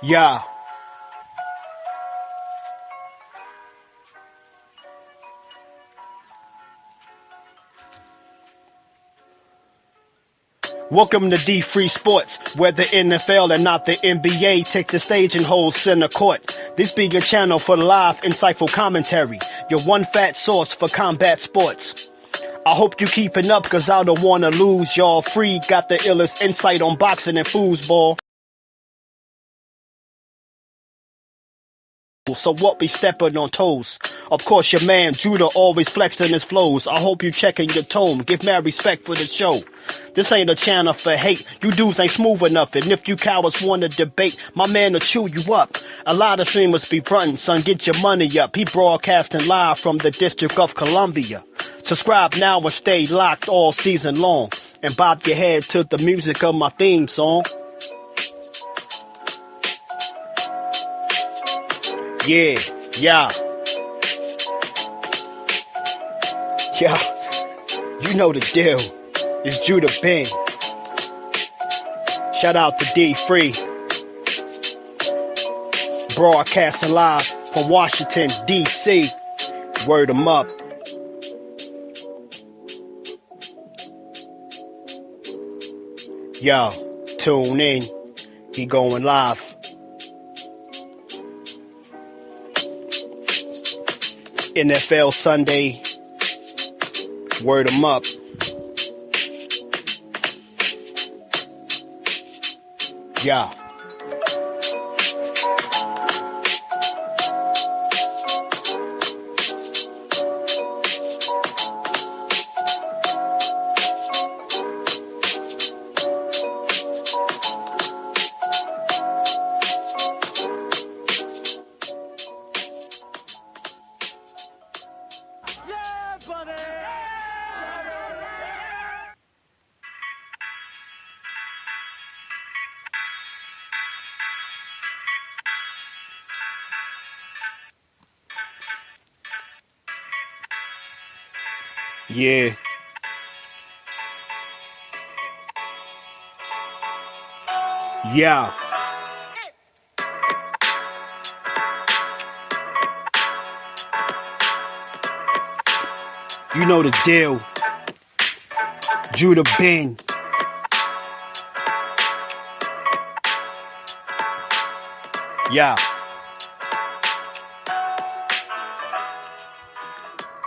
Yeah. Welcome to D Free Sports, where the NFL and not the NBA take the stage and hold center court. This be your channel for live, insightful commentary, your one fat source for combat sports. I hope you keeping up, cause I don't wanna lose. Y'all free, got the illest insight on boxing and foosball. So what be stepping on toes? Of course your man Judah always flexing his flows. I hope you checking your tone, give mad respect for the show. This ain't a channel for hate, you dudes ain't smooth enough. And if you cowards wanna debate, my man will chew you up. A lot of streamers be frontin', son, get your money up. He broadcasting live from the District of Columbia. Subscribe now and stay locked all season long. And bob your head to the music of my theme song. Yeah. You know the deal. It's Judah Ben. Shout out to D Free. Broadcasting live from Washington, D.C. Word 'em up. Yo, tune in. He going live. NFL Sunday, word 'em up. Yeah. Yeah. Yeah. You know the deal. Judah Ben. Yeah.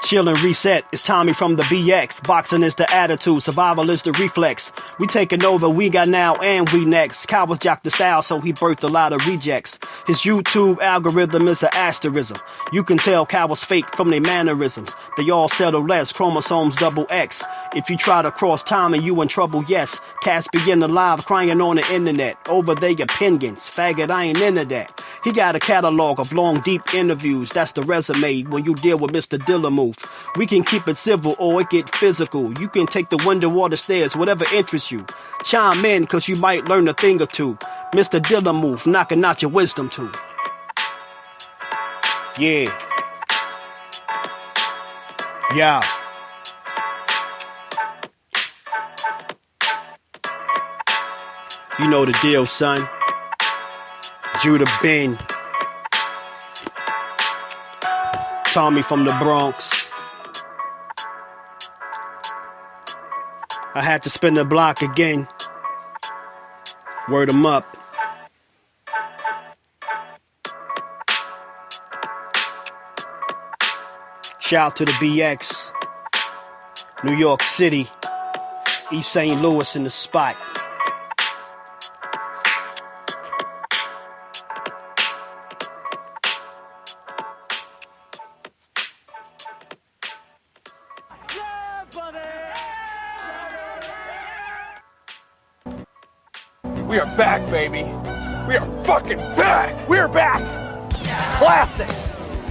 Chill and reset. It's Tommy from the BX. Boxing is the attitude. Survival is the reflex. We taking over. We got now and we next. Cowards jock the style, so he birthed a lot of rejects. His YouTube algorithm is an asterism. You can tell cowards fake from their mannerisms. They all settle less. Chromosomes double X. If you try to cross Tommy, you in trouble, yes. Cats begin to live crying on the internet over their opinions. Faggot, I ain't into that. He got a catalog of long, deep interviews. That's the resume when you deal with Mr. Dillamove. We can keep it civil or it get physical. You can take the window or the stairs, whatever interests you. Chime in, cause you might learn a thing or two. Mr. Dillamove, knocking out your wisdom too. Yeah. You know the deal, son. Judah Ben. Tommy from the Bronx. I had to spin the block again. Word 'em up. Shout out to the BX. New York City. East St. Louis in the spot. We are back, baby. We are fucking back. We're back. Classic.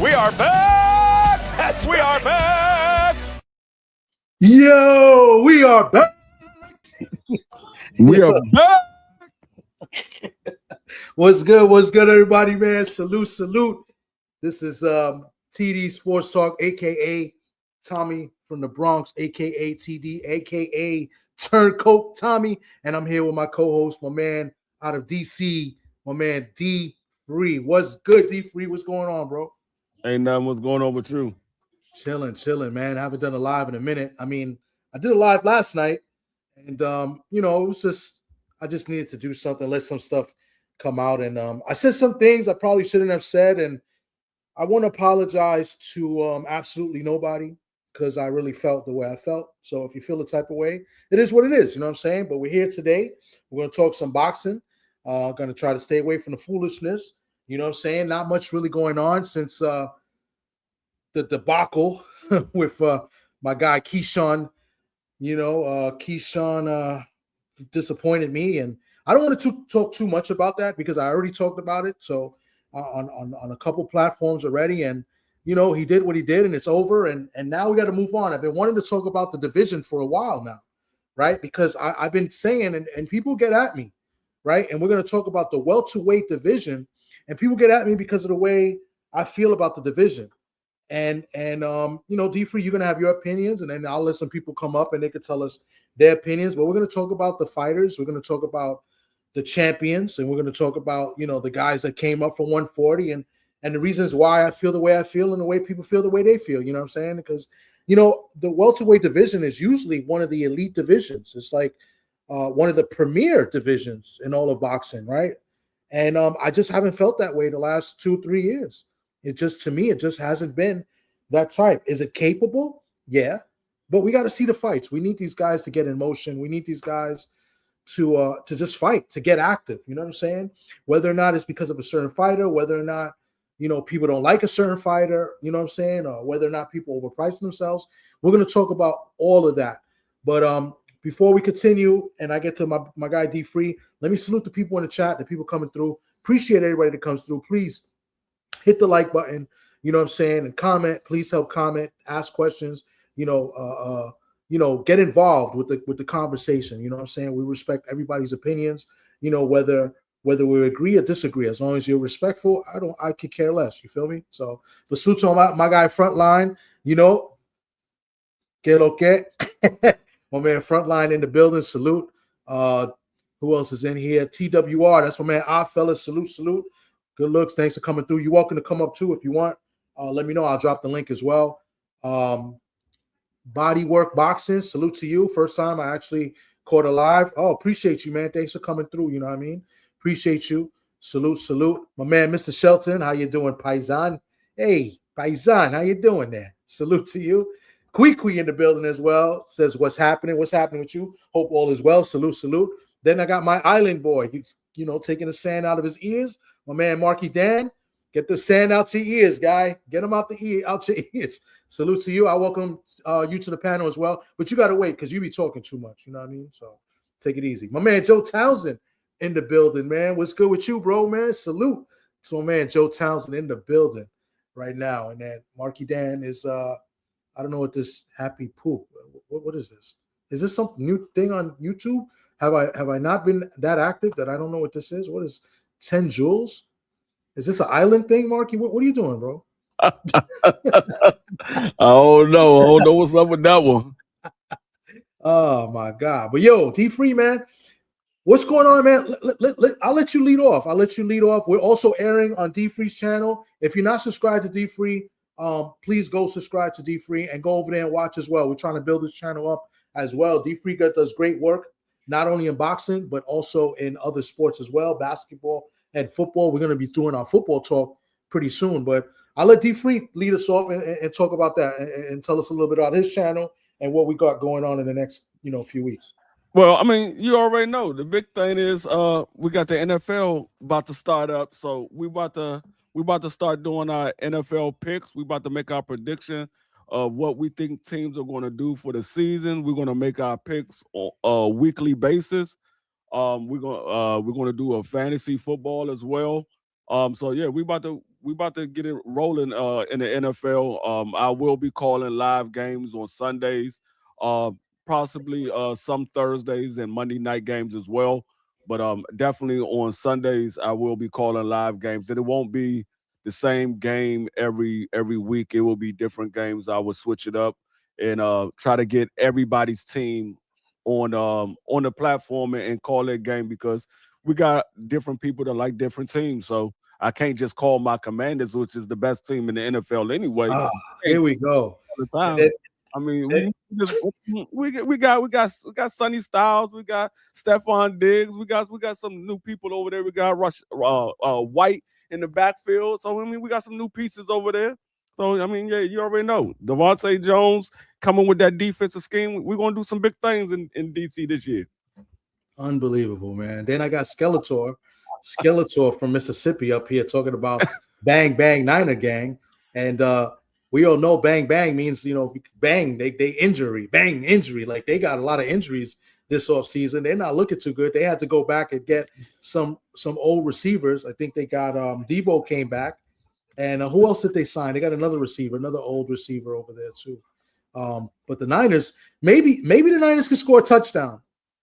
We are back. We are back. Yo, we are back. We are back. What's good, everybody, man? Salute. This is TD Sports Talk, aka Tommy from the Bronx, aka TD, aka Turncoat Tommy, and I'm here with my co-host, my man out of DC, my man D3. What's good, D3? What's going on, bro? Ain't nothing. What's going on with you? Chilling, man. I haven't done a live in a minute. I mean, I did a live last night, and it was just I just needed to do something, let some stuff come out, and I said some things I probably shouldn't have said, and I want to apologize to absolutely nobody because I really felt the way I felt. So if you feel the type of way, it is what it is. You know what I'm saying? But we're here today. We're going to talk some boxing. Going to try to stay away from the foolishness. You know what I'm saying? Not much really going on since the debacle with my guy Keyshawn. Keyshawn disappointed me. And I don't want to talk too much about that because I already talked about it. So on a couple platforms already, and he did what he did, and it's over, and now we got to move on. I've been wanting to talk about the division for a while now, right? Because I've been saying, and people get at me, right? And we're going to talk about the welterweight division, and people get at me because of the way I feel about the division. And D3, you're going to have your opinions, and then I'll let some people come up and they could tell us their opinions. But we're going to talk about the fighters. We're going to talk about the champions, and we're going to talk about the guys that came up for 140 and the reasons why I feel the way I feel and the way people feel the way they feel. You know what I'm saying? Because the welterweight division is usually one of the elite divisions. It's like one of the premier divisions in all of boxing, right? And I just haven't felt that way the last 2-3 years. To me, it just hasn't been that type. Is it capable? Yeah, but we got to see the fights. We need these guys to get in motion. We need these guys to just fight, to get active. You know what I'm saying? Whether or not it's because of a certain fighter, whether or not people don't like a certain fighter, you know what I'm saying, or whether or not people overprice themselves. We're going to talk about all of that. But before we continue and I get to my guy D3, let me salute the people in the chat, the people coming through. Appreciate everybody that comes through. Please hit the like button, you know what I'm saying, and comment. Please help comment, ask questions, get involved with the conversation. You know what I'm saying? We respect everybody's opinions, whether we agree or disagree. As long as you're respectful, I could care less. You feel me? So, but salute to my guy Frontline, que lo que. My man Frontline in the building. Salute. Who else is in here? TWR. That's my man Oddfellas. Salute. Good looks. Thanks for coming through. You're welcome to come up too if you want. Let me know. I'll drop the link as well. Bodywork Boxing, salute to you. First time I actually caught a live. Oh, appreciate you, man. Thanks for coming through. You know what I mean? Appreciate you. Salute. My man, Mr. Shelton, how you doing, Paisan? Hey, Paisan, how you doing there? Salute to you. Kui in the building as well. Says, what's happening? What's happening with you? Hope all is well. Salute. Then I got my island boy. He's, taking the sand out of his ears. My man, Marky Dan. Get the sand out your ears, guy. Get them out your ears. Salute to you. I welcome you to the panel as well. But you got to wait because you be talking too much. You know what I mean? So take it easy. My man, Joe Townsend in the building, man. What's good with you, bro, man? Salute to my man, Joe Townsend in the building right now. And then Marky Dan is, I don't know what this happy poop. What is this? Is this some new thing on YouTube? Have I not been that active that I don't know what this is? What is 10 Joules? Is this an island thing, Marky? What are you doing, bro? I don't know what's up with that one. Oh, my God. But, yo, D3, man, what's going on, man? I'll let you lead off. We're also airing on D3's channel. If you're not subscribed to D3, please go subscribe to D3 and go over there and watch as well. We're trying to build this channel up as well. D3 does great work, not only in boxing, but also in other sports as well, basketball and football. We're going to be doing our football talk pretty soon, but I'll let D3 lead us off and talk about that and tell us a little bit about his channel and what we got going on in the next, few weeks. Well, I mean, you already know the big thing is we got the NFL about to start up, so we about to start doing our NFL picks. We about to make our prediction of what we think teams are going to do for the season. We're going to make our picks on a weekly basis. We're gonna do a fantasy football as well. So yeah, we about to get it rolling in the NFL. I will be calling live games on Sundays, possibly some Thursdays and Monday night games as well. But definitely on Sundays I will be calling live games, and it won't be the same game every week. It will be different games. I will switch it up and try to get everybody's team on the platform and call that game, because we got different people that like different teams. So I can't just call my Commanders, which is the best team in the NFL anyway. Here we go. All the time. I mean, we got Sonny Styles, we got Stephon Diggs, we got some new people over there. We got White in the backfield. So I mean, we got some new pieces over there. So I mean, yeah, you already know Devontae Jones coming with that defensive scheme. We're gonna do some big things in DC this year. Unbelievable, man. Then I got Skeletor from Mississippi up here talking about Bang Bang Niner Gang, and we all know bang bang means, bang, they injury, bang injury. Like they got a lot of injuries this offseason. They're not looking too good. They had to go back and get some old receivers. I think they got Debo came back. And who else did they sign? They got another receiver, another old receiver over there too. But the Niners, maybe the Niners could score a touchdown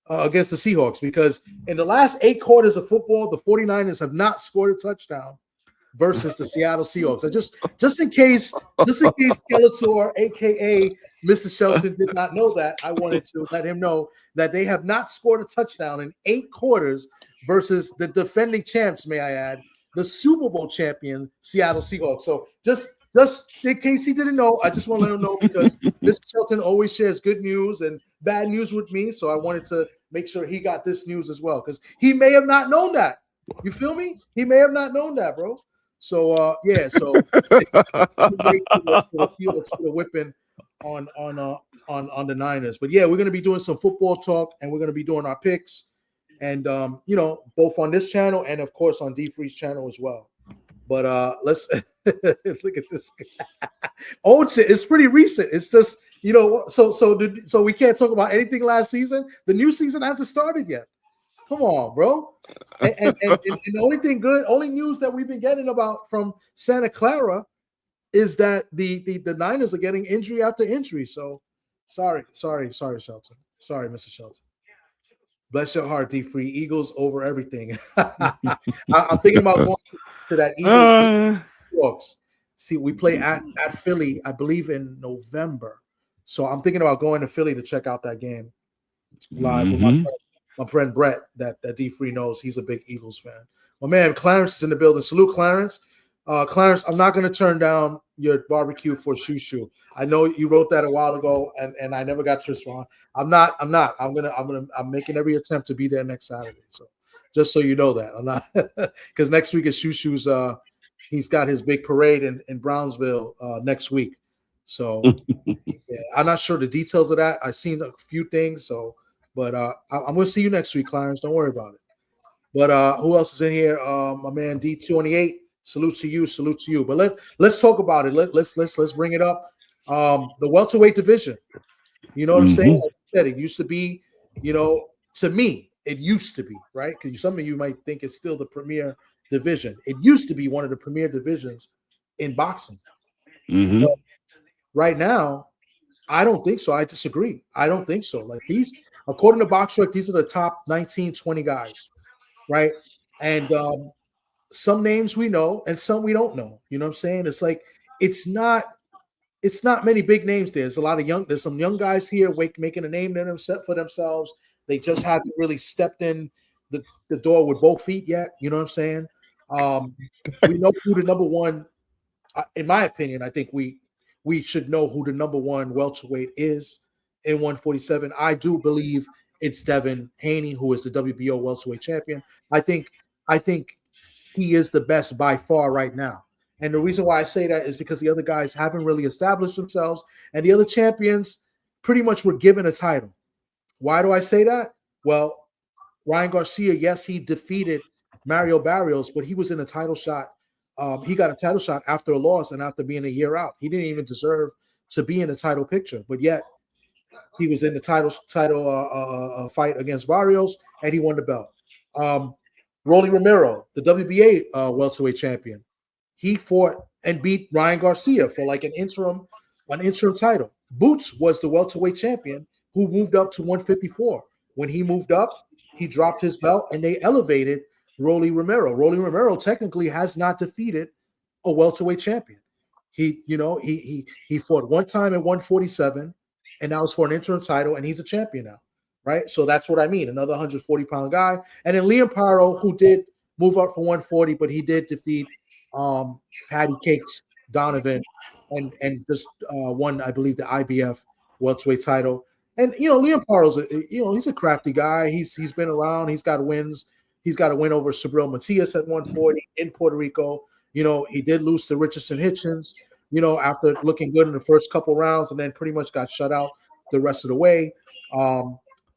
against the Seahawks, because in the last 8 quarters of football, the 49ers have not scored a touchdown versus the Seattle Seahawks. Just in case Skeletor, aka Mr. Shelton, did not know that, I wanted to let him know that they have not scored a touchdown in 8 quarters versus the defending champs, may I add, the Super Bowl champion Seattle Seahawks. So just in case he didn't know, I just want to let him know, because Mr. Shelton always shares good news and bad news with me. So I wanted to make sure he got this news as well, because he may have not known that. You feel me? He may have not known that, bro. So yeah, so the whipping on the Niners. But yeah, we're gonna be doing some football talk, and we're gonna be doing our picks, and both on this channel and of course on D Free's channel as well. But let's look at this. Old shit. It's pretty recent. It's just so we can't talk about anything last season. The new season hasn't started yet. Come on, bro. And the only news that we've been getting about from Santa Clara is that the Niners are getting injury after injury. So sorry, Shelton. Sorry, Mr. Shelton. Bless your heart, D Free. Eagles over everything. I'm thinking about going to that Eagles Seahawks. See, we play at Philly, I believe, in November. So I'm thinking about going to Philly to check out that game live with my friend Brett, that D Free knows. He's a big Eagles fan. My man Clarence is in the building. Salute, Clarence. Clarence, I'm not going to turn down your barbecue for Shushu. I know you wrote that a while ago, and I never got to respond. I'm not. I'm making every attempt to be there next Saturday. So just so you know that I'm not, because next week is Shushu's. He's got his big parade in Brownsville next week. So yeah, I'm not sure the details of that. I've seen a few things. So, but I'm going to see you next week, Clarence. Don't worry about it. But who else is in here? My man D28. Salute to you. But let's talk about it. Let's bring it up. The welterweight division. You know what I'm saying? Like I said, it used to be, to me, it used to be, right? Because some of you might think it's still the premier division. It used to be one of the premier divisions in boxing. But right now, I don't think so. I disagree. I don't think so. Like these, according to BoxRec, these are the top 19, 20 guys, right? And some names we know and some we don't know. You know what I'm saying? It's like it's not many big names there. There's some young guys here making a name for themselves. They just haven't really stepped in the door with both feet yet. You know what I'm saying? We know who the number one, in my opinion, I think we should know who the number one welterweight is in 147. I do believe it's Devin Haney, who is the WBO welterweight champion. I think he is the best by far right now. And the reason why I say that is because the other guys haven't really established themselves, and the other champions pretty much were given a title. Why do I say that? Well, Ryan Garcia, yes, he defeated Mario Barrios, but he was in a title shot. He got a title shot after a loss and after being a year out. He didn't even deserve to be in the title picture, but yet he was in the title fight against Barrios, and he won the belt. Rolly Romero, the WBA welterweight champion, he fought and beat Ryan Garcia for like an interim title. Boots was the welterweight champion who moved up to 154. When he moved up, he dropped his belt and they elevated Rolly Romero. Rolly Romero technically has not defeated a welterweight champion. He fought one time at 147 and that was for an interim title, and he's a champion now, right? So that's what I mean, another 140-pound guy. And then Liam Paro, who did move up for 140, but he did defeat Patty Cakes Donovan and just won, I believe, the IBF welterweight title. And Liam Paro's he's a crafty guy. He's been around. He's got wins. He's got a win over Subriel Matias at 140 in Puerto Rico. He did lose to Richardson Hitchens, after looking good in the first couple rounds, and then pretty much got shut out the rest of the way.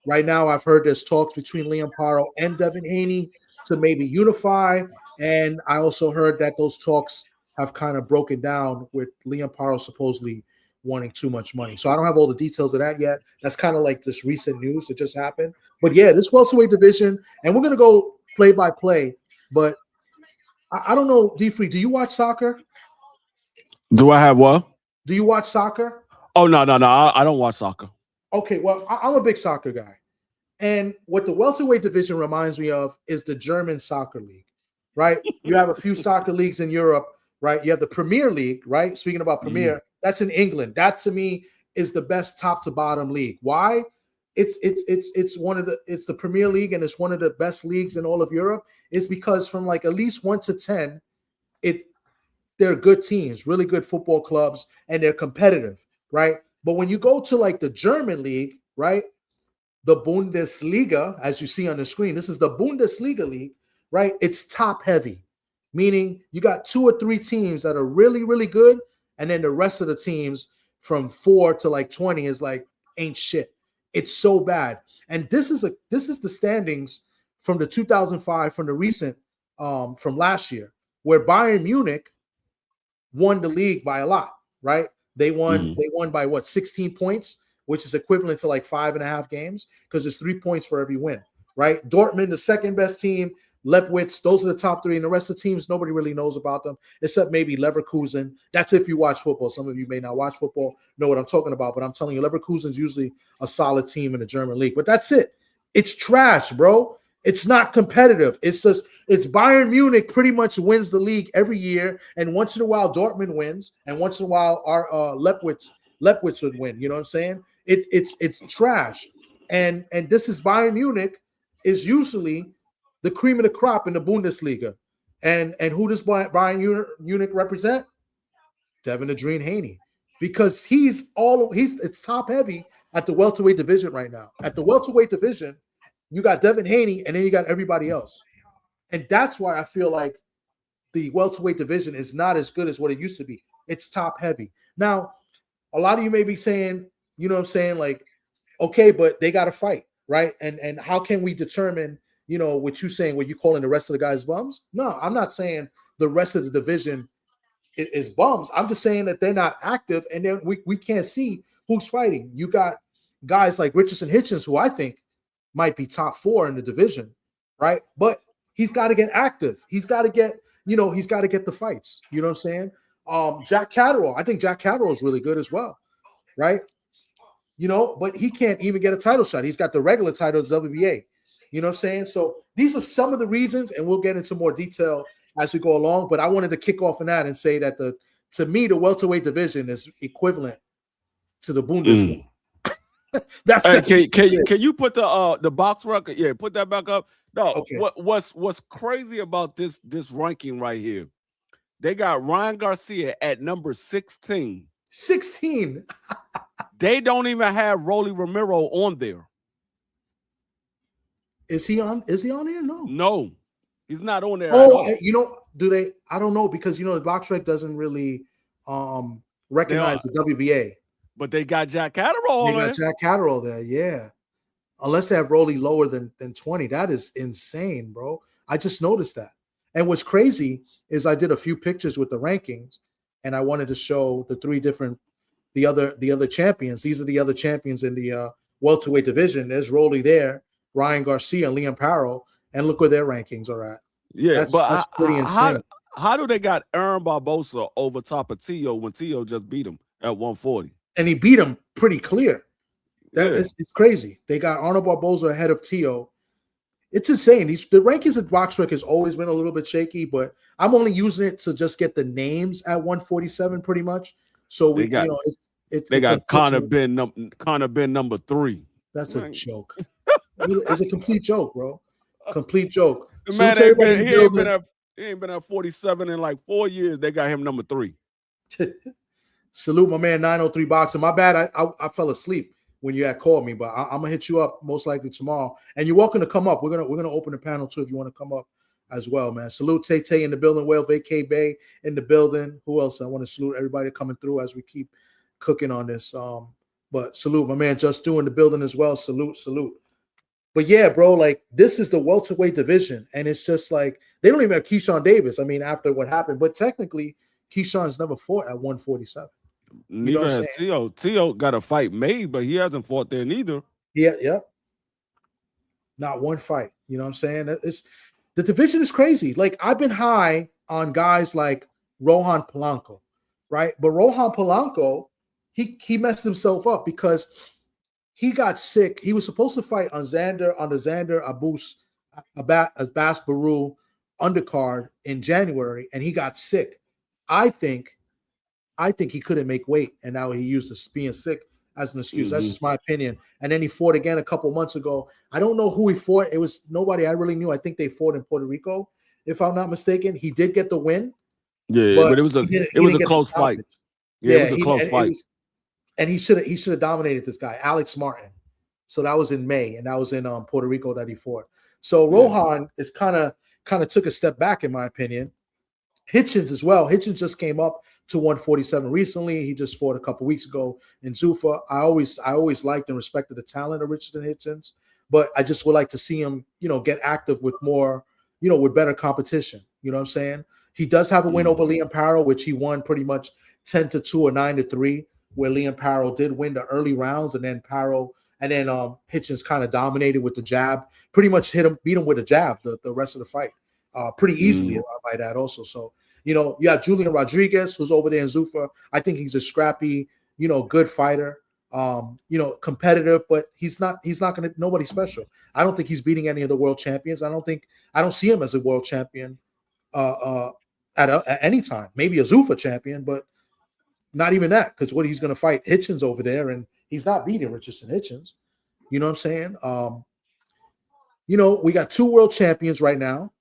Right now, I've heard there's talks between Liam Paro and Devin Haney to maybe unify. And I also heard that those talks have kind of broken down with Liam Paro supposedly wanting too much money. So I don't have all the details of that yet. That's kind of like this recent news that just happened. But yeah, this welterweight division, and we're going to go play by play. But I don't know, D-Free, do you watch soccer? Do I have what? Do you watch soccer? Oh, no. I don't watch soccer. Okay, well, I'm a big soccer guy. And what the welterweight division reminds me of is the German soccer league, right? You have a few soccer leagues in Europe, right? You have the Premier League, right? Speaking about Premier, that's in England. That to me is the best top to bottom league. Why? It's the Premier League, and it's one of the best leagues in all of Europe. Is because from like at least 1 to 10, they're good teams, really good football clubs, and they're competitive, right? But when you go to like the German league, right? The Bundesliga, as you see on the screen, this is the Bundesliga league, right? It's top heavy, meaning you got 2 or 3 teams that are really, really good, and then the rest of the teams from 4 to like 20 is like ain't shit. It's so bad. And this is the standings from the 2005, from the recent from last year, where Bayern Munich won the league by a lot, right? They won by what, 16 points, which is equivalent to like 5.5 games, because there's 3 points for every win, right? Dortmund, the second best team, Leipzig, those are the top 3, and the rest of the teams, nobody really knows about them, except maybe Leverkusen. That's if you watch football. Some of you may not watch football, know what I'm talking about, but I'm telling you, Leverkusen's usually a solid team in the German league. But that's it. It's trash, bro. It's not competitive. It's Bayern Munich pretty much wins the league every year, and once in a while Dortmund wins, and once in a while our Leipzig would win. You know what I'm saying? It's trash, and this is Bayern Munich is usually the cream of the crop in the Bundesliga, and who does Bayern Munich represent? Devin the Dream Haney, because it's top heavy at the welterweight division right now. At the welterweight division, you got Devin Haney, and then you got everybody else, and that's why I feel like the welterweight division is not as good as what it used to be. It's top heavy. Now, a lot of you may be saying, you know what I'm saying, like, okay, but they got to fight, right? And how can we determine, what you're saying, what you calling the rest of the guys bums? No, I'm not saying the rest of the division is bums. I'm just saying that they're not active, and then we can't see who's fighting. You got guys like Richardson Hitchens, who I think might be top 4 in the division, right? But he's got to get active. He's got to get, he's got to get the fights. You know what I'm saying? Jack Catterall. I think Jack Catterall is really good as well, right? But he can't even get a title shot. He's got the regular title of the WBA. You know what I'm saying? So these are some of the reasons, and we'll get into more detail as we go along. But I wanted to kick off on that and say that to me, the welterweight division is equivalent to the Bundesliga. Can you put the box record? Yeah, put that back up. No, okay. What's crazy about this ranking right here? They got Ryan Garcia at number 16. 16. They don't even have Romero on there. Is he on here? No, he's not on there. Oh, do they? I don't know, because the box rec doesn't really recognize the WBA. But they got Jack Catterall. They got Jack Catterall there, yeah. Unless they have Rolly lower than 20. That is insane, bro. I just noticed that. And what's crazy is I did a few pictures with the rankings, and I wanted to show the other champions. These are the other champions in the welterweight division. There's Rolly there, Ryan Garcia, and Liam Paro, and look where their rankings are at. Yeah, that's pretty insane. How do they got Aaron Barbosa over top of Teo when Teo just beat him at 140? And he beat him pretty clear. It's crazy. They got Arnold Barbosa ahead of Teo. It's insane. The rankings at BoxRec has always been a little bit shaky, but I'm only using it to just get the names at 147 pretty much. So They got Connor unfortunate. Ben number 3. That's a joke. It's a complete joke, bro. Complete joke. The man ain't been at 47 in like 4 years. They got him number 3. Salute my man 903 Boxing. My bad. I fell asleep when you had called me, but I'm gonna hit you up most likely tomorrow. And you're welcome to come up. We're gonna open the panel too if you want to come up as well, man. Salute Tay in the building. Well, Vacay Bay in the building. Who else? I want to salute everybody coming through as we keep cooking on this. But salute my man Just doing the building as well. Salute. But yeah, bro, like this is the welterweight division, and it's just like they don't even have Keyshawn Davis. I mean, after what happened, but technically Keyshawn's never fought at 147. Neither has Teo. Teo got a fight made, but he hasn't fought there neither. Yeah. Not one fight. You know what I'm saying? The division is crazy. Like I've been high on guys like Rohan Polanco, right? But Rohan Polanco, he messed himself up because he got sick. He was supposed to fight on the Xander Abbas Baru undercard in January, and he got sick. I think he couldn't make weight, and now he used the being sick as an excuse. That's just my opinion. And then he fought again a couple months ago. I don't know who he fought. It was nobody I really knew. I think they fought in Puerto Rico, if I'm not mistaken. He did get the win. Yeah, but it was a close fight. Yeah, it was a close fight. And he should have dominated this guy, Alex Martin. So that was in May, and that was in Puerto Rico that he fought. So Rohan is kind of took a step back, in my opinion. Hitchens as well. Hitchens just came up to 147 recently. He just fought a couple weeks ago in Zuffa. I always liked and respected the talent of Richardson Hitchens, but I just would like to see him, get active with more, with better competition. You know what I'm saying? He does have a win over Liam Paro, which he won pretty much 10-2 or 9-3, where Liam Paro did win the early rounds, and then Hitchens kind of dominated with the jab, pretty much beat him with a jab the rest of the fight. Pretty easily, I might add also. So, you have Julian Rodriguez, who's over there in Zuffa. I think he's a scrappy, good fighter, competitive, but he's not going to, nobody special. I don't think he's beating any of the world champions. I don't see him as a world champion at any time. Maybe a Zuffa champion, but not even that, because he's going to fight Hitchens over there, and he's not beating Richardson Hitchens. You know what I'm saying? We got 2 world champions right now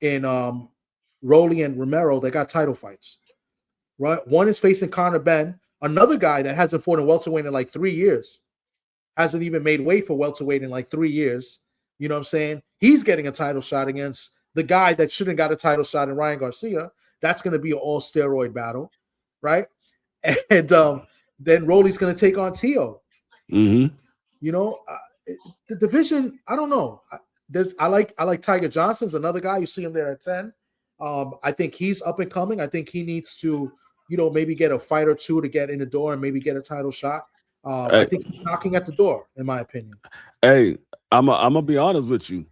in Rolly and Romero. They got title fights, right? One is facing Connor Ben, another guy that hasn't fought in welterweight in like 3 years, hasn't even made weight for welterweight in like 3 years. You know what I'm saying? He's getting a title shot against the guy that shouldn't got a title shot in Ryan Garcia. That's going to be an all steroid battle, right? And then Rolly's going to take on Teo. The division, I don't know. I like Tiger Johnson's another guy. You see him there at 10. I think he's up and coming. I think he needs to, maybe get a fight or two to get in the door and maybe get a title shot. I think he's knocking at the door, in my opinion. Hey, I'm gonna be honest with you.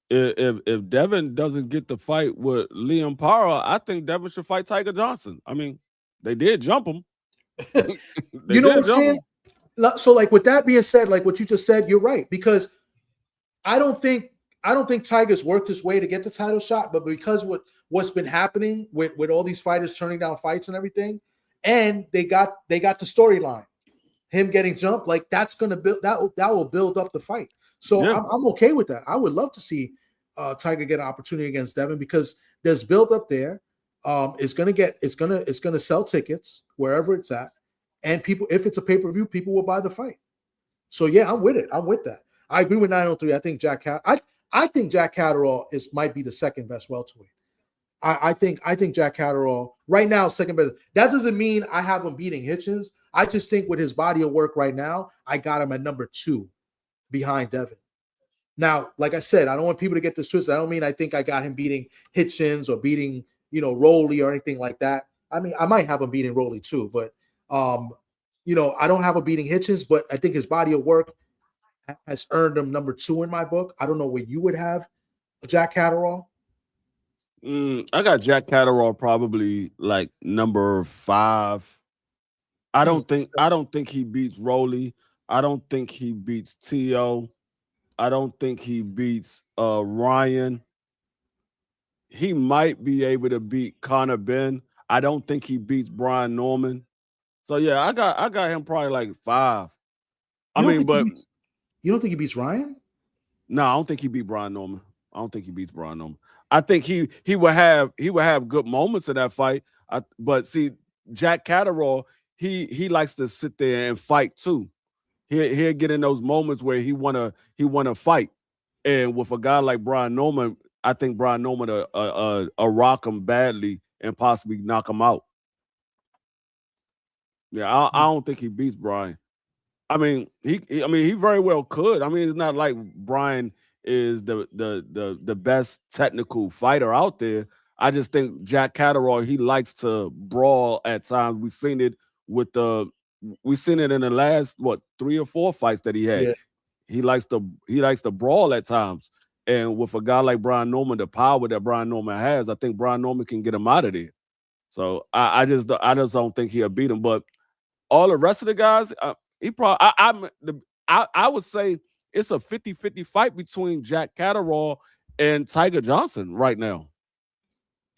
If Devin doesn't get the fight with Liam Paro, I think Devin should fight Tiger Johnson. I mean, they did jump him. You know what I'm saying? So, like, with that being said, like what you just said, you're right, because I don't think Tiger's worked his way to get the title shot, but because what's been happening with all these fighters turning down fights and everything, and they got the storyline, him getting jumped, like that's gonna build that will build up the fight. So I'm okay with that. I would love to see Tiger get an opportunity against Devin, because there's build up there. It's gonna sell tickets wherever it's at, and people, if it's a pay-per-view, people will buy the fight. So yeah, I'm with it. I'm with that. I agree with 903. I think Jack Catterall might be the second best welterweight. I think Jack Catterall right now second best. That doesn't mean I have him beating Hitchens. I just think with his body of work right now, I got him at number 2 behind Devin. Now, like I said, I don't want people to get this twisted. I don't mean I think I got him beating Hitchens or beating Rolly or anything like that. I mean, I might have him beating Rolly too, but I don't have him beating Hitchens, but I think his body of work has earned him number 2 in my book. I don't know where you would have Jack Catterall. I got Jack Catterall probably like number 5. I don't think he beats Rolly. I don't think he beats Teo. I don't think he beats Ryan. He might be able to beat Connor Ben. I don't think he beats Brian Norman. So yeah, I got him probably like 5. You don't think he beats Ryan? No, I don't think he beat Brian Norman. I don't think he beats Brian Norman. I think he would have good moments in that fight. But see, Jack Catterall, he likes to sit there and fight too. He'll get in those moments where he wanna fight. And with a guy like Brian Norman, I think Brian Norman rock him badly and possibly knock him out. Yeah, I don't think he beats Brian. I mean, he very well could. I mean, it's not like Brian is the best technical fighter out there. I just think Jack Catterall, he likes to brawl at times. We've seen it in the last 3 or 4 fights that he had. Yeah. He likes to brawl at times. And with a guy like Brian Norman, the power that Brian Norman has, I think Brian Norman can get him out of there. So I just don't think he'll beat him. But all the rest of the guys, he probably I would say it's a 50-50 fight between Jack Catterall and Tiger Johnson right now.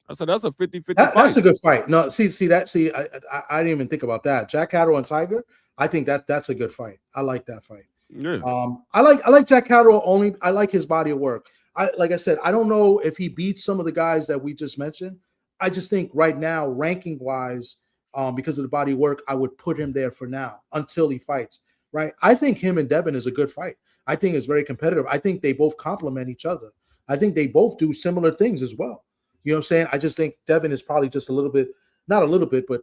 I said that's a 50-50 fight. That's a good fight. No, I didn't even think about that. Jack Catterall and Tiger, I think that's a good fight. I like that fight. Yeah. I like Jack Catterall only. I like his body of work. Like I said, I don't know if he beats some of the guys that we just mentioned. I just think right now, ranking wise, because of the body of work, I would put him there for now until he fights. Right? I think him and Devin is a good fight. I think it's very competitive. I think they both complement each other. I think they both do similar things as well. You know what I'm saying? I just think Devin is probably just a little bit, not a little bit, but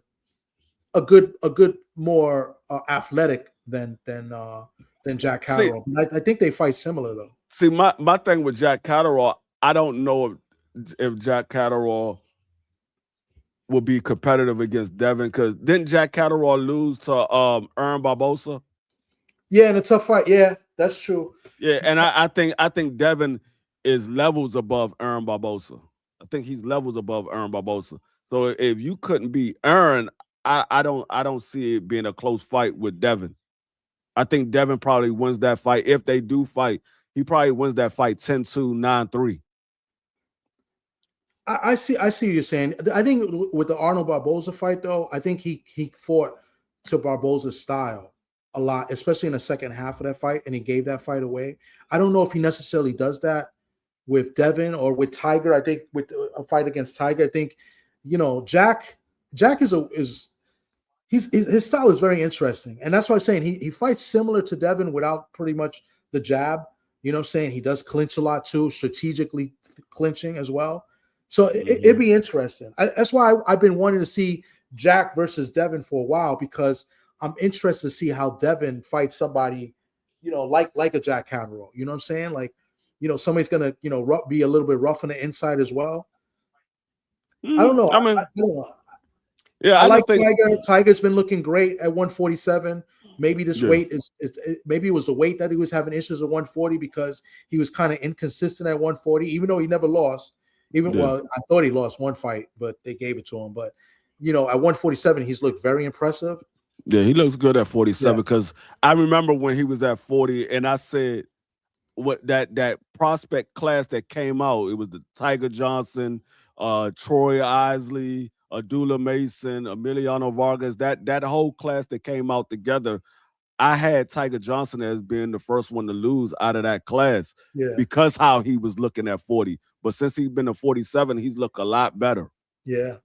a good more athletic than Jack Catterall. I think they fight similar though. See, my thing with Jack Catterall, I don't know if Jack Catterall will be competitive against Devin, because didn't Jack Catterall lose to Aaron Barbosa? Yeah, in a tough fight. Yeah, that's true. Yeah, and I think Devin is levels above Aaron Barbosa. I think he's levels above Aaron Barbosa. So if you couldn't beat Aaron, I don't see it being a close fight with Devin. I think Devin probably wins that fight. If they do fight, he probably wins that fight 10-2, 9-3. I see what you're saying. I think with the Arnold Barboza fight, though, I think he fought to Barboza's style a lot, especially in the second half of that fight, and he gave that fight away. I don't know if he necessarily does that with Devin or with Tiger. I think with a fight against Tiger, I think, Jack is his style is very interesting, and that's why I'm saying he fights similar to Devin without pretty much the jab. You know what I'm saying? He does clinch a lot too, strategically clinching as well. So it'd be interesting. That's why I've been wanting to see Jack versus Devin for a while, because I'm interested to see how Devin fights somebody, like a Jack Catterall. You know what I'm saying? Like, somebody's gonna, be a little bit rough on the inside as well. I don't know. I don't know. Yeah, I like Tiger. Tiger's been looking great at 147. Maybe this weight maybe it was the weight that he was having issues at 140, because he was kind of inconsistent at 140, even though he never lost. Well, I thought he lost one fight, but they gave it to him. But at 147, he's looked very impressive. Yeah, he looks good at 47, because I remember when he was at 40, and I said what that prospect class that came out, it was the Tiger Johnson, Troy Isley, Abdullah Mason, Emiliano Vargas, that whole class that came out together. I had Tiger Johnson as being the first one to lose out of that class because how he was looking at 40. But since he's been at 47, he's looked a lot better. Yeah.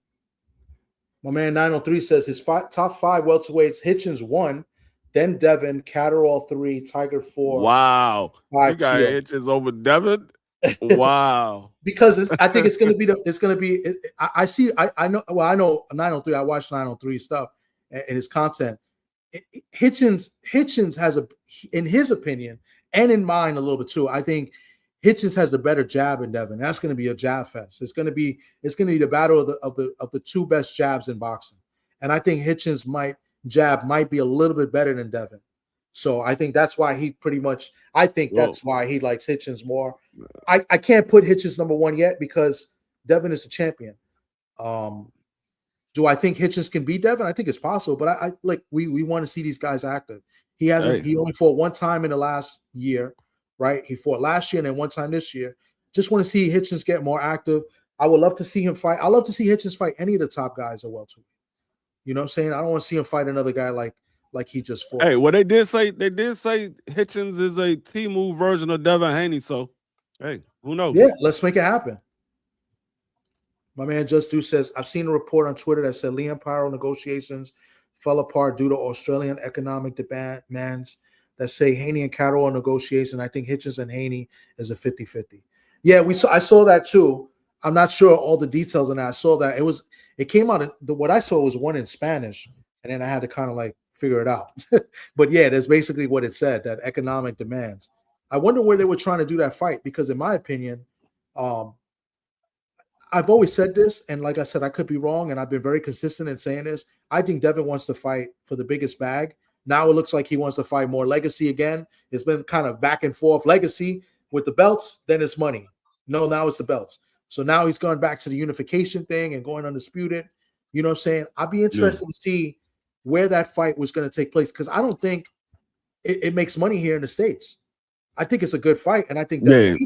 My man 903 says his top 5 welterweights: Hitchens 1, then Devin, Catterall 3, Tiger 4. Wow. You got Hitchens over Devin? Wow. Because I think it's going to be I know 903. I watched 903 stuff and his content. Hitchens has in his opinion and in mine a little bit too, I think Hitchens has a better jab in Devin. That's going to be a jab fest. It's going to be the battle of the two best jabs in boxing. And I think Hitchens might be a little bit better than Devin. So I think that's why that's why he likes Hitchens more. I can't put Hitchens number 1 yet because Devin is the champion. Do I think Hitchens can beat Devin? I think it's possible, but we want to see these guys active. He only fought one time in the last year, right? He fought last year and then one time this year. Just want to see Hitchens get more active. I would love to see him fight. I love to see Hitchens fight any of the top guys at welterweight. You know what I'm saying? I don't want to see him fight another guy like he just fought. Hey, well, they did say Hitchens is a T-move version of Devin Haney. So, hey, who knows? Yeah, let's make it happen. My man Just Do says, I've seen a report on Twitter that said Liam Paro negotiations fell apart due to Australian economic demands that say Haney and Cattle are negotiations. I think Hitchens and Haney is a 50-50. Yeah, I saw that too. I'm not sure all the details on that. I saw that it came out. What I saw was one in Spanish, and then I had to kind of like figure it out. But yeah, that's basically what it said, that economic demands. I wonder where they were trying to do that fight, because in my opinion, I've always said this, and like I said, I could be wrong, and I've been very consistent in saying this. I think Devin wants to fight for the biggest bag. Now it looks like he wants to fight more legacy again. It's been kind of back and forth legacy with the belts, then it's money. No, now it's the belts. So now he's going back to the unification thing and going undisputed. You know what I'm saying? I'd be interested to see where that fight was going to take place, because I don't think it makes money here in the States. I think it's a good fight, and I think that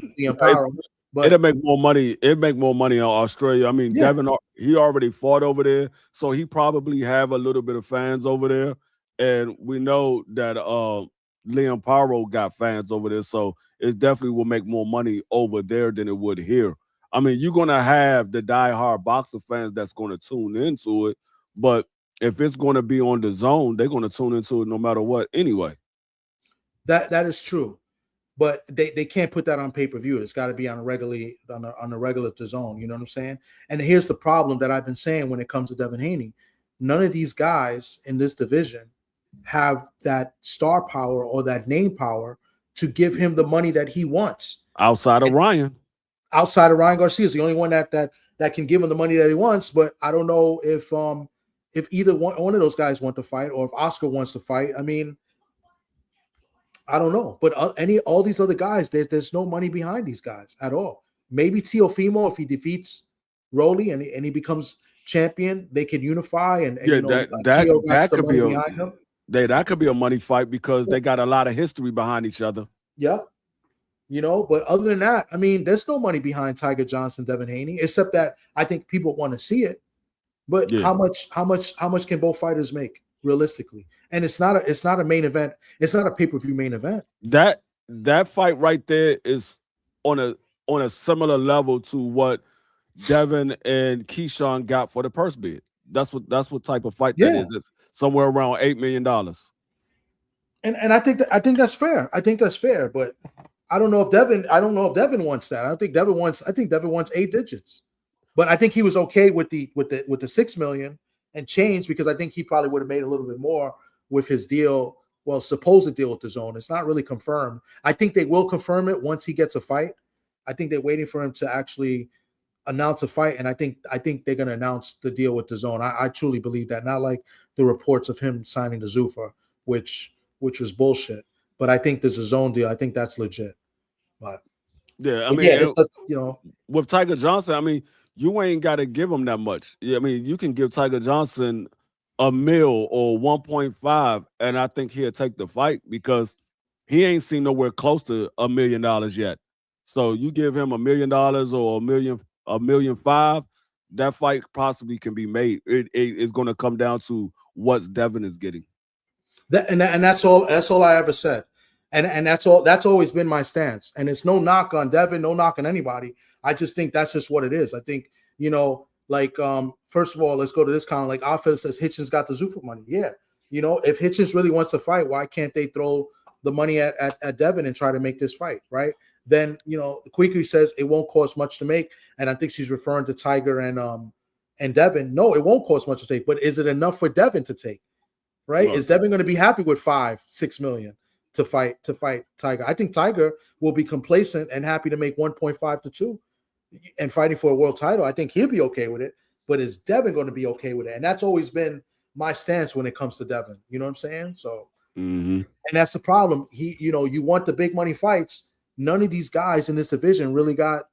but it'll make more money. It'll make more money in Australia. I mean, Devin, he already fought over there, so he probably have a little bit of fans over there. And we know that Liam Paro got fans over there, so it definitely will make more money over there than it would here. I mean, you're gonna have the diehard boxer fans that's gonna tune into it, but if it's gonna be on the zone, they're gonna tune into it no matter what anyway. That is true. But they can't put that on pay-per-view. It's got to be on a regular zone. You know what I'm saying? And here's the problem that I've been saying when it comes to Devin Haney. None of these guys in this division have that star power or that name power to give him the money that he wants. Outside of Ryan Garcia is the only one that can give him the money that he wants. But I don't know if either one of those guys want to fight, or if Oscar wants to fight. I mean, I don't know, but all these other guys, there's no money behind these guys at all. Maybe Teofimo, if he defeats Rolly and he becomes champion, they can unify and that could be a money fight, because they got a lot of history behind each other. Yeah, but other than that, I mean, there's no money behind Tiger Johnson, Devin Haney, except that I think people want to see it. But how much can both fighters make realistically? And it's not a main event. It's not a pay-per-view main event. That fight right there is on a similar level to what Devin and Keyshawn got for the purse bid. That's what type of fight that is. It's somewhere around $8 million. And I think that's fair. I think that's fair, but I don't know if Devin wants that. I think Devin wants 8 digits. But I think he was okay with the $6 million and change, because I think he probably would have made a little bit more with his deal, supposed deal with the zone. It's not really confirmed. I think they will confirm it once he gets a fight. I think they're waiting for him to actually announce a fight, and I think they're going to announce the deal with the zone. I truly believe that, not like the reports of him signing the Zuffa, which was bullshit. But I think there's a zone deal. I think that's legit. But I mean, with Tiger Johnson, I mean, you ain't got to give him that much. I mean, you can give Tiger Johnson $1 million or 1.5, and I think he'll take the fight, because he ain't seen nowhere close to $1 million yet. So you give him $1 million or $1.5 million, that fight possibly can be made. It is going to come down to what Devin is getting. That's all I ever said. And that's always been my stance. And it's no knock on Devin, no knock on anybody. I just think that's just what it is. I think, first of all, let's go to this comment. Like Alfred says, Hitchens got the Zuffa money. Yeah. If Hitchens really wants to fight, why can't they throw the money at Devin and try to make this fight, right? Then, Quickly says it won't cost much to make. And I think she's referring to Tiger and Devin. No, it won't cost much to take, but is it enough for Devin to take, right? Well, is Devin going to be happy with $5-6 million to fight Tiger? I think Tiger will be complacent and happy to make 1.5 to 2 and fighting for a world title. I think he'll be okay with it, but is Devin going to be okay with it? And that's always been my stance when it comes to Devin. You know what I'm saying? So, and that's the problem. You want the big money fights. None of these guys in this division really got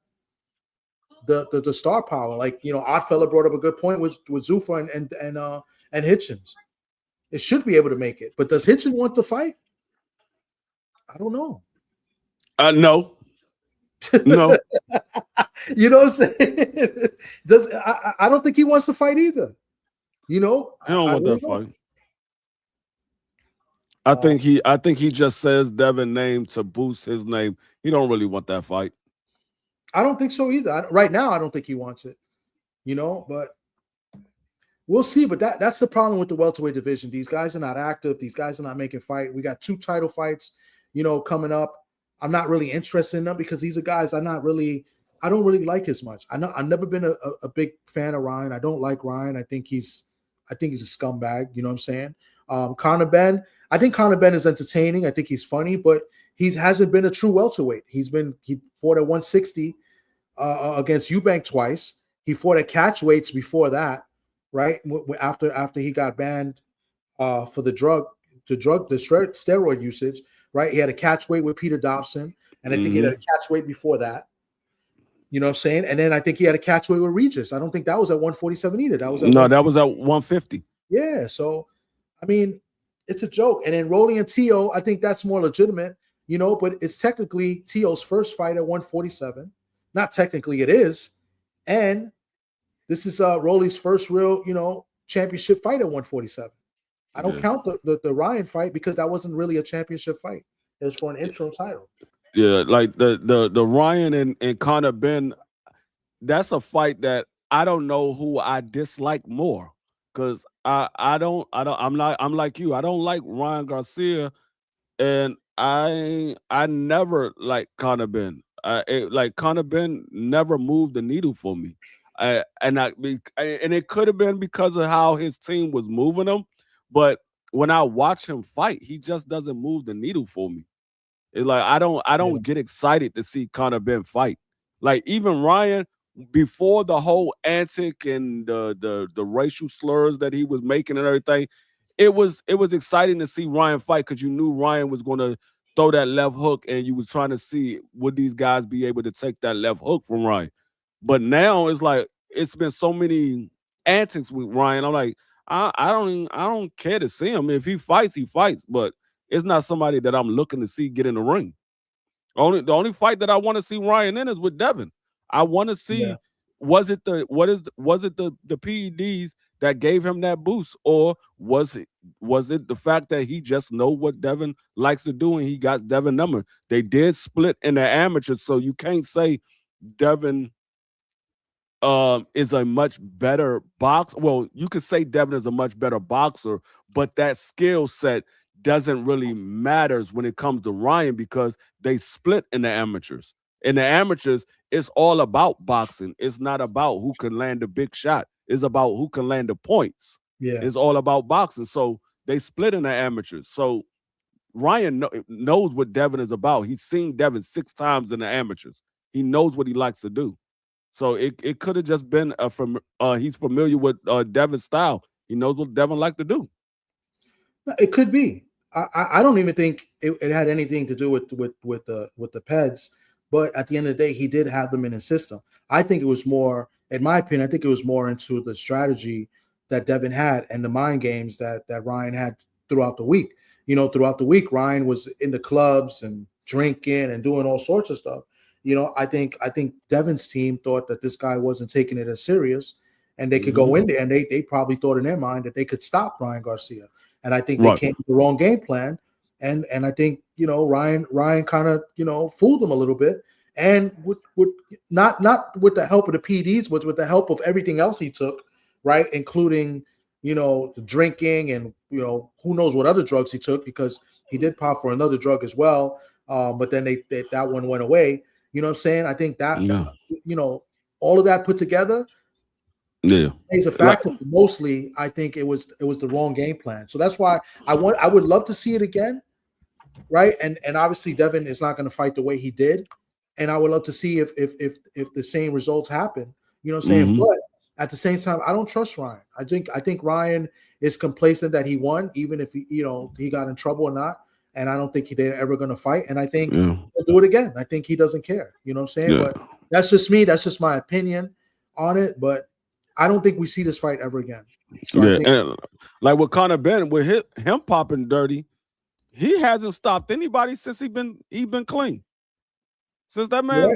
the star power. Like, Oddfella brought up a good point with Zuffa and Hitchens. It should be able to make it, but does Hitchens want to fight? I don't know. No. No. You know what I'm saying? I don't think he wants to fight either. You know, He don't want really that fight. I think he just says Devin name to boost his name. He don't really want that fight. I don't think so either. Right now, I don't think he wants it. You know, but we'll see. But that's the problem with the welterweight division. These guys are not active. These guys are not making fight. We got 2 title fights, you know, coming up. I'm not really interested in them because these are guys I don't really like as much. I've never been a big fan of Ryan. I don't like Ryan. I think he's a scumbag. You know what I'm saying? Conor Benn. I think Conor Benn is entertaining. I think he's funny, but he hasn't been a true welterweight. He fought at 160 against Eubank twice. He fought at catch weights before that, right? After he got banned for the steroid usage, right? He had a catch weight with Peter Dobson, and I think he had a catch weight before that. You know what I'm saying? And then I think he had a catch weight with Regis. I don't think that was at 147 either. That was at that was at 150. Yeah, so I mean, it's a joke. And then Rolly and Teo, I think that's more legitimate, you know, but it's technically Teo's first fight at 147. Not technically, it is. And this is Rolly's first real, you know, championship fight at 147. I don't count the Ryan fight because that wasn't really a championship fight. It was for an interim title. Yeah, like the Ryan and Conor Benn, that's a fight that I don't know who I dislike more. Because I'm like you. I don't like Ryan Garcia, and I never liked Conor Benn. Like Conor Benn never moved the needle for me. And it could have been because of how his team was moving him, but when I watch him fight, he just doesn't move the needle for me. It's like I don't get excited to see Conor Benn fight. Like even Ryan, before the whole antic and the racial slurs that he was making and everything, it was exciting to see Ryan fight because you knew Ryan was going to throw that left hook, and you was trying to see would these guys be able to take that left hook from Ryan. But now it's like it's been so many antics with Ryan. I'm like, I don't care to see him. If he fights, he fights. But it's not somebody that I'm looking to see get in the ring. The only fight that I want to see Ryan in is with Devin. I want to see was it the PEDs that gave him that boost, or was it the fact that he just know what Devin likes to do and he got Devin number? They did split in the amateurs, so you can't say Devin is a much better boxer. Well, you could say Devin is a much better boxer, but that skill set doesn't really matters when it comes to Ryan because they split in the amateurs. In the amateurs, it's all about boxing. It's not about who can land a big shot. It's about who can land the points. Yeah, it's all about boxing. So they split in the amateurs. So Ryan knows what Devin is about. He's seen Devin 6 times in the amateurs. He knows what he likes to do. So it could have just been he's familiar with Devin's style. He knows what Devin likes to do. It could be. I don't even think it had anything to do with the Peds. But at the end of the day, he did have them in his system. I think it was more, in my opinion, I think it was more into the strategy that Devin had and the mind games that Ryan had throughout the week. You know, throughout the week, Ryan was in the clubs and drinking and doing all sorts of stuff. You know, I think Devin's team thought that this guy wasn't taking it as serious, and they could go in there and they probably thought in their mind that they could stop Ryan Garcia. And I think they came with the wrong game plan. And I think, you know, Ryan kind of, you know, fooled them a little bit. And with not with the help of the PDs, but with the help of everything else he took, right, including, you know, the drinking and, you know, who knows what other drugs he took, because he did pop for another drug as well. But then that one went away. You know what I'm saying? I think that you know, all of that put together plays a factor. Mostly, I think it was the wrong game plan. So that's why I would love to see it again. Right. And obviously Devin is not going to fight the way he did. And I would love to see if the same results happen. You know what I'm saying? But at the same time, I don't trust Ryan. I think Ryan is complacent that he won, even if he got in trouble or not. And I don't think they're ever going to fight. And I think he'll do it again. I think he doesn't care. You know what I'm saying? Yeah. But that's just me. That's just my opinion on it. But I don't think we see this fight ever again. So and like with Conor Benn, with him popping dirty, he hasn't stopped anybody since he's been clean. Since that man's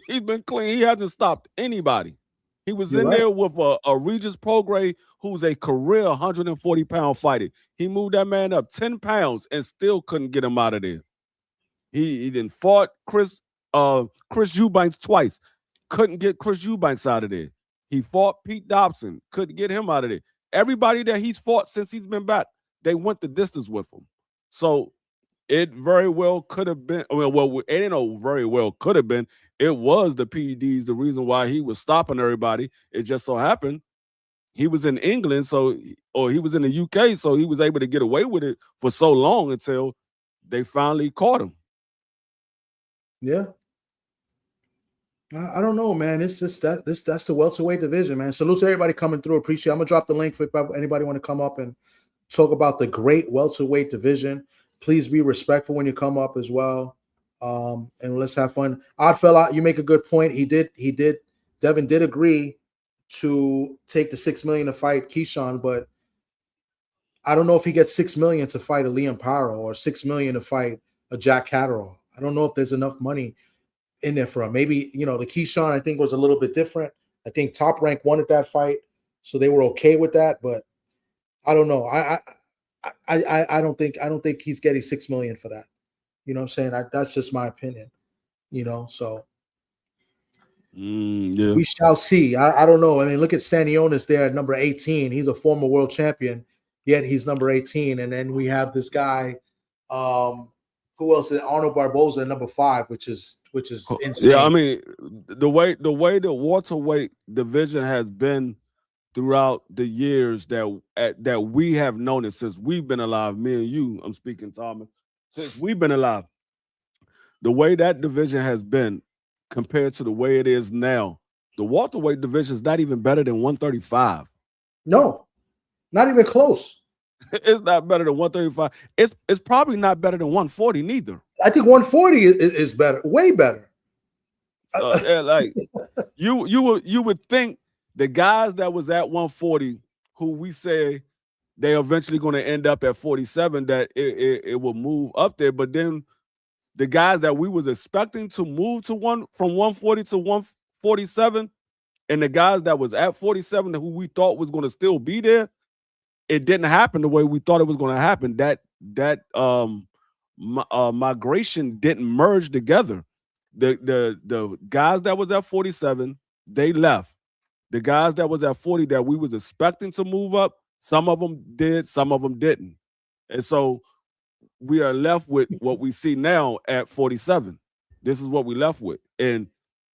he's been clean. He hasn't stopped anybody. He was there with a Regis Prograis who's a career 140-pound fighter. He moved that man up 10 pounds and still couldn't get him out of there. He then fought Chris Eubanks twice. Couldn't get Chris Eubanks out of there. He fought Pete Dobson. Couldn't get him out of there. Everybody that he's fought since he's been back, they went the distance with him. So it very well could have been. Well, it ain't no very well could have been. It was the PEDs, the reason why he was stopping everybody. It just so happened he was in England, or he was in the UK, so he was able to get away with it for so long until they finally caught him. Yeah. I don't know, man. It's just that's the welterweight division, man. Salute to everybody coming through. Appreciate it. I'm gonna drop the link for anybody want to come up and talk about the great welterweight division. Please be respectful when you come up as well. And let's have fun. Oddfella, you make a good point. Devin did agree to take the $6 million to fight Keyshawn, but I don't know if he gets $6 million to fight a Liam Paro or $6 million to fight a Jack Catterall. I don't know if there's enough money in there for him. Maybe, the Keyshawn, I think, was a little bit different. I think Top Rank wanted that fight, so they were okay with that, but I don't know. I don't think he's getting $6 million for that. You know what I'm saying? That's just my opinion. So yeah. We shall see. I don't know. I mean, look at Stanionis there at number 18. He's a former world champion, yet he's number 18. And then we have this guy, who else? Arnold Barboza at number 5, which is insane. Yeah, I mean, the way the welterweight division has been throughout the years that we have known it since we've been alive, me and you, I'm speaking, Thomas, since we've been alive, the way that division has been compared to the way it is now, the welterweight division is not even better than 135. No, not even close. It's not better than 135. It's probably not better than 140 neither. I think 140 is better, way better. Like you would think the guys that was at 140, who we say they're eventually going to end up at 47, that it will move up there. But then the guys that we was expecting to move to from 140 to 147, and the guys that was at 47 who we thought was going to still be there, it didn't happen the way we thought it was going to happen. That migration didn't merge together. The guys that was at 47, they left. The guys that was at 40 that we was expecting to move up, some of them did, some of them didn't. And so we are left with what we see now at 47. This is what we left with. And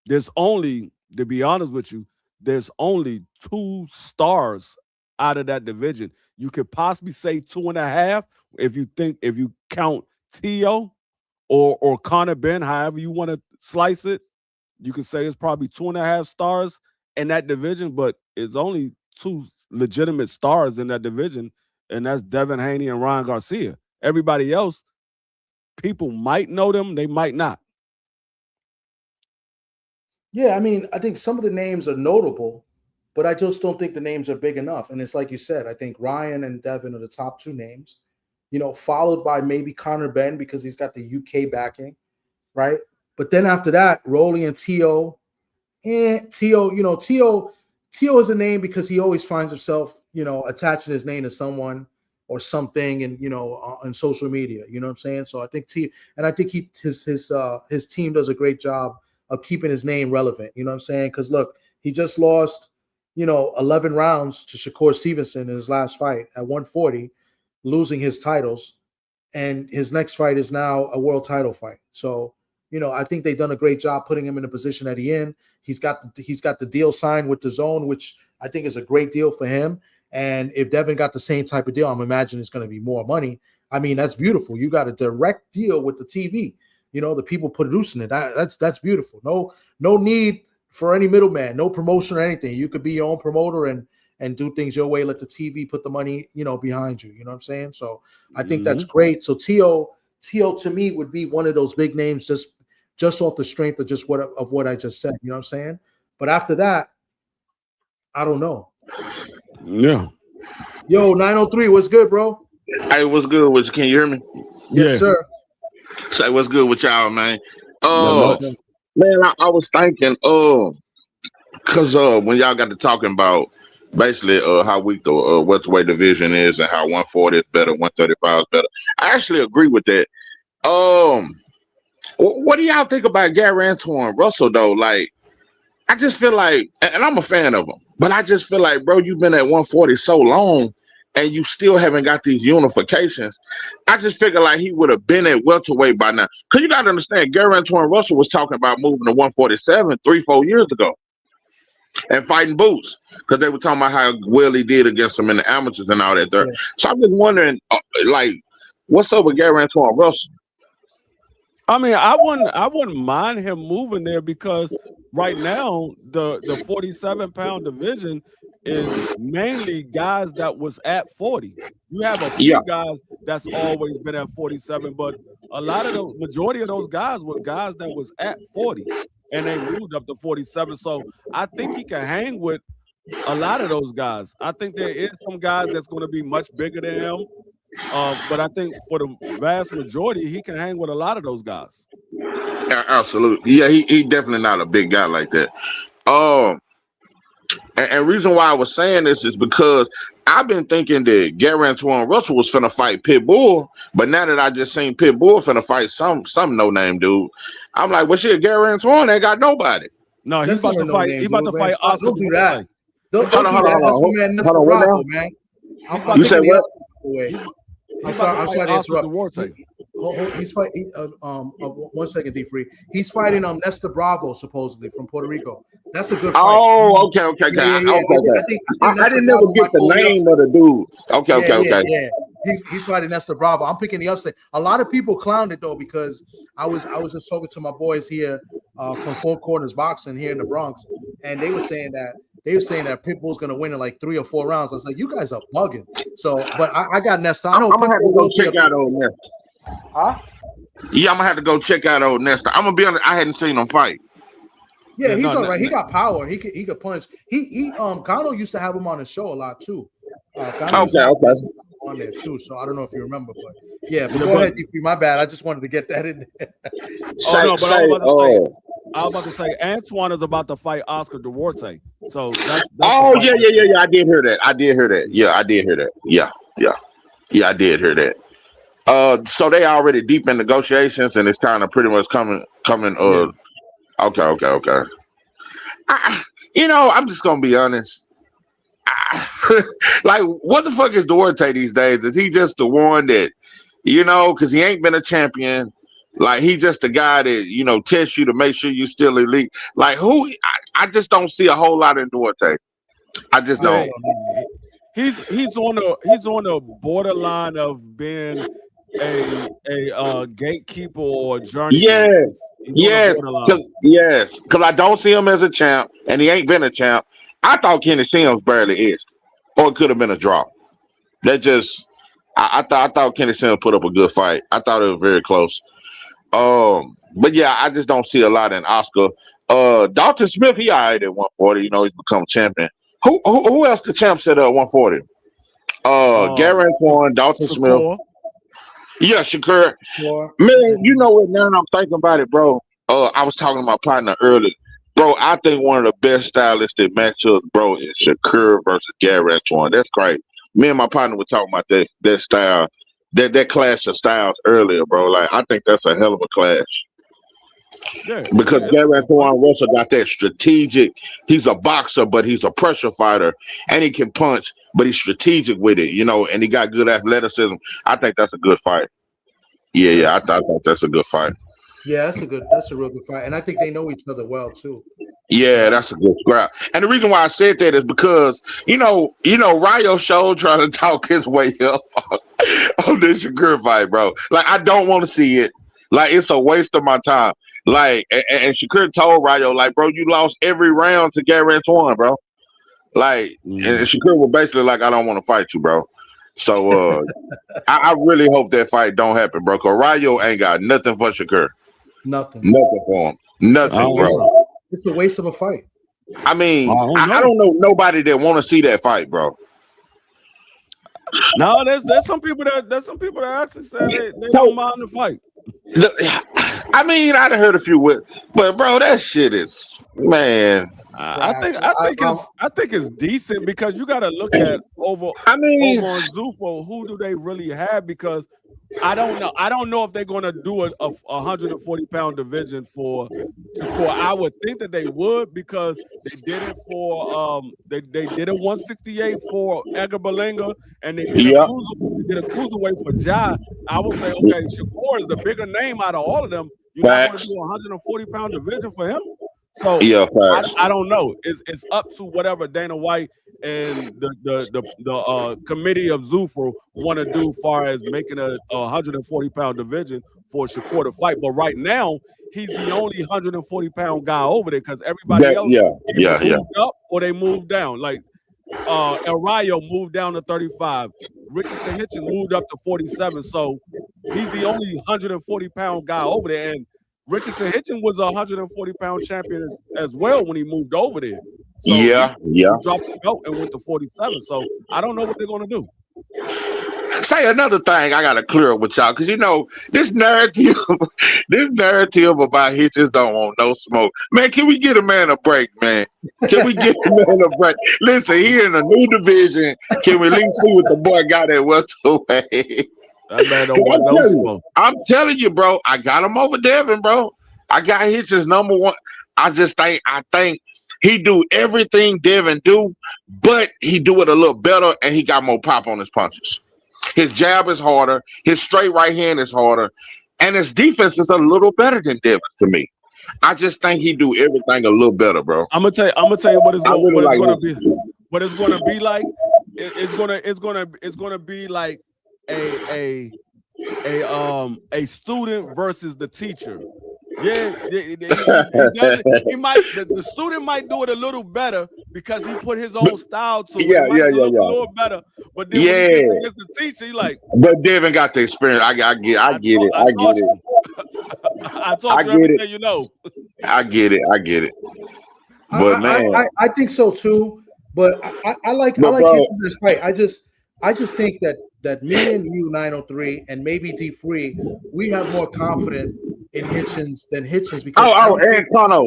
there's only, to be honest with you, there's only 2 stars out of that division. You could possibly say 2.5 if you count Teo or Conor Ben, however you want to slice it. You could say it's probably 2.5 stars in that division, but it's only 2 legitimate stars in that division, and that's Devin Haney and Ryan Garcia. Everybody else, people might know them, they might not. Yeah, I mean, I think some of the names are notable, but I just don't think the names are big enough. And it's like you said, I think Ryan and Devin are the top 2 names, followed by maybe Conor Ben because he's got the UK backing, right? But then after that, Rolly and Teo. And Teo is a name because he always finds himself, attaching his name to someone or something, and on social media. You know what I'm saying? So I think his team does a great job of keeping his name relevant. You know what I'm saying? Because look, he just lost 11 rounds to Shakur Stevenson in his last fight at 140, losing his titles, and his next fight is now a world title fight. So I think they've done a great job putting him in the position that he's in. He's got the deal signed with DAZN, which I think is a great deal for him. And if Devin got the same type of deal, I'm imagining it's going to be more money. I mean, that's beautiful. You got a direct deal with the TV. The people producing it. That's beautiful. No need for any middleman, no promotion or anything. You could be your own promoter and do things your way. Let the TV put the money, behind you. You know what I'm saying? So I think that's great. So Teo to me would be one of those big names just off the strength of just what I just said. You know what I'm saying? But after that, I don't know. Yeah. Yo, 903, what's good, bro? Hey, what's good with you? Can you hear me? Yes, sir. Say what's good with y'all, man. Man, I was thinking, because when y'all got to talking about basically how weak the welterweight division is and how 140 is better, 135 is better. I actually agree with that. What do y'all think about Gary Antoine Russell though? Like, I just feel like, and I'm a fan of him, but I just feel like, bro, you've been at 140 so long and you still haven't got these unifications. I just figure like he would have been at welterweight by now. Because you got to understand, Gary Antoine Russell was talking about moving to 147 3-4 years ago and fighting Boots because they were talking about how well he did against them in the amateurs and all that there. Yeah. So I'm just wondering, like, what's up with Gary Antoine Russell? I mean, I wouldn't mind him moving there because right now the 47-pound division is mainly guys that was at 40. You have a few guys that's always been at 47, but a lot of the majority of those guys were guys that was at 40 and they moved up to 47. So I think he can hang with a lot of those guys. I think there is some guys that's going to be much bigger than him. But I think for the vast majority, he can hang with a lot of those guys. Absolutely. Yeah, he definitely not a big guy like that. And reason why I was saying this is because I've been thinking that Gary Antoine Russell was finna fight Pitbull, but now that I just seen Pitbull finna fight some no-name dude, I'm like, well, shit, Gary Antoine ain't got nobody. No, he's about to fight. He's about to fight Oscar. Don't do that. Don't do that. That's my man, Mr. Bravo, man. You said what? I'm sorry to interrupt. He's fighting. 1 second, D Free. He's fighting Nesta Bravo, supposedly from Puerto Rico. That's a good fight. Oh, okay. I didn't never get the name of the dude. Okay. Yeah. He's fighting Nesta Bravo. I'm picking the upset. A lot of people clowned it though because I was just talking to my boys here from Four Corners Boxing here in the Bronx, and they were saying that Pitbull's gonna win in like 3 or 4 rounds. I was like, you guys are bugging. So, but I got Nesta. I'm gonna have to go check out old Nesta. Huh? Yeah, I'm gonna have to go check out old Nesta. I'm gonna be honest, I hadn't seen him fight. Yeah, he's all right. He got power. He could punch. He Kano used to have him on his show a lot too. Okay. On there too, so I don't know if you remember, but yeah. But go ahead, DP. My bad. I just wanted to get that in there. I was about to say Antoine is about to fight Oscar Duarte. So that's yeah. I did hear that. Yeah, I did hear that. Yeah, I did hear that. So they already deep in negotiations, and it's kind of pretty much coming. Okay. I'm just gonna be honest. Like, what the fuck is Duarte these days? Is he just the one that, because he ain't been a champion? Like, he just the guy that, tests you to make sure you're still elite. Like, who? I just don't see a whole lot in Duarte. I just don't. He's on the borderline of being a gatekeeper or a journey. Yes, because I don't see him as a champ, and he ain't been a champ. I thought Kenny Sims barely is, or it could have been a draw. I thought Kenny Sims put up a good fight. I thought it was very close. But yeah, I just don't see a lot in Oscar. Dalton Smith, he all right at 140. He's become champion. Who else the champ set up 140? Gary Antoine, Dalton Smith. Yeah, Shakur. Sure. Man, you know what? Now I'm thinking about it, bro. I was talking to my partner earlier. Bro, I think one of the best stylistic matchups, bro, is Shakur versus Gary Antoine. That's great. Me and my partner were talking about that style, that clash of styles earlier, bro. Like, I think that's a hell of a clash. Yeah, because Gary Antoine Russell got that strategic. He's a boxer, but he's a pressure fighter, and he can punch, but he's strategic with it, and he got good athleticism. I think that's a good fight. Yeah, I think that's a good fight. Yeah, that's a real good fight, and I think they know each other well too. Yeah, that's a good scrap. And the reason why I said that is because Rayo showed trying to talk his way up on this Shakur fight, bro. Like, I don't want to see it. Like, it's a waste of my time. Like, and Shakur told Rayo, like, bro, you lost every round to Gary Antoine, bro. Like, and Shakur was basically like, I don't want to fight you, bro. So I really hope that fight don't happen, bro. Because Rayo ain't got nothing for Shakur. Nothing for him. Nothing, bro. It's a waste of a fight. I mean, I don't know nobody that want to see that fight, bro. No, there's some people that actually say they don't mind the fight. I mean, I'd heard a few but bro, that shit is, man. I think it's decent because you got to look at over on Zufo, who do they really have? Because I don't know if they're going to do a 140-pound division for Shakur. I would think that they would because they did it for they did a 168 for Edgar Berlanga and they did a cruiserweight for Ja. I would say okay, Shakur is the bigger name out of all of them. You're not going to do a 140-pound division for him. So I don't know. It's up to whatever Dana White and the committee of Zufo want to do, far as making a 140-pound division for Shakur to fight. But right now, he's the only 140-pound guy over there because everybody else moved up or they moved down. Like El Rayo moved down to 35. Richardson Hitchens moved up to 47. So he's the only 140-pound guy over there. And Richardson Hitchens was a 140-pound champion as well when he moved over there. So he dropped the belt and went to 47. So I don't know what they're going to do. Say another thing I got to clear up with y'all because, you know, this narrative about Hitchens don't want no smoke. Man, can we get a man a break, man? Can we get a man a break? Listen, he in a new division. Can we at least see what the boy got at welterweight? That man don't want no smoke. I'm telling you, bro. I got him over Devin, bro. I got Hitchens number one. I think he do everything Devin do, but he do it a little better, and he got more pop on his punches. His jab is harder. His straight right hand is harder, and his defense is a little better than Devin's to me. I just think he do everything a little better, bro. I'm gonna tell you what it's going to be. What it's going to be like. It's going to be like a student versus the teacher. The student might do it a little better because he put his own style to it. A little better. But then when he gets against the teacher, he like. But Devin got the experience. I get it. I get it. I taught you everything you know. I get it. But I think so too. But I like this fight. I just think that me and you, 903, and maybe D3, we have more confidence in Hitchens than Hitchens because and Kano.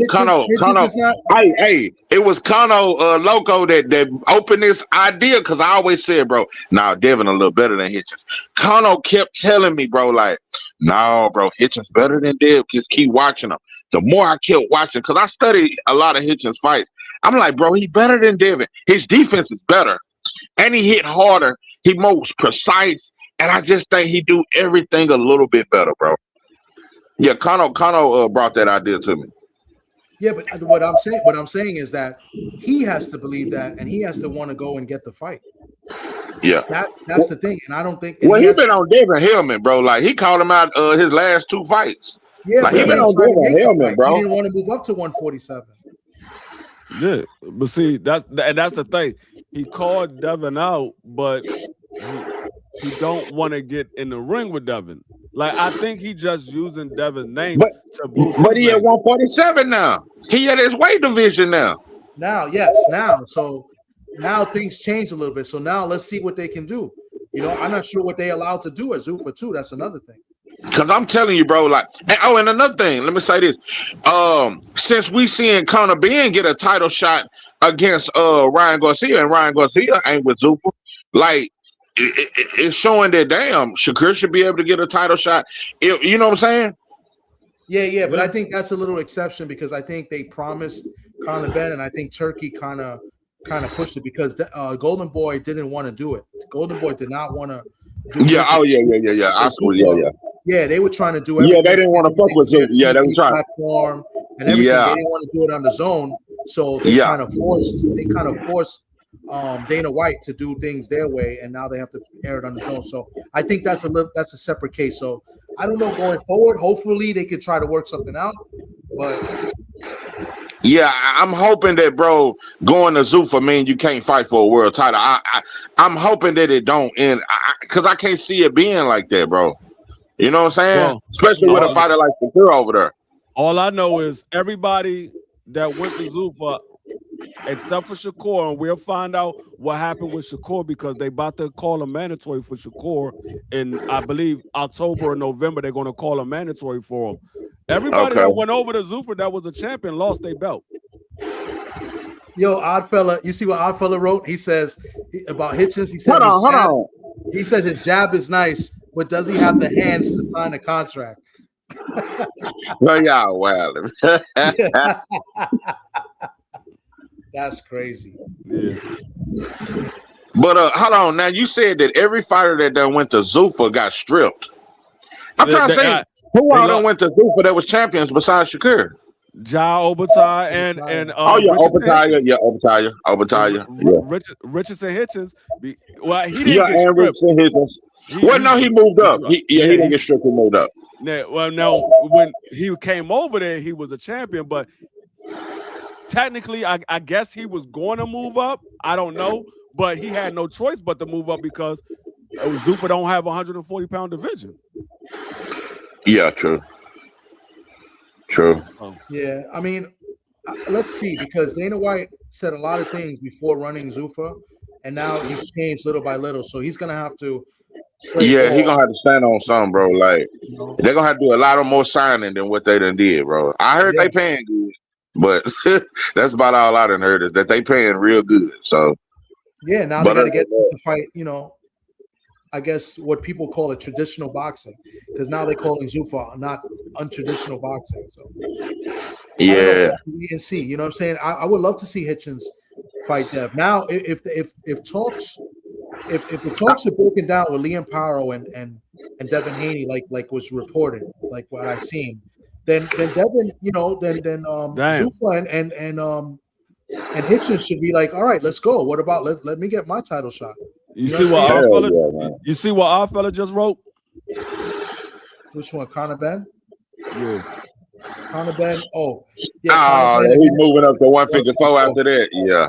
Hey, it was Kano Loco that opened this idea because I always said, bro, Devin a little better than Hitchens. Kano kept telling me, bro, like, no, bro, Hitchens better than Dev. Just keep watching him. The more I kept watching, because I studied a lot of Hitchens fights, I'm like, bro, he better than Devin. His defense is better. And he hit harder. He most precise. And I just think he do everything a little bit better, bro. Yeah, Kano brought that idea to me. Yeah, but what I'm saying is that he has to believe that, and he has to want to go and get the fight. Yeah, that's the thing, and I don't think. Well, he's been on Devin helmet, bro. Like he called him out his last two fights. Yeah, like he been on Devin helmet, bro. He didn't want to move up to 147. Yeah, but see, that's the thing. He called Devin out, but he don't want to get in the ring with Devin. Like I think he just using Devin's name to boost. But he at 147 now. He at his weight division now. So now things change a little bit. So now let's see what they can do. You know, I'm not sure what they allowed to do at Zuffa too. That's another thing. Because I'm telling you, bro, like, and another thing, let me say this. Since we seeing Conor Ben get a title shot against Ryan Garcia, and Ryan Garcia ain't with Zuffa, like, it's showing that, damn, Shakur should be able to get a title shot. You know what I'm saying? Yeah, but I think that's a little exception because I think they promised Conor Ben, and I think Turkey kind of pushed it because Golden Boy didn't want to do it. Golden Boy did not want to do yeah, oh, yeah. I swear, Yeah, they were trying to do everything. Yeah, they didn't want to fuck with it. Yeah, they were trying. Platform and everything. Yeah. They didn't want to do it on the zone. So they kind of forced Dana White to do things their way, and now they have to air it on the zone. So I think that's a separate case. So I don't know going forward. Hopefully they could try to work something out. But yeah, I'm hoping that, bro, going to Zuffa mean you can't fight for a world title. I'm hoping that it don't end because I can't see it being like that, bro. You know what I'm saying? Well, especially with a fighter like Shakur over there. All I know is everybody that went to Zuffa, except for Shakur, and we'll find out what happened with Shakur because they about to call a mandatory for Shakur in, I believe, October or November. They're going to call a mandatory for him. Everybody that went over to Zuffa that was a champion lost their belt. Yo, Oddfella, you see what Oddfella wrote? He says about Hitchens. He said, Hold on. He says his jab is nice, but does he have the hands to sign a contract? Well, y'all wild. That's crazy. Yeah. But hold on. Now you said that every fighter that done went to Zuffa got stripped. I'm trying to say who all done went to Zuffa that was champions besides Shakur? Ja Obertai and Obertai. Richardson Hitchens. Well, he didn't get stripped. Richardson Hitchens. He moved up. He didn't get stripped. He moved up. No, when he came over there, he was a champion, but technically, I guess he was going to move up. I don't know, but he had no choice but to move up because Zuffa don't have a 140-pound division. Yeah, true. Yeah, I mean, let's see, because Dana White said a lot of things before running Zuffa, and now he's changed little by little, so he's gonna have to. Yeah, he's gonna have to stand on something, bro. Like they're gonna have to do a lot of more signing than what they done did, bro. I heard they paying good, but that's about all I done heard is that they paying real good. So yeah, now they gotta get to fight, I guess what people call it traditional boxing, because now they're calling Zuffa not untraditional boxing. So yeah, we can see. You know what I'm saying? I would love to see Hitchens fight Dev. Now, if the talks are broken down with Liam Paro and Devin Haney, like was reported, like what I've seen, then Devin, then Zuffa and Hitchens should be like, all right, let's go. What about let me get my title shot? You see what our fella just wrote? Which one, Conor Ben? Yeah. Conor Ben. Oh, yeah. He's moving up to 154 after that. Yeah.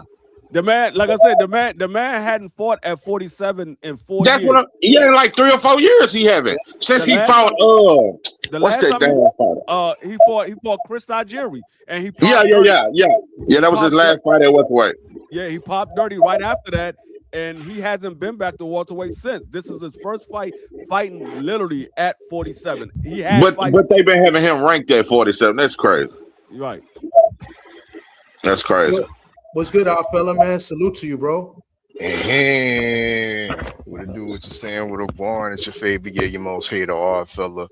The man, like I said, the man hadn't fought at 47 in 4 years. That's what like 3 or 4 years he haven't since he fought. What's that damn fight? He fought Chris Tajiri, and he Yeah. That was his last fight at welterweight. Yeah, he popped dirty right after that. And he hasn't been back to welterweight since. This is his first fight fighting literally at 47. But they've been having him ranked at 47. That's crazy. Right. That's crazy. What's good, our fella, man? Salute to you, bro. Hey, what it do? What you saying? What up, Warren? It's your favorite, your most hated odd fella.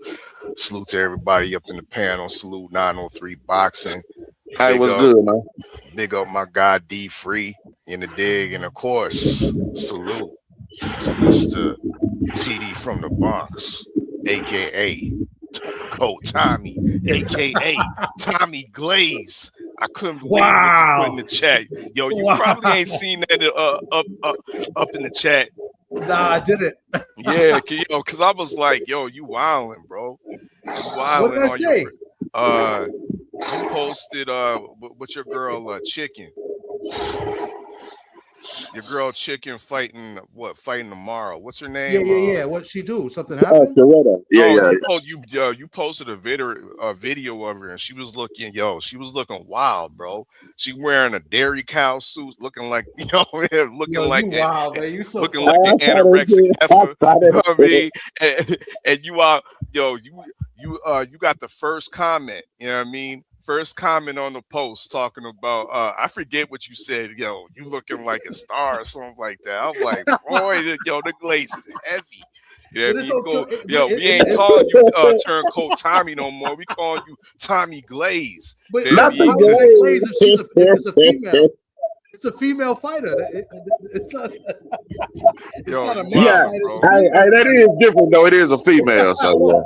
Salute to everybody up in the panel. Salute 903 Boxing. Hey, what's good, man? Big up my guy D Free in the dig, and of course, salute to Mr. TD from the Bronx, aka Coach Tommy, aka Tommy Glaze. I couldn't believe what you put in the chat. Yo, you probably ain't seen that up in the chat. Nah, I didn't. Yeah, because I was like, yo, you wilding, bro. You wilding. What did I say? You posted with your girl Chicken. Your girl Chicken fighting tomorrow. What's her name? Yeah. What'd she do? Something happened? You posted a video of her, and she was looking wild, bro. She wearing a dairy cow suit, looking like like an anorexic heifer. You know what I mean? And you got the first comment. You know what I mean? First comment on the post talking about I forget what you said, you looking like a star or something like that. I'm like, boy, the glaze is heavy. We ain't calling you Turncoat Tommy no more. We calling you Tommy Glaze. But not the Glaze if it's a female. It's a female fighter. It's not a male fighter. That is different though. It is a female, so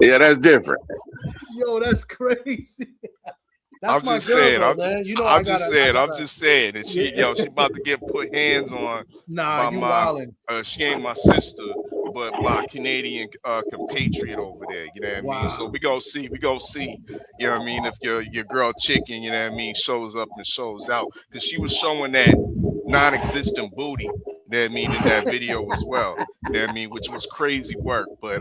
yeah, that's different. Yo, that's crazy. I'm just saying. I'm just saying. And she about to get put hands on. Nah, you wildin'. She ain't my sister, but my Canadian compatriot over there. You know what I mean? So we go see. You know what I mean? If your girl Chicken, you know what I mean, shows up and shows out, because she was showing that non-existent booty. You know what I mean, in that video as well. You know what I mean, which was crazy work, but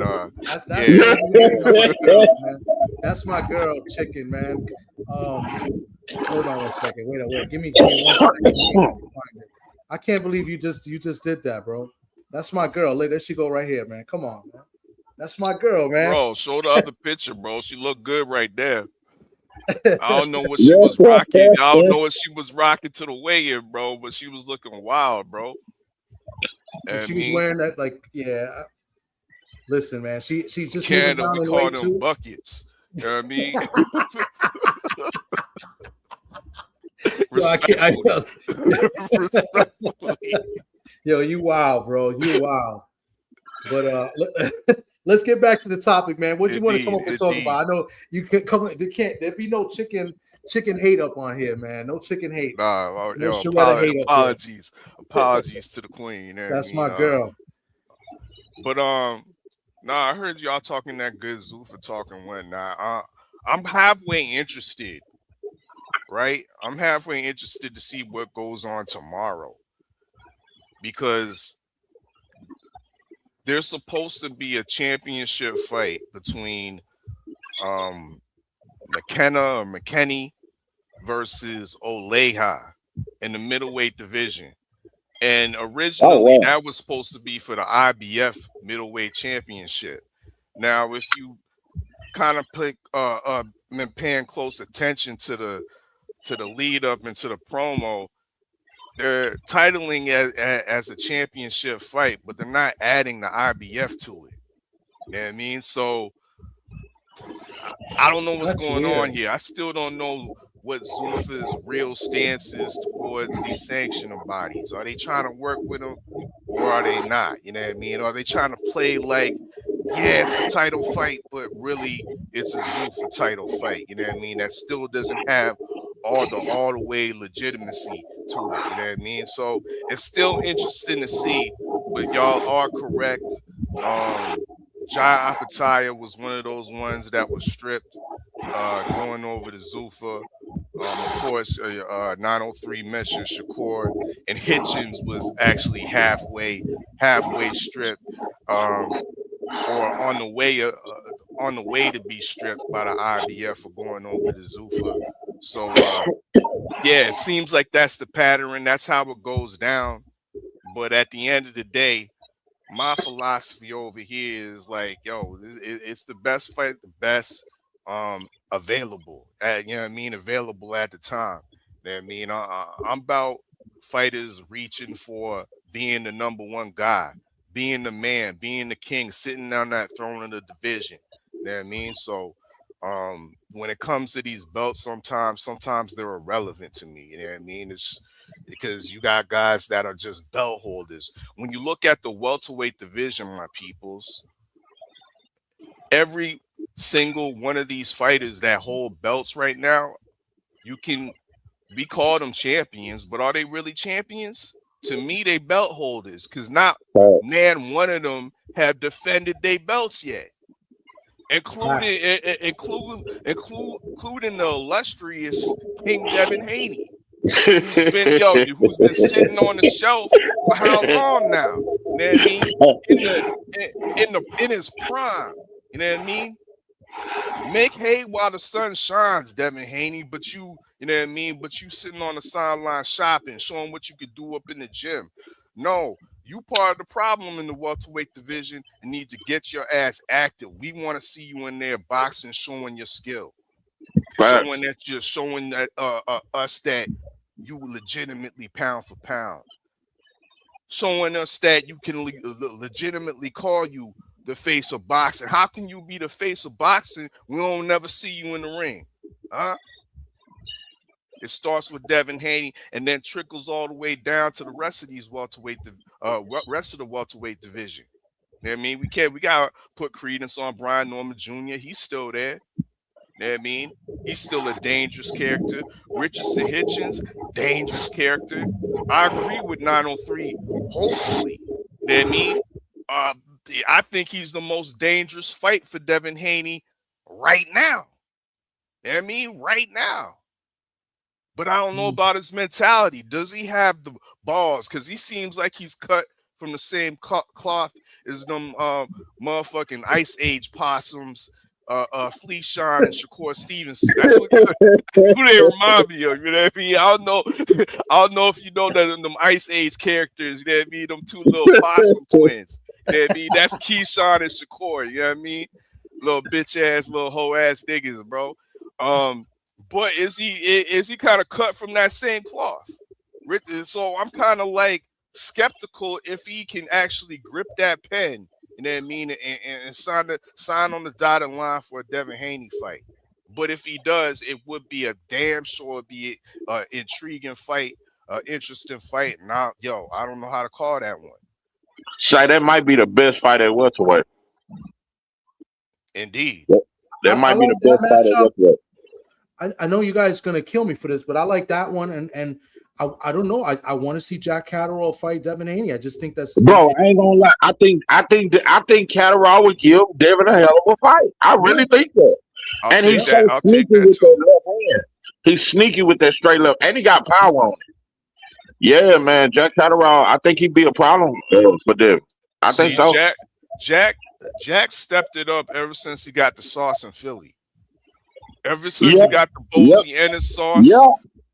that's my girl, Chicken, man. Hold on one second. Wait. Give me 1 second. I can't believe you just did that, bro. That's my girl. Look, there she go right here, man. Come on, man. That's my girl, man. Bro, show the other picture, bro. She look good right there. I don't know what she was rocking. I don't know what she was rocking to the weigh-in, bro, but she was looking wild, bro. She was wearing that, like, yeah. Listen, man, she's just Canada, moving down we in call weight them too. buckets. You know what I mean? Respectfully. Yo, you wild, bro. You wild. But let's get back to the topic, man. What do you want to come up and talk about? I know you can come. There be no chicken hate up on here, man. No chicken hate. Nah, no apologies to the queen. You know That's what I mean? my girl. But I heard y'all talking that good Zuffa talk and whatnot. I'm halfway interested, right? I'm halfway interested to see what goes on tomorrow, because there's supposed to be a championship fight between McKenny versus Oleja in the middleweight division. And originally that was supposed to be for the IBF middleweight championship. Now, if you kind of been paying close attention to the lead up and to the promo, they're titling as a championship fight, but they're not adding the IBF to it. You know what I mean? So I don't know what's going on here. I still don't know what Zuffa's real stance is towards these sanctioning bodies. Are they trying to work with them, or are they not? You know what I mean? Are they trying to play like, yeah, it's a title fight, but really it's a Zuffa title fight? You know what I mean? That still doesn't have all the way legitimacy to it. You know what I mean? So it's still interesting to see, but y'all are correct. Jai Apataya was one of those ones that was stripped going over to Zuffa. Of course, 903 mentioned Shakur, and Hitchens was actually halfway stripped, or on the way to be stripped by the IBF for going over to Zuffa. So yeah, it seems like that's the pattern. That's how it goes down. But at the end of the day, my philosophy over here is like, yo, it's the best fight, the best available at, you know what I mean, available at the time. You know what I mean? I'm about fighters reaching for being the number one guy, being the man, being the king, sitting on that throne of the division. You know what I mean? So when it comes to these belts, sometimes they're irrelevant to me. You know what I mean? It's because you got guys that are just belt holders. When you look at the welterweight division, my peoples, every single one of these fighters that hold belts right now, we call them champions, but are they really champions? To me, they belt holders, because not one of them have defended their belts yet, including the illustrious King Devin Haney, who's been sitting on the shelf for how long now? You know what I mean? In his prime. You know what I mean? Make hay while the sun shines, Devin Haney, but you know what I mean? But you sitting on the sideline shopping, showing what you could do up in the gym. No, you part of the problem in the welterweight division and need to get your ass active. We want to see you in there boxing, showing your skill. Showing that you're showing that us that you legitimately pound for pound. Showing us that you can legitimately call you the face of boxing. How can you be the face of boxing? We don't never see you in the ring, huh? It starts with Devin Haney and then trickles all the way down to the rest of these rest of the welterweight division. You know what I mean? We gotta put credence on Brian Norman Jr. He's still there. You know what I mean? He's still a dangerous character. Richardson Hitchens, dangerous character. I agree with 903. Hopefully, you know what I mean? I think he's the most dangerous fight for Devin Haney right now. You know what I mean? Right now. But I don't know about his mentality. Does he have the balls? Because he seems like he's cut from the same cloth as them motherfucking Ice Age possums, Fleeshon and Shakur Stevenson. That's who they remind me of. You know what I mean? I don't know if you know that them Ice Age characters. You know what I mean? Them two little possum twins. You know what I mean? That's Keyshawn and Shakur. You know what I mean? Little bitch ass, little hoe ass niggas, bro. But is he kind of cut from that same cloth? So I'm kind of like skeptical if he can actually grip that pen, you know what I mean, and sign on the dotted line for a Devin Haney fight. But if he does, it would be a damn sure be an intriguing fight, interesting fight. Now, I don't know how to call that one. Shay, that might be the best fight at welterweight. Indeed. That might be the best fight at welterweight. I know you guys gonna kill me for this, but I like that one, and I don't know. I want to see Jack Catterall fight Devin Haney. I just think that's bro. I ain't gonna lie. I think Catterall would give Devin a hell of a fight. I really think that. And he's so sneaky with that left hand. He's sneaky with that straight left, and he got power on it. Yeah, man. Jack Catterall, I think he'd be a problem for Devin. I think so. Jack stepped it up ever since he got the sauce in Philly. Ever since he got the Bozy and the sauce,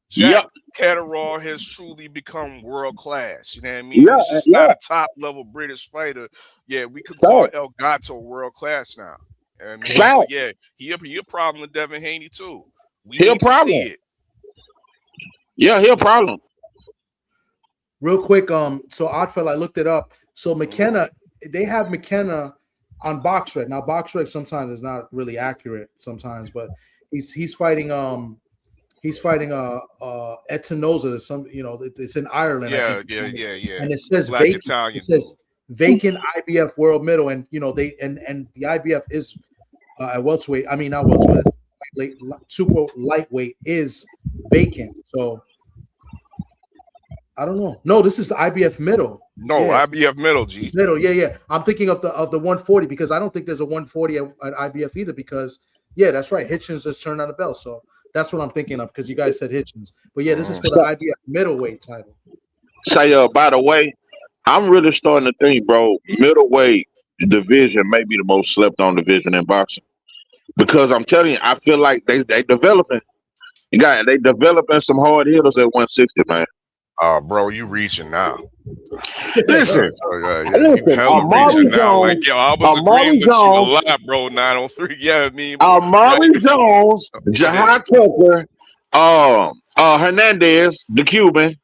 Jack Catterall has truly become world class. You know what I mean? He's just not a top level British fighter. Yeah, we could call El Gato world class now. I mean, so he a problem with Devin Haney too. He a problem. See it. Yeah, he a problem. Real quick, so Oddfell, I looked it up. So McKenna, they have McKenna on BoxRec. Now BoxRec sometimes is not really accurate sometimes, but he's fighting Etanosa. Some, it's in Ireland. Yeah. And it says vacant. Italian. It says vacant IBF world middle, and and the IBF is at welterweight. I mean, not welterweight. Super lightweight is vacant. So I don't know. No, this is the IBF middle. No, IBF middle, G. Middle, yeah. I'm thinking of the 140 because I don't think there's a 140 at IBF either because that's right. Hitchens just turned on the belt. So that's what I'm thinking of because you guys said Hitchens. But this is for the IBF middleweight title. Say, by the way, I'm really starting to think, bro, middleweight division may be the most slept on division in boxing. Because I'm telling you, I feel like they developing. They developing some hard hitters at 160, man. Bro, you reaching now. Listen, Amari Jones. I was agreeing with you a lot, bro. 903. Yeah, I mean, Amari Jones, Jahai Tucker, Hernandez, the Cuban.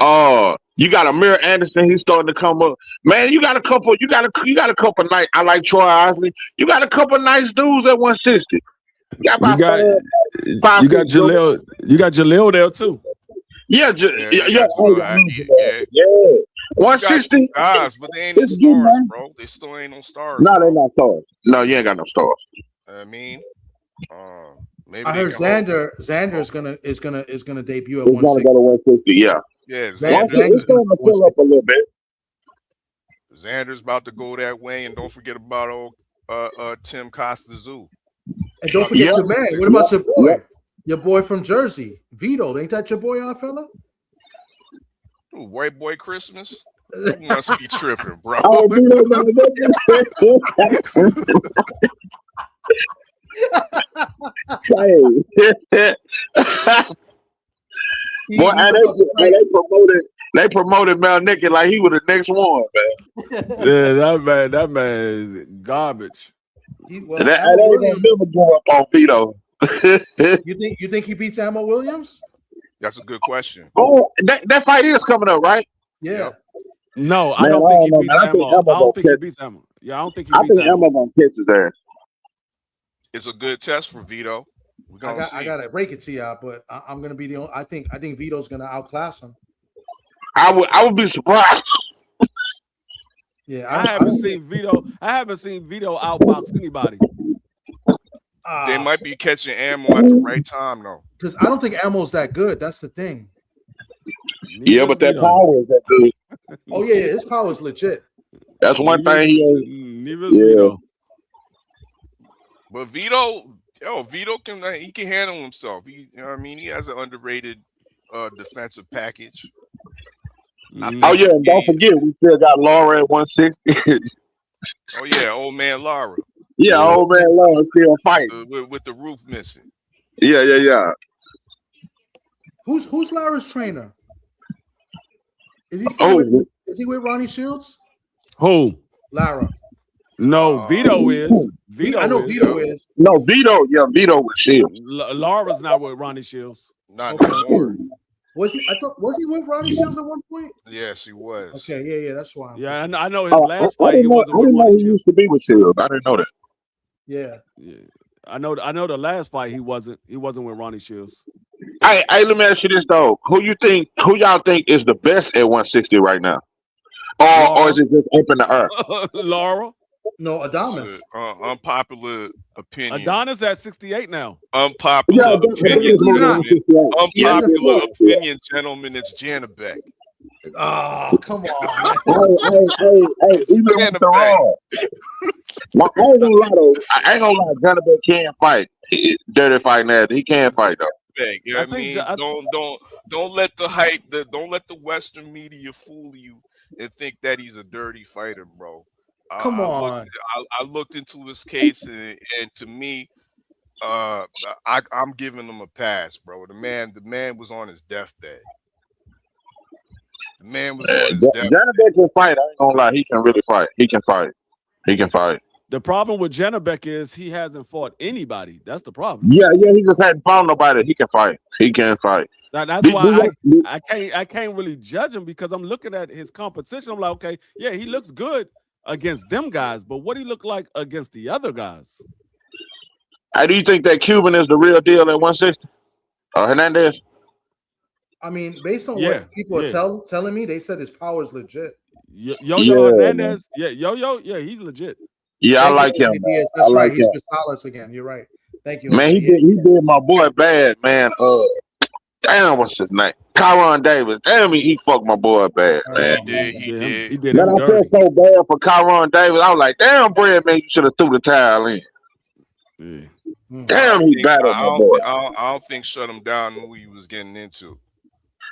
You got Amir Anderson. He's starting to come up. Man, you got a couple. You got a couple nice. I like Troy Isley. You got a couple nice dudes at 160. You got Jaleel. You got Jaleel there too. Yeah. 160 guys, but they ain't no stars, bro. They still ain't no stars. No, they're not stars. No, you ain't got no stars. I mean, maybe I heard Xander is gonna debut at 160. He's gonna go to 160. Yeah. Xander's going to fill up a little bit. Xander's about to go that way, and don't forget about old Tim Costa-Zoo. And don't forget your man. What about your boy? Your boy from Jersey, Vito. Ain't that your boy, odd fella? Ooh, white boy Christmas. You must be tripping, bro. Boy, they promoted Mel Nicky like he was the next one, man. Yeah, that man is garbage. They ain't gonna never go up on Vito. You think he beats Ammo Williams? That's a good question. Oh, that fight is coming up, right? Yeah. No, I don't think he beats Ammo. I don't think he beats Ammo. Yeah, I don't think he beats Ammo. I think Ammo gonna catch his ass. It's a good test for Vito. I gotta break it to y'all, but I'm gonna be the only. I think Vito's gonna outclass him. I would be surprised. Yeah, I haven't seen Vito outbox anybody. They might be catching Ammo at the right time, though. Because I don't think Ammo's that good. That's the thing. Yeah, but that power is that good. Oh yeah, his power is legit. That's one thing he is. Vito. But Vito can handle himself. He has an underrated defensive package. Oh yeah, and don't forget we still got Laura at 160. Oh yeah, old man Lara. Yeah, old man Lara still fighting with the roof missing. Yeah. Who's Lara's trainer? Is he still is he with Ronnie Shields? Who? Lara. No, Vito is. Vito I know is. Vito is. No, Vito. Yeah, Vito with Shields. Laura's not with Ronnie Shields. Not Okay. anymore. Was he? Was he with Ronnie Shields at one point? Yes, he was. Okay, yeah, that's why. Yeah, I know his last fight he wasn't I with didn't know Ronnie he Shields. used to be with Shields. I didn't know that. Yeah. I know the last fight he wasn't with Ronnie Shields. Hey, let me ask you this though: who y'all think is the best at 160 right now, or is it just up in the air? Laura. No, Adonis. Unpopular opinion. Adonis at 68 now. Unpopular opinion. Unpopular opinion, gentlemen. It's Janabek. Oh, come on. Hey, even with the wrong. Well, I ain't gonna lie, Janabek can fight. Dirty fighting that. He can fight though. You know what I mean? Don't let the hype, don't let the Western media fool you and think that he's a dirty fighter, bro. Come on. I looked into his case, and to me, I'm giving him a pass, bro. The man was on his deathbed. The man was on his deathbed. Janabek can fight. I ain't gonna lie, he can really fight. He can fight. The problem with Janabek is he hasn't fought anybody. That's the problem. Yeah, he just hadn't fought nobody. He can fight. That's why I can't really judge him, because I'm looking at his competition. I'm like, okay, yeah, he looks good against them guys, but what he look like against the other guys? Do you think that Cuban is the real deal at 160? Or Hernandez? I mean, based on what people are telling me, they said his power is legit. Hernandez, he's legit. Yeah, I like him. That's right. He's with Salas again. You're right. Thank you. Man, he did my boy bad, man. Damn, what's his name? Kyron Davis. Damn, he fucked my boy bad, man. He did. Man, I felt so bad for Kyron Davis. I was like, damn, Brad, man, you should have threw the towel in. Yeah. Damn, he battled my boy. I don't think Shut Him Down knew what he was getting into.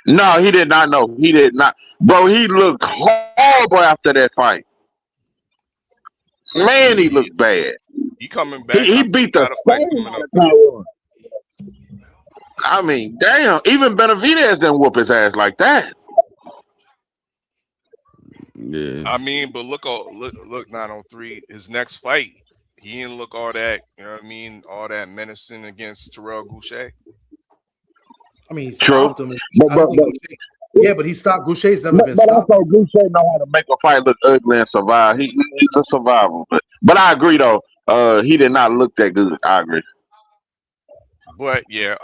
No, he did not know. He did not. Bro, he looked horrible after that fight. Man, he looked bad. He coming back. He beat the same out of Kyron. I mean, damn, even Benavidez didn't whoop his ass like that. Yeah. I mean, but look 903, his next fight, he didn't look all that, you know what I mean, all that menacing against Terrell Goucher. I mean, he stopped him. But he stopped. Goucher's never been stopped. But also, Goucher know how to make a fight look ugly and survive. He's a survivor. But I agree, though. He did not look that good. I agree. But, yeah.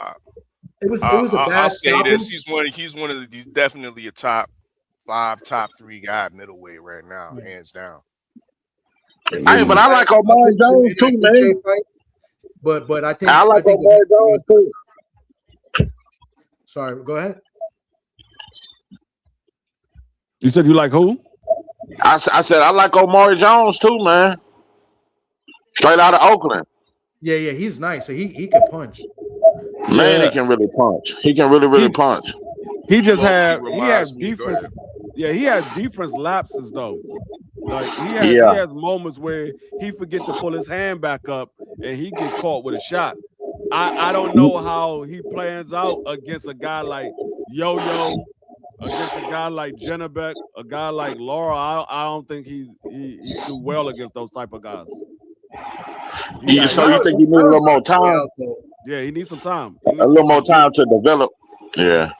It was a bad I'll say this. He's definitely a top 5, top 3 guy middleweight right now, hands down. Hey, but I like Omari Jones too, man. But I think Omari Jones too. Sorry, go ahead. You said you like who? I said I like Omari Jones too, man. Straight out of Oakland. Yeah, he's nice. He can punch. Man, he can really punch. He can really punch. He just has defense. Yeah, he has defense lapses though. Like he has moments where he forgets to pull his hand back up and he gets caught with a shot. I don't know how he plans out against a guy like Yo-Yo, against a guy like Janabek, a guy like Laura. I don't think he do well against those type of guys. So you think he needs a little more time? Yeah, he needs some time. A little more time to develop. Yeah.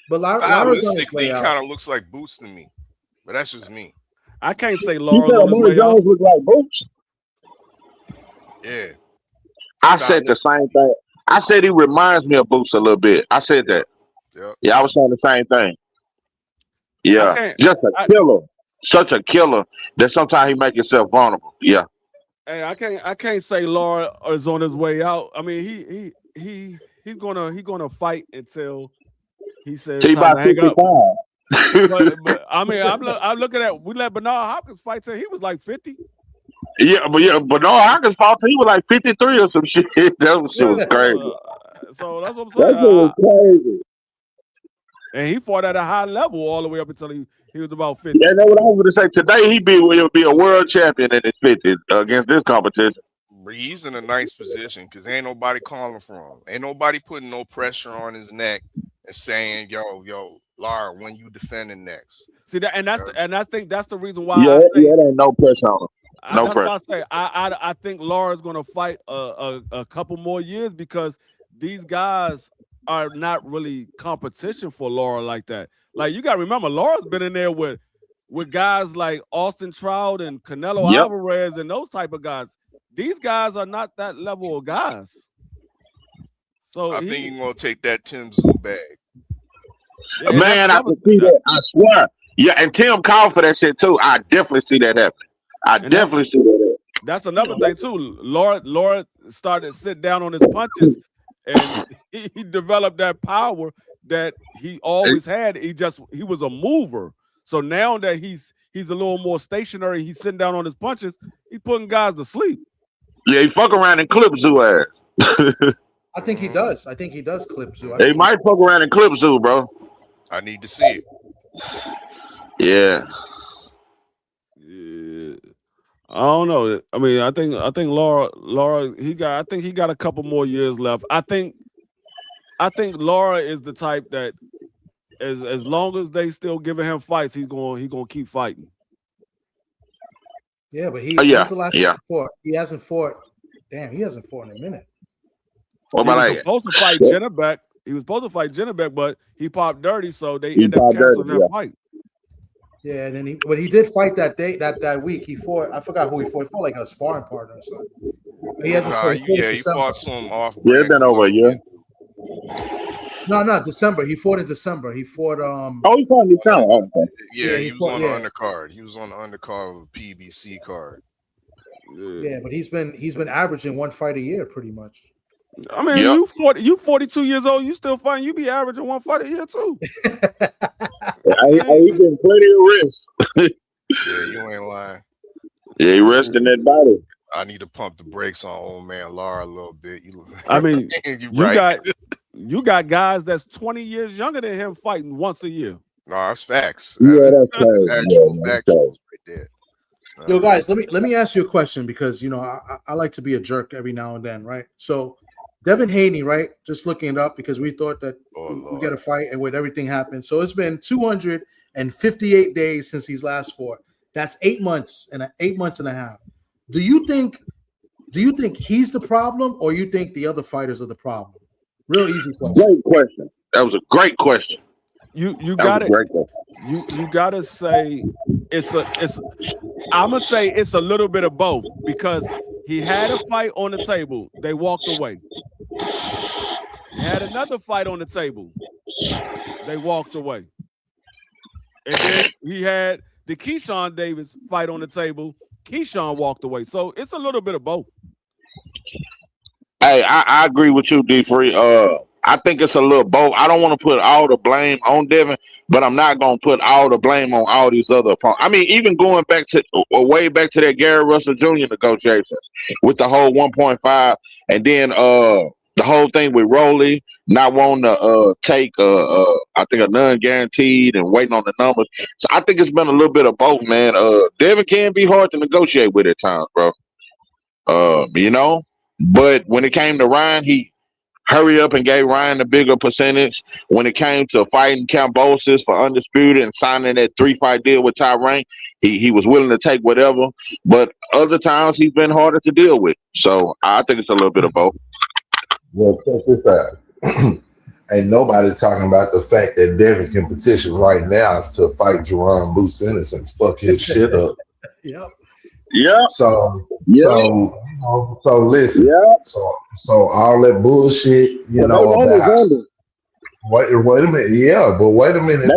But stylistically, he kind of looks like Boots to me. But that's just me. I can't say Laura's on his way out. Look like Boots. Yeah. I said the same thing. I said he reminds me of Boots a little bit. I said that. Yep. Yeah, I was saying the same thing. Yeah, just a killer. Such a killer that sometimes he make himself vulnerable. Yeah. Hey, I can't say Laura is on his way out. I mean, he's gonna fight until he says he's time to hang up. but I mean, I'm looking at, we let Bernard Hopkins fight till he was like 50. Yeah, but no, Hopkins fought till he was like 53 or some shit. That shit was crazy. So that's what I'm saying. That was crazy. And he fought at a high level all the way up until he was about 50. Yeah, that's what I was going to say. Today he'll be a world champion in his 50s against this competition. He's in a nice position because ain't nobody calling for him. Ain't nobody putting no pressure on his neck and saying, yo, Lara, when you defending next? See that, and I think that's the reason why. Yeah, it ain't no pressure on him. No that's pressure. why I say I think Laura's going to fight a couple more years because these guys are not really competition for Laura like that. Like you got to remember, Laura's been in there with guys like Austin Trout and Canelo Alvarez and those type of guys. These guys are not that level of guys. So I think he's gonna take that Tim Tszyu bag. Yeah, Man, I can see that. I swear. Yeah, and Tim called for that shit too. I definitely see that happening. I definitely see that. That's another thing too. Laura started to sit down on his punches, and he developed that power that he always had. He was a mover. So now that he's a little more stationary, he's sitting down on his punches. He's putting guys to sleep. Yeah, he fuck around and clip Tszyu ass. I think he does. I think he does clip Tszyu. He might fuck around and clip Tszyu, bro. I need to see it. Yeah. I don't know. I mean, I think Laura I think he got a couple more years left. I think Laura is the type that as long as they still giving him fights, he's gonna keep fighting. Yeah, but he fought. He hasn't fought. Damn, he hasn't fought in a minute. What about he was supposed to fight Jennebeck. He was supposed to fight Jennebeck, but he popped dirty, so they ended up canceling that fight. Yeah, and then he did fight that day, that week. He fought. I forgot who he fought. He fought like a sparring partner or something. He hasn't fought. He fought some off. Yeah, it's been over a year. No, December. He fought in December. He fought. He fought in December. Okay. Yeah, he was on the undercard. He was on the undercard of a PBC card. Yeah, but he's been averaging one fight a year, pretty much. I mean, you 42 years old, you still fighting. You be averaging one fight a year too. He been plenty of rest. Yeah, you ain't lying. Yeah, he resting that body. I need to pump the brakes on old man Lara a little bit. I mean, you got guys that's 20 years younger than him fighting once a year. No, that's facts. Yeah, that's actual facts right there. Yo, guys, let me ask you a question because I like to be a jerk every now and then, right? So Devin Haney, right? Just looking it up because we thought that we get a fight and when everything happened. So it's been 258 days since he's last fought. That's 8 months and 8 months and a half. Do you think he's the problem or you think the other fighters are the problem? Real easy question. Great question. That was a great question. You got it. You gotta say I'm gonna say it's a little bit of both because he had a fight on the table, they walked away. He had another fight on the table, they walked away. And then he had the Keyshawn Davis fight on the table, Keyshawn walked away. So it's a little bit of both. Hey, I agree with you, D-Free. I think it's a little both. I don't want to put all the blame on Devin, but I'm not going to put all the blame on all these other opponents. I mean, even going back to way back to that Gary Russell Jr. negotiations with the whole 1.5, and then the whole thing with Rolly not wanting to take I think a non-guaranteed and waiting on the numbers. So I think it's been a little bit of both, man. Devin can be hard to negotiate with at times, bro. But when it came to Ryan, he hurry up and gave Ryan a bigger percentage. When it came to fighting Kambosos for Undisputed and signing that 3-fight deal with Ty Rank, he was willing to take whatever. But other times he's been harder to deal with. So I think it's a little bit of both. Well, check this out. Ain't nobody talking about the fact that Devin can petition right now to fight Jerome Lucinus and fuck his shit up. Yep. Yeah. So listen. Yeah. So all that bullshit, about. Wait a minute. Yeah, but wait a minute.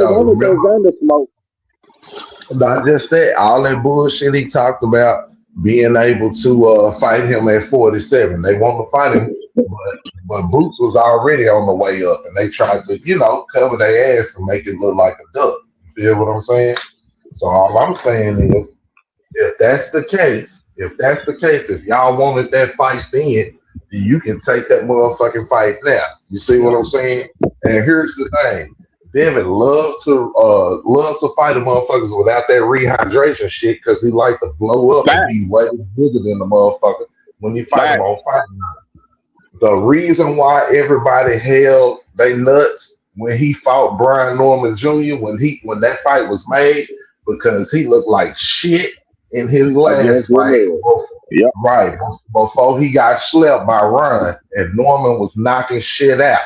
Not just that. All that bullshit he talked about being able to fight him at 47. They want to fight him, but Boots was already on the way up, and they tried to, cover their ass and make it look like a duck. You feel what I'm saying? So all I'm saying is, if that's the case, if y'all wanted that fight then you can take that motherfucking fight now. You see what I'm saying? And here's the thing. Devin loved to fight the motherfuckers without that rehydration shit because he liked to blow up and be way bigger than the motherfucker when you fight him on fight night. The reason why everybody held they nuts when he fought Brian Norman Jr. when that fight was made, because he looked like shit in his last fight. Yep. Right before he got slept by Ron, and Norman was knocking shit out.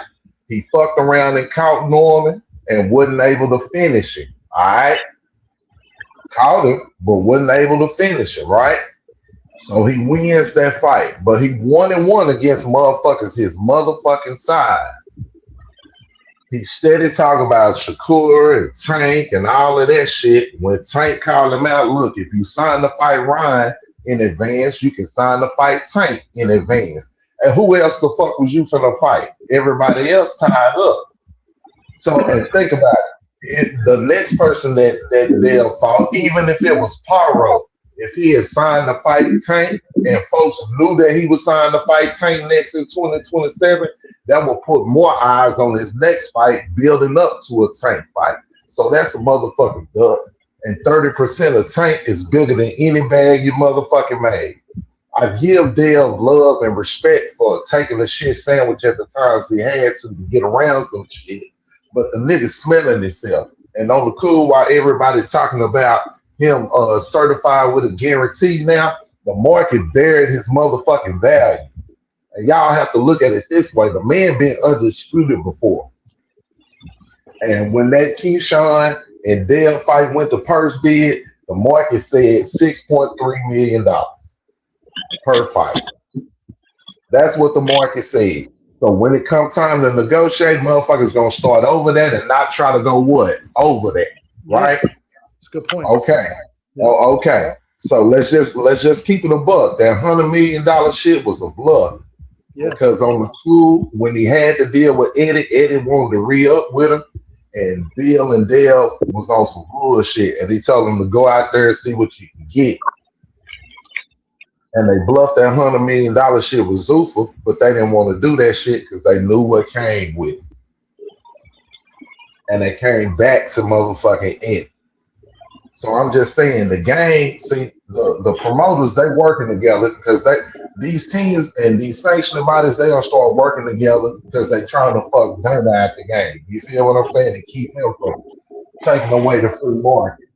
He fucked around and caught Norman and wasn't able to finish him. All right, caught him, but wasn't able to finish him. Right. So he wins that fight, but he 1-1 against motherfuckers his motherfucking size. He steady talking about Shakur and Tank and all of that shit. When Tank called him out, look, if you sign to fight Ryan in advance, you can sign to fight Tank in advance. And who else the fuck was you finna fight? Everybody else tied up. So, and think about it. The next person that they'll fought, even if it was Paro, if he had signed to fight Tank and folks knew that he was signed to fight Tank next in 2027, that will put more eyes on his next fight, building up to a Tank fight. So that's a motherfucking dub. And 30% of Tank is bigger than any bag you motherfucking made. I give Dale love and respect for taking the shit sandwich at the times he had to get around some shit. But the nigga smelling himself. And on the cool, while everybody talking about him certified with a guarantee now, the market buried his motherfucking value. And y'all have to look at it this way. The man been undisputed before. And when that Keyshawn and Dale fight went to purse bid, the market said $6.3 million per fight. That's what the market said. So when it comes time to negotiate, motherfuckers gonna start over that and not try to go what? Over that. Right? That's a good point. Okay. Yeah. Oh, okay. So let's just keep it a buck. That $100 million shit was a bluff. Yeah. Because on the two, when he had to deal with Eddie wanted to re-up with him, and Bill and Dale was on some bullshit, and he told him to go out there and see what you can get. And they bluffed that $100 million shit with Zuffa, but they didn't want to do that shit because they knew what came with it. And they came back to motherfucking it. So I'm just saying the game, see, the promoters, they working together because these teams and these sanctioning bodies, they gonna start working together because they trying to fuck Dana out the game. You feel what I'm saying? And keep him from taking away the free market.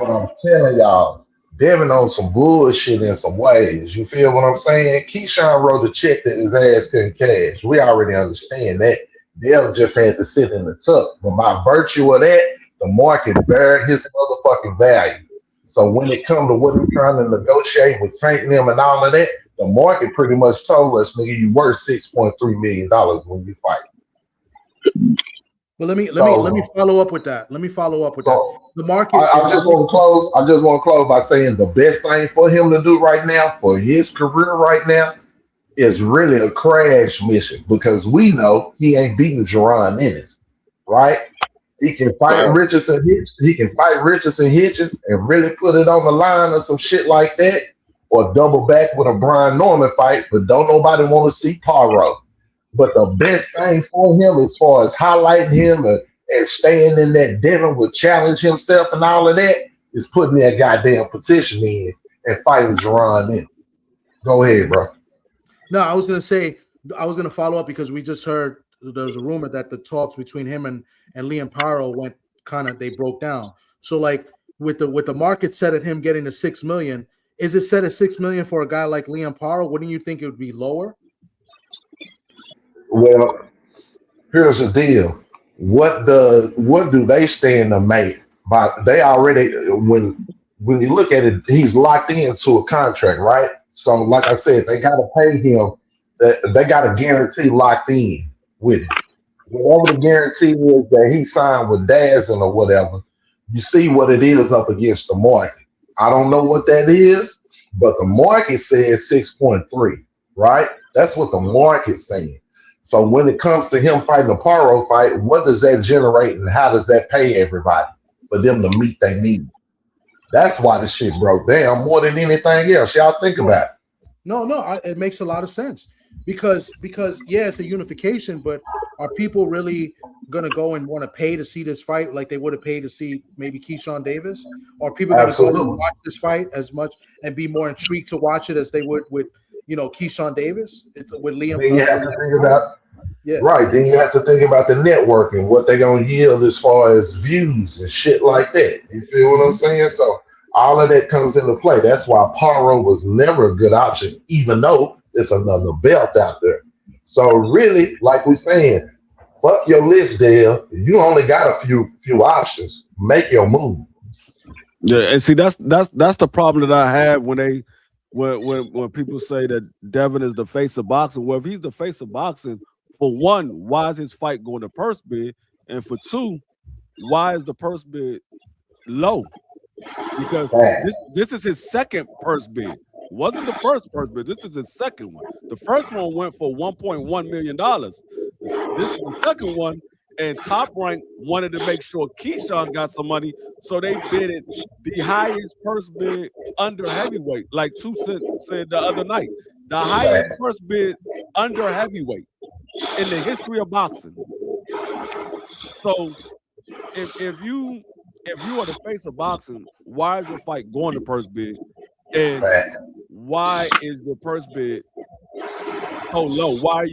But I'm telling y'all, Devin on some bullshit in some ways. You feel what I'm saying? Keyshawn wrote a check that his ass couldn't cash. We already understand that. Devin just had to sit in the tuck. But by virtue of that, the market buried his motherfucking value. So when it comes to what we're trying to negotiate with Tank them and all of that, the market pretty much told us, nigga, you worth $6.3 million when you fight. Well, let me follow up with that. The market. I just want to close by saying the best thing for him to do right now, for his career right now, is really a crash mission, because we know he ain't beating Jerron Ennis, right? He can fight Richardson. He can fight Richardson Hitchens and really put it on the line or some shit like that, or double back with a Brian Norman fight. But don't nobody want to see Paro. But the best thing for him, as far as highlighting him and staying in that dinner with challenge himself and all of that, is putting that goddamn petition in and fighting Jerron in. Go ahead, bro. No, I was gonna follow up because we just heard there's a rumor that the talks between him and Liam Paro they broke down. So like with the market set at him getting to $6 million, is it set at $6 million for a guy like Liam Paro? Wouldn't you think it would be lower? Well, here's the deal. What do they stand to make? But they already, when you look at it, he's locked into a contract, right? So like I said, they got to pay him. They got a guarantee locked in with him. Whatever the guarantee is that he signed with Dazzin or whatever, you see what it is up against the market. I don't know what that is, but the market says 6.3, right? That's what the market's saying. So when it comes to him fighting a Paro fight, what does that generate and how does that pay everybody for them to meet their need? That's why the shit broke down more than anything else. Y'all think about it. No, it makes a lot of sense because yeah, it's a unification, but are people really gonna go and want to pay to see this fight like they would have paid to see maybe Keyshawn Davis? Or are people gonna go and watch this fight as much and be more intrigued to watch it as they would with Keyshawn Davis with Liam? Yeah. Right. Then you have to think about the networking, what they're gonna yield as far as views and shit like that. You feel what I'm saying? So all of that comes into play. That's why Paro was never a good option, even though it's another belt out there. So really, like we're saying, fuck your list, Dale. You only got a few options. Make your move. Yeah, and see that's the problem that I have when people say that Devin is the face of boxing. Well, if he's the face of boxing, for one, why is his fight going to purse bid? And for two, why is the purse bid low? Because this is his second purse bid. Wasn't the first purse bid. This is his second one. The first one went for $1.1 million. This is the second one, and Top Rank wanted to make sure Keyshawn got some money, so they bid it the highest purse bid under heavyweight, like 2 Cent said the other night. The highest purse bid under heavyweight in the history of boxing. So if you are the face of boxing, why is your fight going to purse bid? And why is the purse bid so low? Why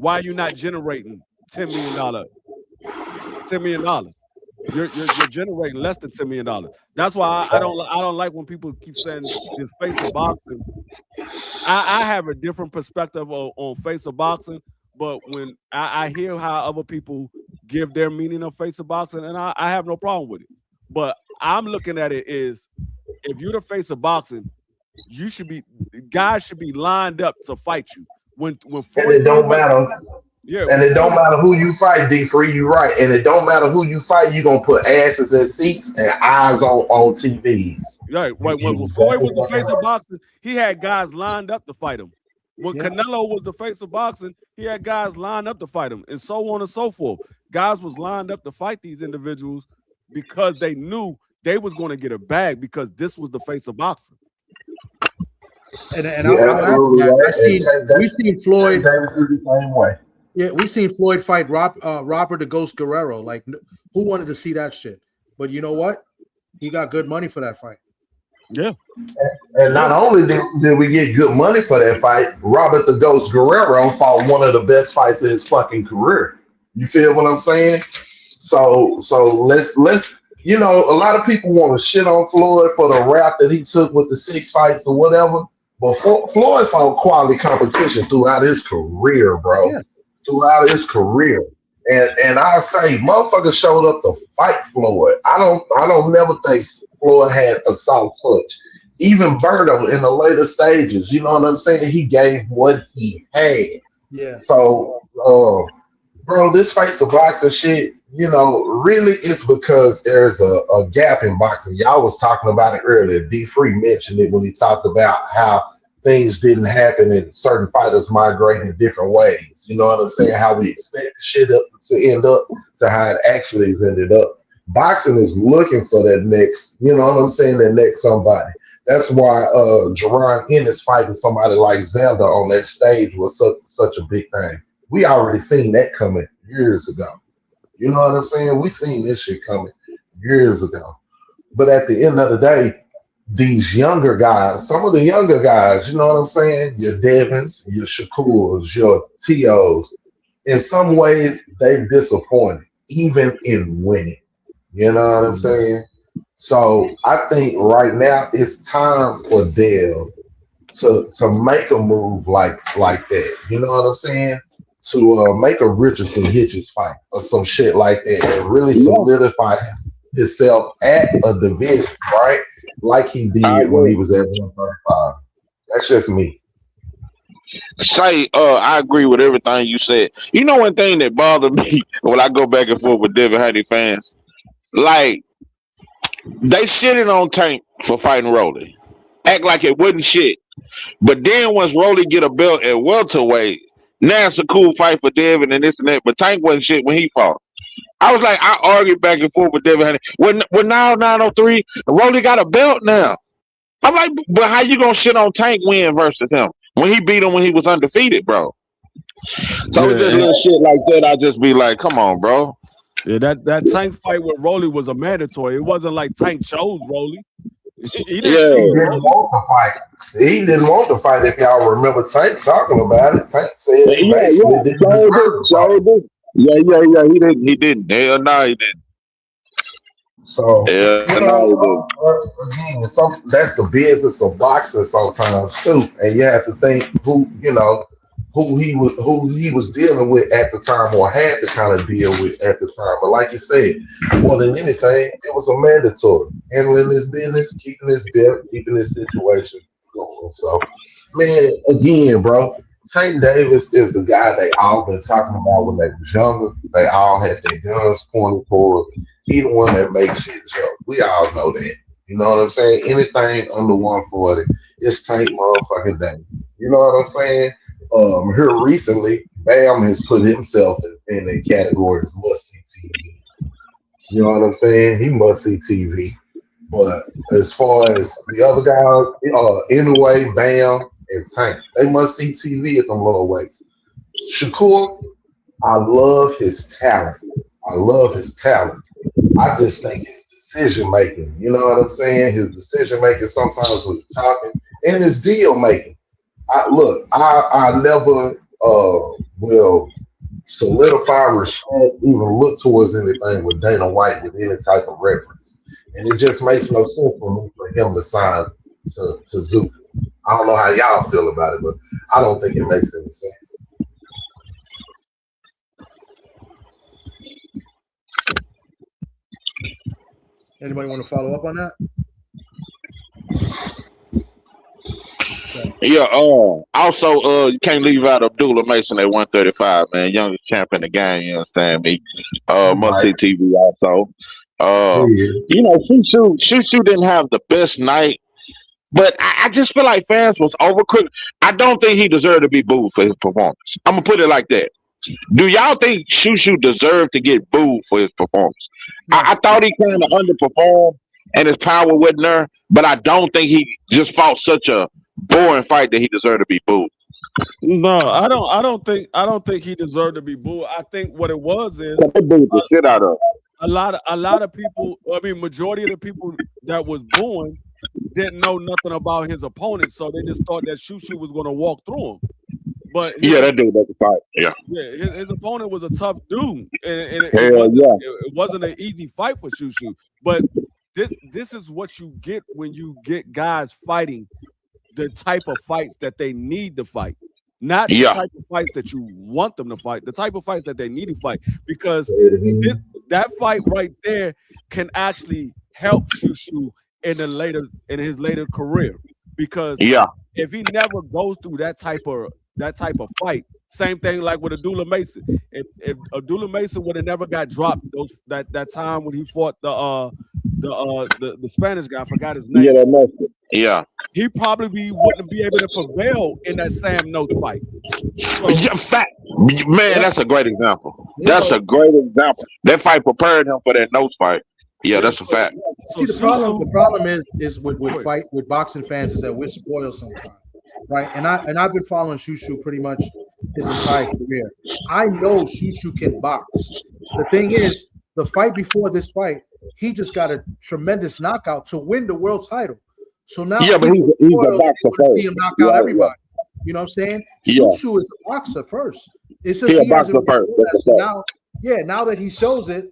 are you not generating $10 million? $10 million. You're generating less than $10 million. That's why I don't like when people keep saying this face of boxing. I have a different perspective on face of boxing, but when I hear how other people give their meaning of face of boxing, and I have no problem with it. But I'm looking at it is, if you're the face of boxing, guys should be lined up to fight you. When and it don't matter. Yeah, and it don't matter who you fight, D3, you right. And it don't matter who you fight, you're gonna put asses in seats and eyes on TVs. Right. When Floyd was the face of boxing, he had guys lined up to fight him. When Canelo was the face of boxing, he had guys lined up to fight him, and so on and so forth. Guys was lined up to fight these individuals because they knew they was going to get a bag because this was the face of boxing. And I'll ask that. We've seen Floyd the same way. Yeah, we seen Floyd fight Robert the Ghost Guerrero. Like, who wanted to see that shit? But you know what? He got good money for that fight. Yeah. And not only did we get good money for that fight, Robert the Ghost Guerrero fought one of the best fights of his fucking career. You feel what I'm saying? So let's a lot of people want to shit on Floyd for the route that he took with the 6 fights or whatever. But Floyd fought quality competition throughout his career, bro. Yeah. Throughout his career. And I say motherfuckers showed up to fight Floyd. I don't never think Floyd had a soft touch. Even Berto in the later stages, you know what I'm saying? He gave what he had. Yeah. So bro, this face of boxing shit, really it's because there's a gap in boxing. Y'all was talking about it earlier. D3 mentioned it when he talked about how things didn't happen and certain fighters migrate in different ways. You know what I'm saying? How we expect the shit to end up to how it actually has ended up. Boxing is looking for that next, you know what I'm saying, that next somebody. That's why Jerron Ennis fighting somebody like Xander on that stage was such a big thing. We already seen that coming years ago. You know what I'm saying? We seen this shit coming years ago. But at the end of the day, these younger guys, some of the younger guys, you know what I'm saying? Your Devins, your Shakurs, your T.O.s, in some ways, they've disappointed, even in winning. You know what I'm saying? So I think right now it's time for Dale to make a move like that. You know what I'm saying? To make a Richardson Hitchens fight or some shit like that and really solidify himself at a division, right? Like he did when he was at 135. That's just me. I agree with everything you said. You know one thing that bothered me when I go back and forth with Devin Haney fans? Like, they shitted on Tank for fighting Rolly. Act like it wasn't shit. But then once Rolly get a belt at welterweight, now it's a cool fight for Devin and this and that. But Tank wasn't shit when he fought. I was like, I argued back and forth with Devin Haney. When now 903, Rolly got a belt now. I'm like, but how you gonna shit on Tank win versus him when he beat him when he was undefeated, bro? So it's just little shit like that. I just be like, come on, bro. Yeah, that Tank fight with Rolly was a mandatory. It wasn't like Tank chose Rolly. He Yeah. didn't want to fight. He didn't want to fight. If y'all remember Tank talking about it, Tank said he basically didn't deserve to fight. Yeah. He didn't. Hell no, he didn't. So Yeah, you no, know, again, that's the business of boxing sometimes too, and you have to think who he was dealing with at the time, or had to kind of deal with at the time. But like you said, more than anything, it was a mandatory handling his business, keeping his depth, keeping his situation going. So, man, again, bro. Tank Davis is the guy they all been talking about when they was younger. They all had their guns pointed toward. He the one that makes shit jump. We all know that. You know what I'm saying? Anything under 140, it's Tank motherfucking Davis. You know what I'm saying? Here recently, Bam has put himself in the category as must see TV. You know what I'm saying? He must see TV. But as far as the other guys, anyway, Bam and Tank, they must see TV at them lower weights. Shakur, I love his talent. I just think his decision making, you know what I'm saying? His decision making sometimes with his talking and his deal making. I never will solidify respect, even look towards anything with Dana White with any type of reference. And it just makes no sense for me for him to sign to Zook. I don't know how y'all feel about it, but I don't think it makes any sense. Anybody want to follow up on that? Yeah. Also, you can't leave out Abdullah Mason at 135, man. Youngest champ in the game. You understand me? Must see TV also. You know, Shushu didn't have the best night, but I just feel like fans was overcritical. I don't think he deserved to be booed for his performance. I'm gonna put it like that. Do y'all think Shushu deserved to get booed for his performance? I thought he kind of underperformed and his power wasn't there, but I don't think he just fought such a boring fight that he deserved to be booed. No, I don't think he deserved to be booed. I think what it was is they booed the shit out of a lot of people. I mean, majority of the people that was booing didn't know nothing about his opponent, so they just thought that Shushu was going to walk through him. But that dude was a fight. Yeah, his opponent was a tough dude, and it wasn't an easy fight for Shushu. But this is what you get when you get guys fighting the type of fights that they need to fight, not the type of fights that you want them to fight. The type of fights that they need to fight, because that fight right there can actually help Shushu in his later career. Because if he never goes through that type of fight, same thing like with Abdullah Mason. If Abdullah Mason would have never got dropped that time when he fought the Spanish guy, I forgot his name. He probably wouldn't be able to prevail in that Sam Note fight. Man, that's a great example. That's a great example. That fight prepared him for that Notes fight. Yeah, that's a fact. See, the problem is with boxing fans is that we're spoiled sometimes, right? And I've been following Shushu pretty much his entire career. I know Shushu can box. The thing is, the fight before this fight, he just got a tremendous knockout to win the world title. So now, but he's a boxer first. See him knock out everybody. You know what I'm saying? Shushu is a boxer first. It's just he hasn't first. So now that he shows it,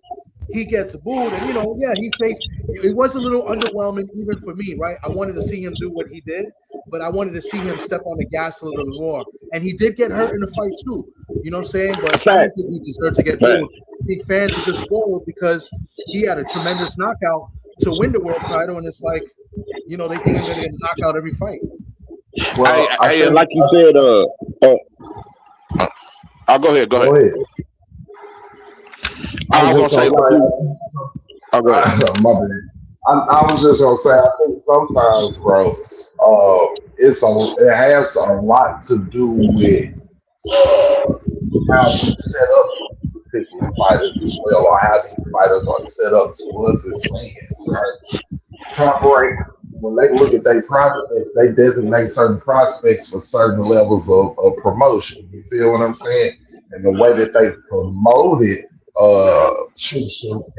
he gets booed, and he faced. It was a little underwhelming even for me, right? I wanted to see him do what he did, but I wanted to see him step on the gas a little bit more. And he did get hurt in the fight too. You know what I'm saying? But I don't think he deserved to get booed. Big fans are just spoiled because he had a tremendous knockout to win the world title, and it's like, they think they're going to get knocked out every fight. Well, like you said, I'll go ahead. Go ahead. I was gonna say, my bad. I was just gonna say, I think sometimes, bro, it has a lot to do with how we set up particular fighters as well, or how these fighters are set up to us as fans, right? Top rank, when they look at their prospects, they designate certain prospects for certain levels of promotion. You feel what I'm saying? And the way that they promoted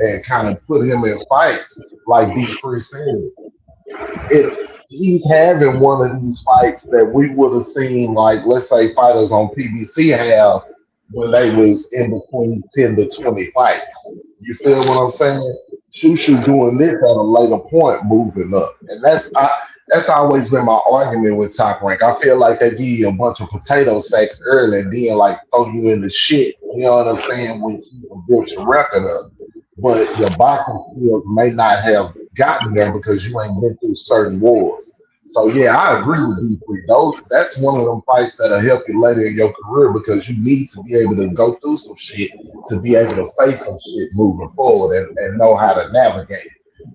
and kind of put him in fights like D3 said, if he's having one of these fights that we would have seen, like let's say fighters on PBC have when they was in between 10 to 20 fights. You feel what I'm saying? Shushu doing this at a later point, moving up, and that's always been my argument with Top Rank. I feel like they give you a bunch of potato sacks early and then like throw you in the shit. You know what I'm saying? When you build your record up, but your boxing skills may not have gotten there because you ain't been through certain wars. So yeah, I agree with you. That's one of them fights that'll help you later in your career because you need to be able to go through some shit to be able to face some shit moving forward and know how to navigate.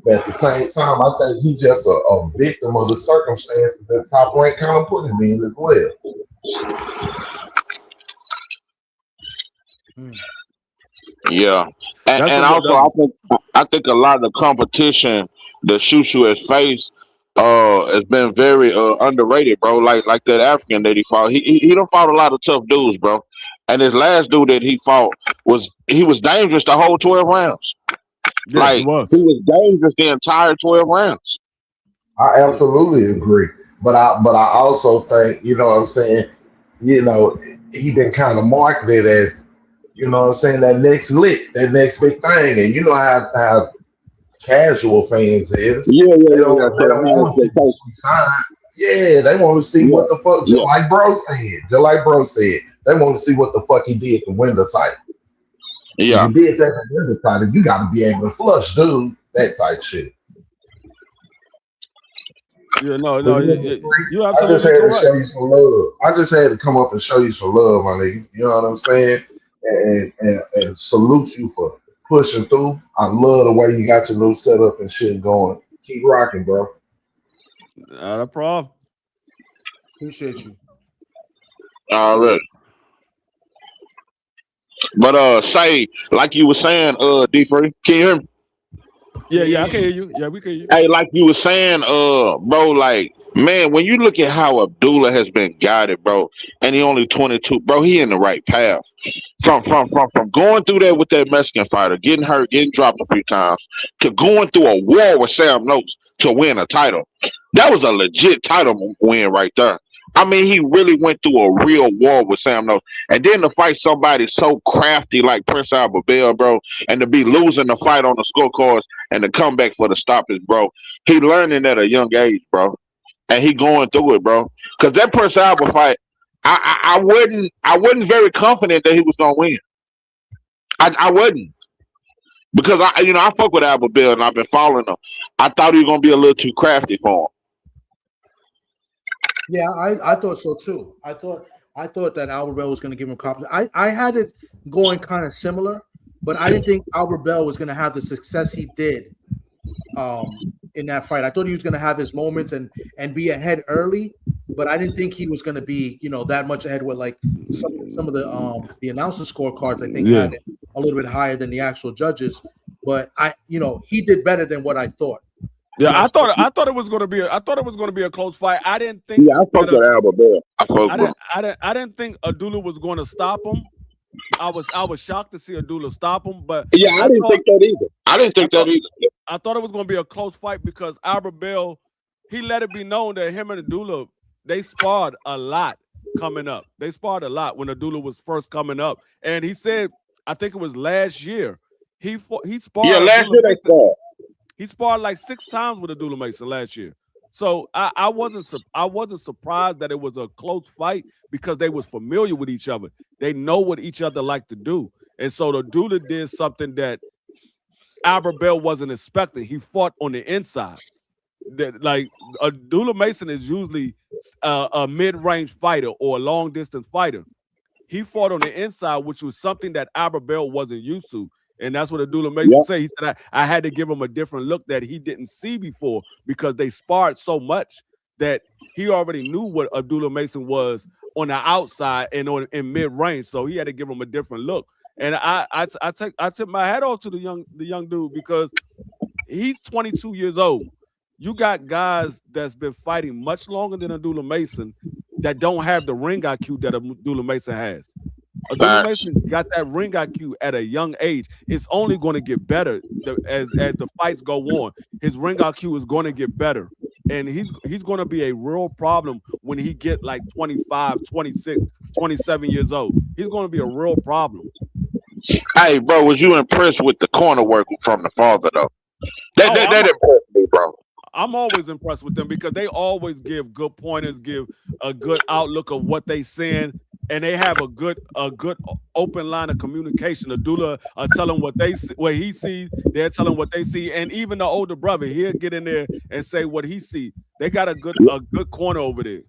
But at the same time, I think he's just a victim of the circumstances that Top Rank kind of put him in as well. Yeah, and also I think a lot of the competition that Shushu has faced has been very underrated, bro. Like that African that he fought. He done fought a lot of tough dudes, bro. And his last dude that he fought was dangerous the whole 12 rounds. Yeah, like he was dangerous the entire 12 rounds. I absolutely agree, but I also think, you know what I'm saying, you know, he been kind of marketed as, you know what I'm saying, that next lick, that next big thing, and you know how casual fans is. They don't want to see signs. Yeah, they want to see what the fuck. Just like Bro said, they want to see what the fuck he did to win the title. Yeah, if you did that to win the title, you got to be able to flush, dude. That type shit. Yeah, no, you I absolutely just had to correct. show you some love. I just had to come up and show you some love, my nigga. You know what I'm saying? And salute you for pushing through. I love the way you got your new setup and shit going. Keep rocking, bro. Not a problem. Appreciate you. already. But say, like you were saying, D3, can you hear me? Yeah, I can hear you. Yeah, we can hear you. Hey, like you were saying, bro, like, man, when you look at how Abdullah has been guided, bro, and he only 22, bro, he in the right path. From going through that with that Mexican fighter, getting hurt, getting dropped a few times, to going through a war with Sam Noakes to win a title. That was a legit title win right there. I mean, he really went through a real war with Sam Noakes. And then to fight somebody so crafty like Prince Albert Bell, bro, and to be losing the fight on the scorecards and to come back for the stoppage, bro. He learning at a young age, bro. And he going through it, bro. Because that Prince Albert fight, I wasn't very confident that he was gonna win. I wasn't. Because I fuck with Albert Bell and I've been following him. I thought he was gonna be a little too crafty for him. Yeah, I thought so too. I thought that Albert Bell was going to give him confidence. I had it going kind of similar, but I didn't think Albert Bell was going to have the success he did in that fight. I thought he was going to have his moments and be ahead early, but I didn't think he was going to be, that much ahead with like some of the announcer scorecards. I think had it a little bit higher than the actual judges, but he did better than what I thought. Yeah, I thought it was going to be a close fight. I didn't think. Yeah, I fucked with Albert Bell. I didn't think Abdullah was going to stop him. I was shocked to see Abdullah stop him, but yeah, I didn't think that either. I thought it was going to be a close fight because Albert Bell, he let it be known that him and Abdullah, they sparred a lot coming up. They sparred a lot when Abdullah was first coming up, and he said, I think it was last year, he sparred. Yeah, last year they sparred. He sparred like 6 times with Abdullah Mason last year. So I wasn't surprised that it was a close fight because they was familiar with each other. They know what each other like to do. And so Abdullah did something that Albert Bell wasn't expecting. He fought on the inside. Like Abdullah Mason is usually a mid-range fighter or a long-distance fighter. He fought on the inside, which was something that Albert Bell wasn't used to. And that's what Abdullah Mason said. He said, I had to give him a different look that he didn't see before because they sparred so much that he already knew what Abdullah Mason was on the outside and in mid-range. So he had to give him a different look. And I took my hat off to the young dude because he's 22 years old. You got guys that's been fighting much longer than Abdullah Mason that don't have the ring IQ that Abdullah Mason has. Abdullah Mason got that ring IQ at a young age. It's only going to get better as the fights go on. His ring IQ is going to get better. and he's going to be a real problem when he get like 25, 26, 27 years old. He's going to be a real problem. Hey, bro, was you impressed with the corner work from the father though? That impressed me, bro. I'm always impressed with them because they always give good pointers, give a good outlook of what they seeing, and they have a good open line of communication. The doula are telling what he sees, they're telling what they see, and even the older brother, he'll get in there and say what he sees. They got a good corner over there.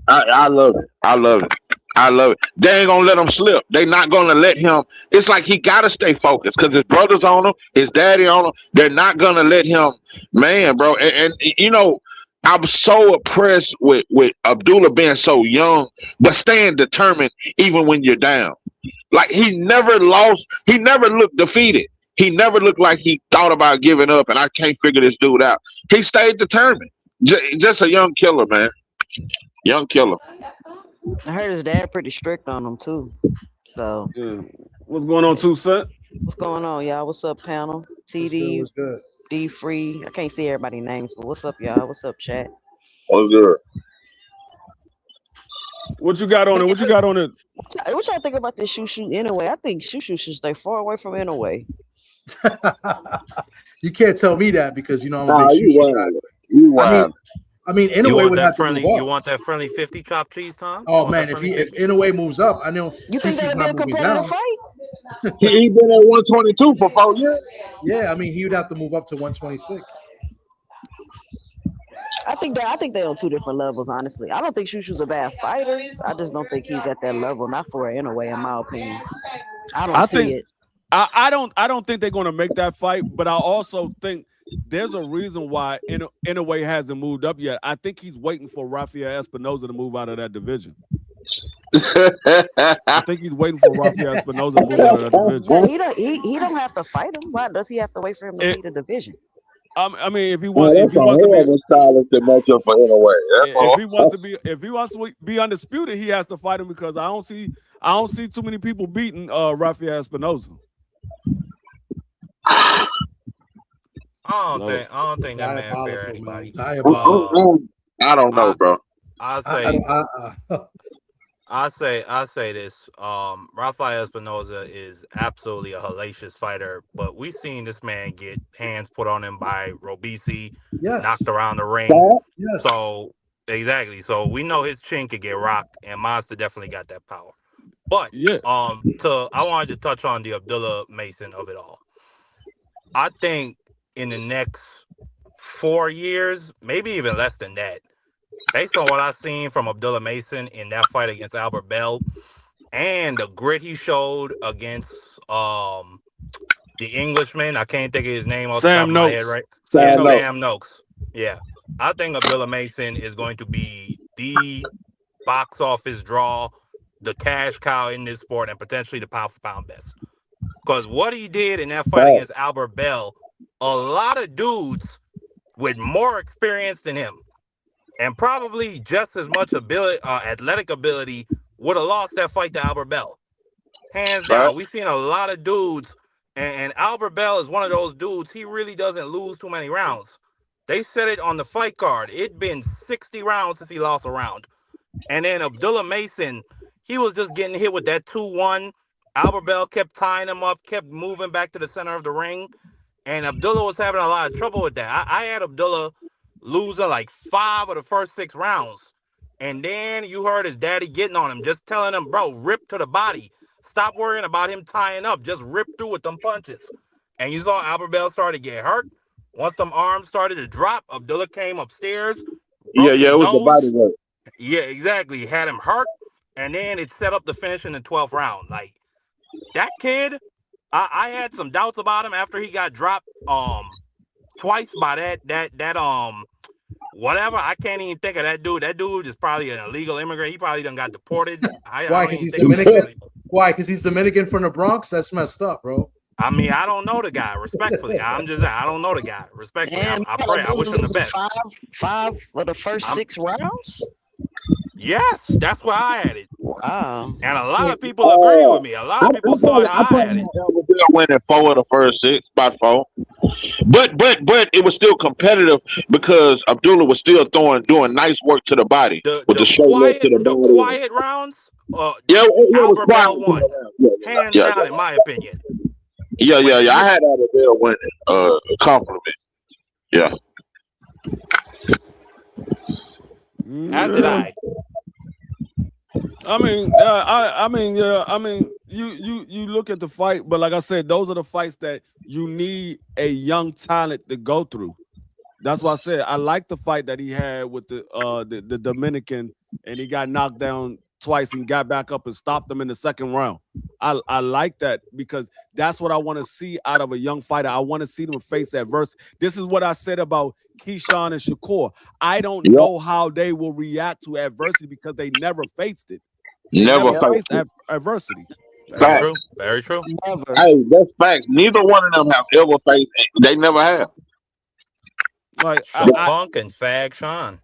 I love it. I love it. I love it. They ain't gonna let him slip. They not gonna let him. It's like he gotta stay focused because his brother's on him, his daddy on him. They're not gonna let him, man, bro. And you know, I'm so impressed with Abdullah being so young, but staying determined even when you're down. Like he never lost. He never looked defeated. He never looked like he thought about giving up and I can't figure this dude out. He stayed determined. Just a young killer, man. Young killer. I heard his dad pretty strict on him too. So yeah. What's going on, 2 Cent? What's going on, y'all? What's up, panel? TD, What's good? D Free. I can't see everybody's names, but what's up, y'all? What's up, chat? What's good? What you got on it? What you got on it? What y'all think about this shoot anyway? I think shoot should stay far away from anyway. You can't tell me that because you know I'm a big shoot guy. You wild. I mean, Inouye would have to move up. You want that friendly 50 chop cheese, Tom? Oh man, if Inouye moves up, I know you think that'd be a competitive fight? He been at 122 for 4 years. Yeah, I mean he would have to move up to 126. I think they're on two different levels, honestly. I don't think Shushu's a bad fighter. I just don't think he's at that level, not for Inouye, in my opinion. I see it. I don't think they're gonna make that fight, but I also think there's a reason why Inouye hasn't moved up yet. I think he's waiting for Rafael Espinoza to move out of that division. I think he's waiting for Rafael Espinoza to move out of that division. Yeah, he don't have to fight him. Why does he have to wait for him to lead the division? I mean, if he wants to be undisputed, he has to fight him because I don't see too many people beating Rafael Espinoza. I don't think that man fair anybody. I don't know, bro. I say this. Rafael Espinoza is absolutely a hellacious fighter, but we've seen this man get hands put on him by Robisi, knocked around the ring. Yes. So exactly. So we know his chin could get rocked, and Monster definitely got that power. But I wanted to touch on the Abdullah Mason of it all. I think in the next 4 years, maybe even less than that, based on what I've seen from Abdullah Mason in that fight against Albert Bell and the grit he showed against the Englishman, I can't think of his name off the top of my head, right? Sam Noakes. Yeah. I think Abdullah Mason is going to be the box office draw, the cash cow in this sport, and potentially the pound for pound best. Because what he did in that fight against Albert Bell, a lot of dudes with more experience than him and probably just as much athletic ability would have lost that fight to Albert Bell. Hands down. We've seen a lot of dudes, and Albert Bell is one of those dudes, he really doesn't lose too many rounds. They said it on the fight card. It'd been 60 rounds since he lost a round. And then Abdullah Mason, he was just getting hit with that 2-1. Albert Bell kept tying him up, kept moving back to the center of the ring. And Abdullah was having a lot of trouble with that. I had Abdullah losing like 5 of the first 6 rounds. And then you heard his daddy getting on him, just telling him, bro, rip to the body. Stop worrying about him tying up. Just rip through with them punches. And you saw Albert Bell start to get hurt. Once them arms started to drop, Abdullah came upstairs. It was the body work. Yeah, exactly. Had him hurt. And then it set up the finish in the 12th round. Like, that kid, I had some doubts about him after he got dropped twice by that whatever. I can't even think of that dude. That dude is probably an illegal immigrant. He probably done got deported. Why? Because he's Dominican. Why? Because he's Dominican from the Bronx. That's messed up, bro. I mean, I don't know the guy. Respectfully, I don't know the guy. Respectfully, I pray. I wish him the best. Five of the first 6 rounds. Yes, that's where I had it. Wow. And a lot of people agree with me. A lot of people thought I had it. Winning 4 of the first 6, about 4. But it was still competitive because Abdullah was still doing nice work to the body with the shoulder to the body. Quiet rounds. It was quiet. Albert won, hands down, in my opinion. Yeah. I had Albert winning comfortably. Yeah. As did I. You look at the fight, but like I said, those are the fights that you need a young talent to go through. That's why I said I like the fight that he had with the Dominican, and he got knocked down twice and got back up and stopped them in the second round. I like that because that's what I want to see out of a young fighter. I want to see them face adversity. This is what I said about Keyshawn and Shakur. I don't know how they will react to adversity because they never faced it. They never faced adversity. Very true. Never. Hey, that's facts. Neither one of them have ever faced it. They never have. Like Punk and Fag Sean.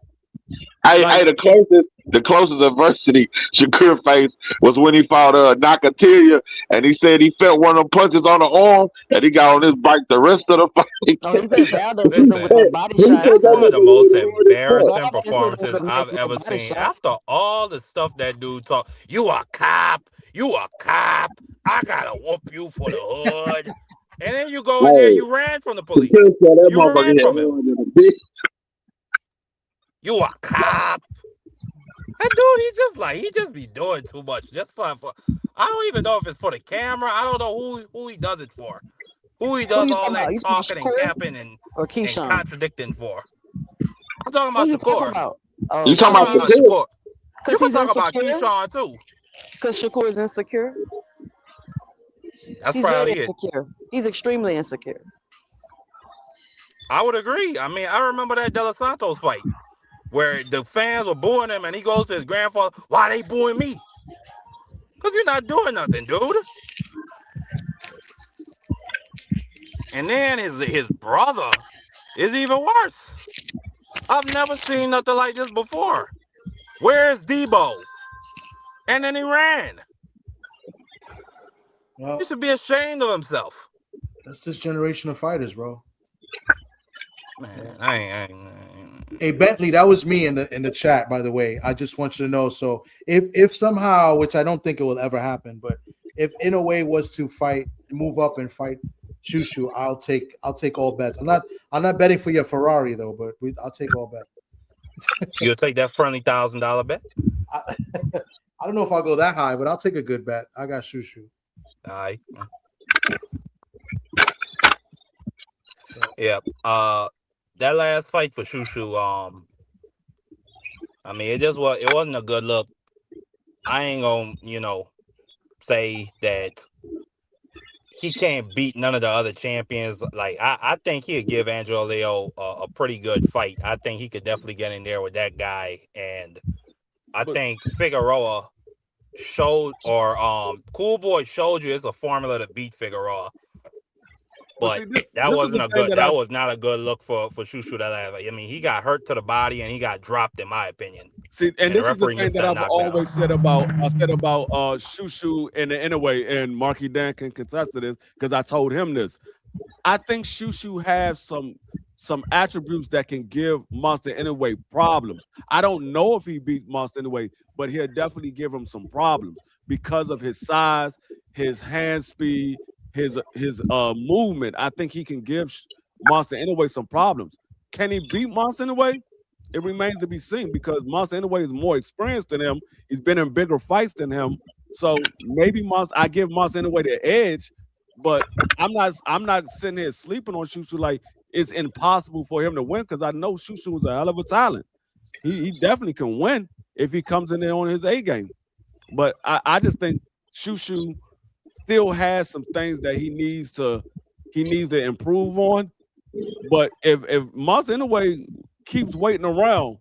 The closest adversity Shakur faced was when he fought Nakatilia, and he said he felt one of them punches on the arm, and he got on his bike the rest of the fight. Oh, he said Valdez hit him with a body shot. That's one of the most embarrassing performances I've ever seen. After all the stuff that dude talked, you a cop, I gotta whoop you for the hood. And then you go in there, you ran from the police. You ran from him. You a cop. That dude, he just be doing too much. Just for, I don't even know if it's for the camera. I don't know who he does it for. Who he does all that talking and capping and contradicting for. I'm talking about Shakur. You talking about Shakur? You can talk about Keyshawn too. Because Shakur is insecure. That's probably it. Insecure. He's extremely insecure. I would agree. I mean, I remember that De Los Santos fight where the fans were booing him, and he goes to his grandfather, "Why they booing me? Because you're not doing nothing, dude." And then his brother is even worse. I've never seen nothing like this before. Where's Debo? And then he ran. Well, he should be ashamed of himself. That's this generation of fighters, bro. Man, Hey Bentley, that was me in the chat, by the way. I just want you to know. So if somehow, which I don't think it will ever happen, but if Inoue was to move up and fight Shushu, I'll take all bets. I'm not betting for your Ferrari though, but I'll take all bets. You'll take that friendly $1,000 bet? I don't know if I'll go that high, but I'll take a good bet. I got Shushu. All right. Yeah. That last fight for Shushu, I mean, it wasn't a good look. I ain't gonna, say that he can't beat none of the other champions. Like, I think he'd give Angelo Leo a pretty good fight. I think he could definitely get in there with that guy. And I think Figueroa showed, or Cool Boy showed you it's a formula to beat Figueroa. But that was not a good look for Shushu that last. I mean, he got hurt to the body and he got dropped, in my opinion. See, and this is the thing that I've always said about Shushu and the Inoue, and Marky Dan can contest to this because I told him this. I think Shushu has some attributes that can give Monster Inoue problems. I don't know if he beats Monster Inoue, but he'll definitely give him some problems because of his size, his hand speed, his movement. I think he can give Monster Inoue some problems. Can he beat Monster Inoue? It remains to be seen because Monster Inoue is more experienced than him. He's been in bigger fights than him. So maybe I give Monster Inoue the edge, but I'm not sitting here sleeping on Shushu like it's impossible for him to win because I know Shushu is a hell of a talent. He definitely can win if he comes in there on his A game. But I just think Shushu still has some things that he needs to improve on. But if Monster Inoue keeps waiting around,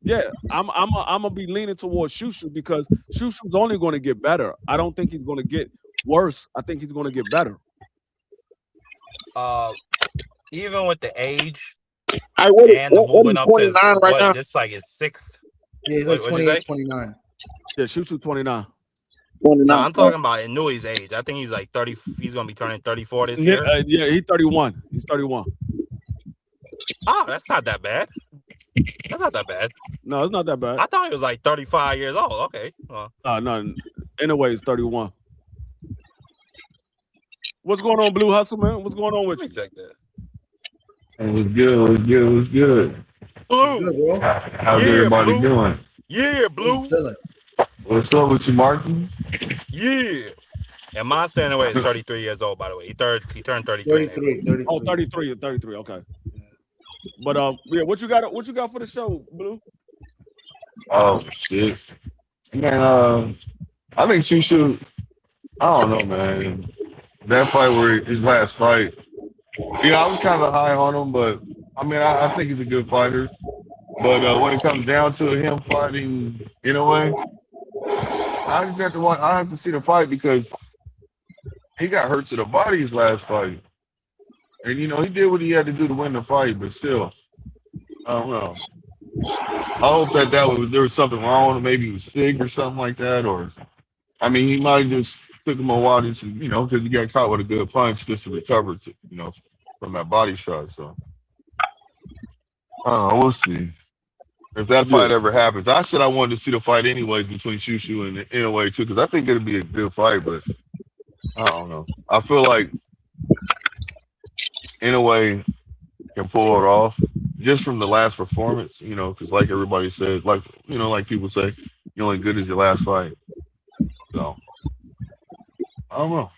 yeah, I'm gonna be leaning towards Shushu because Shushu's only going to get better. I don't think he's going to get worse. I think he's going to get better. Even with the age and moving up to right now? This like his sixth. Yeah, he's like 28, 29. Yeah, Shushu 29. No, I'm talking about Inouye's age. I think he's like 30. He's gonna be turning 34 this year. Yeah, he's 31. He's 31. Oh, that's not that bad. That's not that bad. No, it's not that bad. I thought he was like 35 years old. Okay. No. Anyway, it's 31. What's going on, Blue Hustle, man? What's going on with you? Let me check that. What's good? Blue. How's everybody doing? Yeah, Blue. What's up with you, Martin? Yeah. And Monster anyway is 33 years old, by the way. He turned 33. 33. Oh, 33. Okay. But yeah, what you got for the show, Blue? Oh shit, man. I think Shushu. I don't know, man. That fight where his last fight, I was kind of high on him, but I mean, I think he's a good fighter. But when it comes down to him fighting in a way, I have to see the fight because he got hurt to the body his last fight. And, he did what he had to do to win the fight, but still, I don't know. I hope that there was something wrong with him. Maybe he was sick or something like that. Or, I mean, he might have just took him a while to, because he got caught with a good punch just to recover, from that body shot. So, I don't know. We'll see. If that fight ever happens. I said I wanted to see the fight anyways between Shushu and Inoue too, because I think it'll be a good fight, but I don't know. I feel like Inoue can pull it off just from the last performance, because like everybody says, like people say, you're only good as your last fight. So I don't know.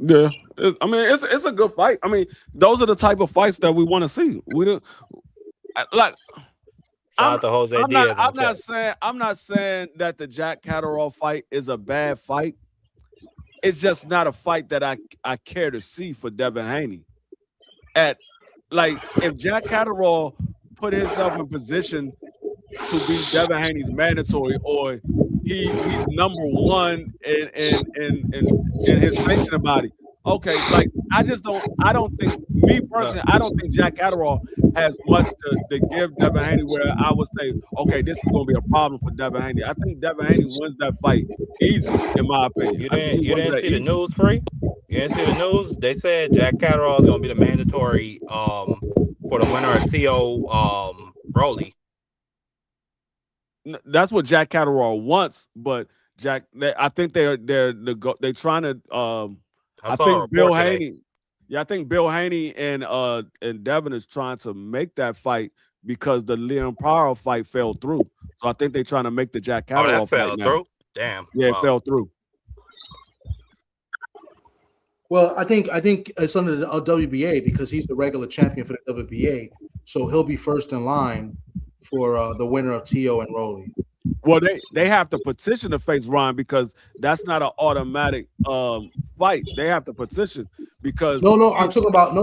Yeah, it's a good fight. I mean, those are the type of fights that we want to see. I'm not saying that the Jack Catterall fight is a bad fight. It's just not a fight that I care to see for Devin Haney. If Jack Catterall put himself in position to be Devin Haney's mandatory, or he's number one in his sanctioning body. Okay, I don't think Jack Catterall has much to give Devin Haney where I would say, okay, this is going to be a problem for Devin Haney. I think Devin Haney wins that fight easy, in my opinion. You didn't see the news, Free? You didn't see the news? They said Jack Catterall is going to be the mandatory for the winner of T.O. Broly. That's what Jack Catterall wants, but I think they're trying to. I think Bill Haney. Yeah, I think Bill Haney and Devin is trying to make that fight because the Leon Paro fight fell through. So I think they're trying to make the Jack Catterall fight fell through. Damn. Yeah, it fell through. Well, I think it's under the WBA because he's the regular champion for the WBA, so he'll be first in line for the winner of T.O. and Rolly. Well, they have to petition to face Ryan because that's not an automatic fight. They have to petition because I'm talking about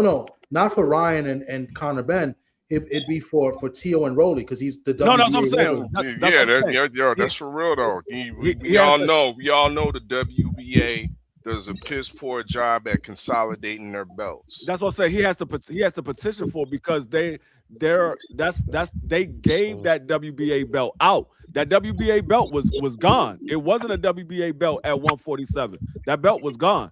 not for Ryan and Conor Ben. It'd be for T.O. and Rolly because he's the WBA. No, that's what I'm saying. That's for real though. We all know the WBA does a piss poor job at consolidating their belts. That's what I'm saying. He has to petition for because they gave that WBA belt out. That WBA belt was gone. It wasn't a WBA belt at 147. That belt was gone.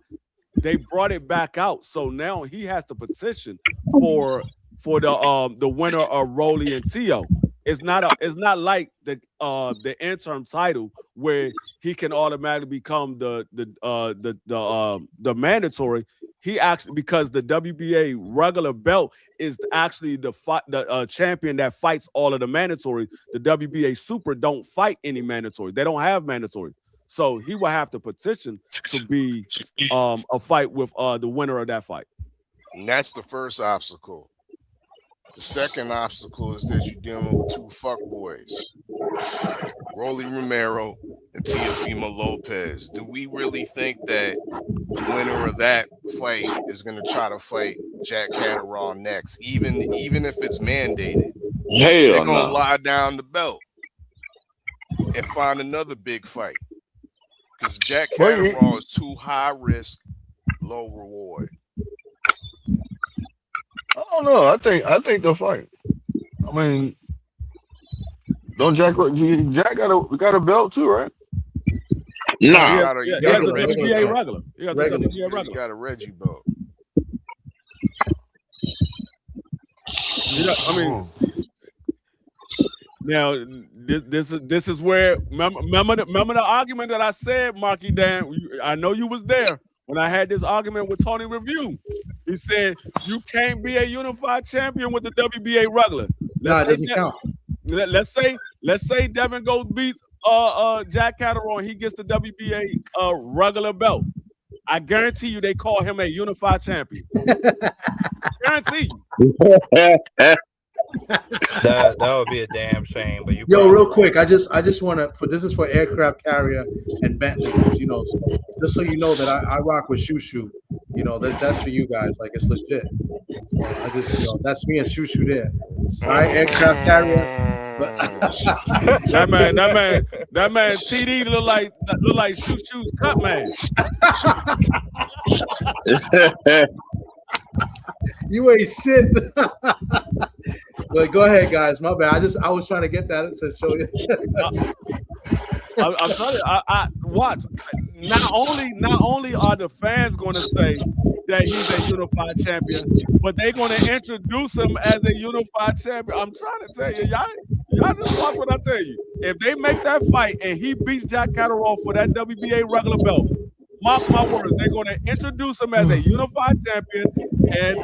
They brought it back out. So now he has to petition for the winner of Rolly and T.O. It's not like the interim title where he can automatically become the mandatory. He actually, because the WBA regular belt is actually the champion that fights all of the mandatory. The WBA super don't fight any mandatory. They don't have mandatory. So he will have to petition to be a fight with the winner of that fight. And that's the first obstacle. The second obstacle is that you're dealing with two fuckboys, Rolly Romero and Teofimo Lopez. Do we really think that the winner of that fight is going to try to fight Jack Catterall next, even if it's mandated? They're going to lie down the belt and find another big fight because Jack Catterall is too high risk, low reward. I don't know. I think they'll fight. I mean, don't Jack got a belt too, right? Nah. He has a WBA regular. He has a WBA He regular. got a Reggie belt. Yeah, I mean, now this is where remember the argument that I said, Marky Dan. I know you was there when I had this argument with Tony Review. He said you can't be a unified champion with the WBA regular. It doesn't count. Let's say Devin goes beats Jack Catterall and he gets the WBA regular belt. I guarantee you they call him a unified champion. Guarantee you. That would be a damn shame. But real quick, I just want to. This is for aircraft carrier and Bentley. Just so you know that I rock with Shushu. That's for you guys. Like it's legit. So I just that's me and Shushu there. All right, aircraft carrier. that man TD look like Shushu's cut man. You ain't shit. But go ahead, guys. My bad. I was trying to get that to show you. I'm telling you, I watch. Not only are the fans going to say that he's a unified champion, but they're going to introduce him as a unified champion. I'm trying to tell you, y'all just watch what I tell you. If they make that fight and he beats Jack Catterall for that WBA regular belt, mark my words, they're going to introduce him as a unified champion, and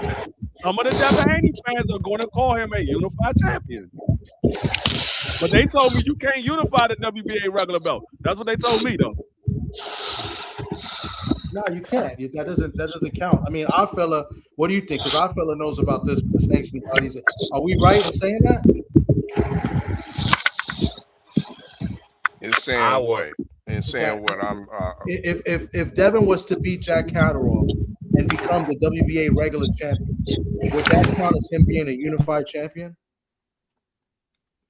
some of the Devin Haney fans are going to call him a unified champion. But they told me you can't unify the WBA regular belt. That's what they told me, though. No, you can't. That doesn't count. I mean, our fella, what do you think? Because our fella knows about this sanctioning bodies. Are we right in saying that? In saying what? In saying what? If Devin was to beat Jack Catterall and become the WBA regular champion, would that count as him being a unified champion?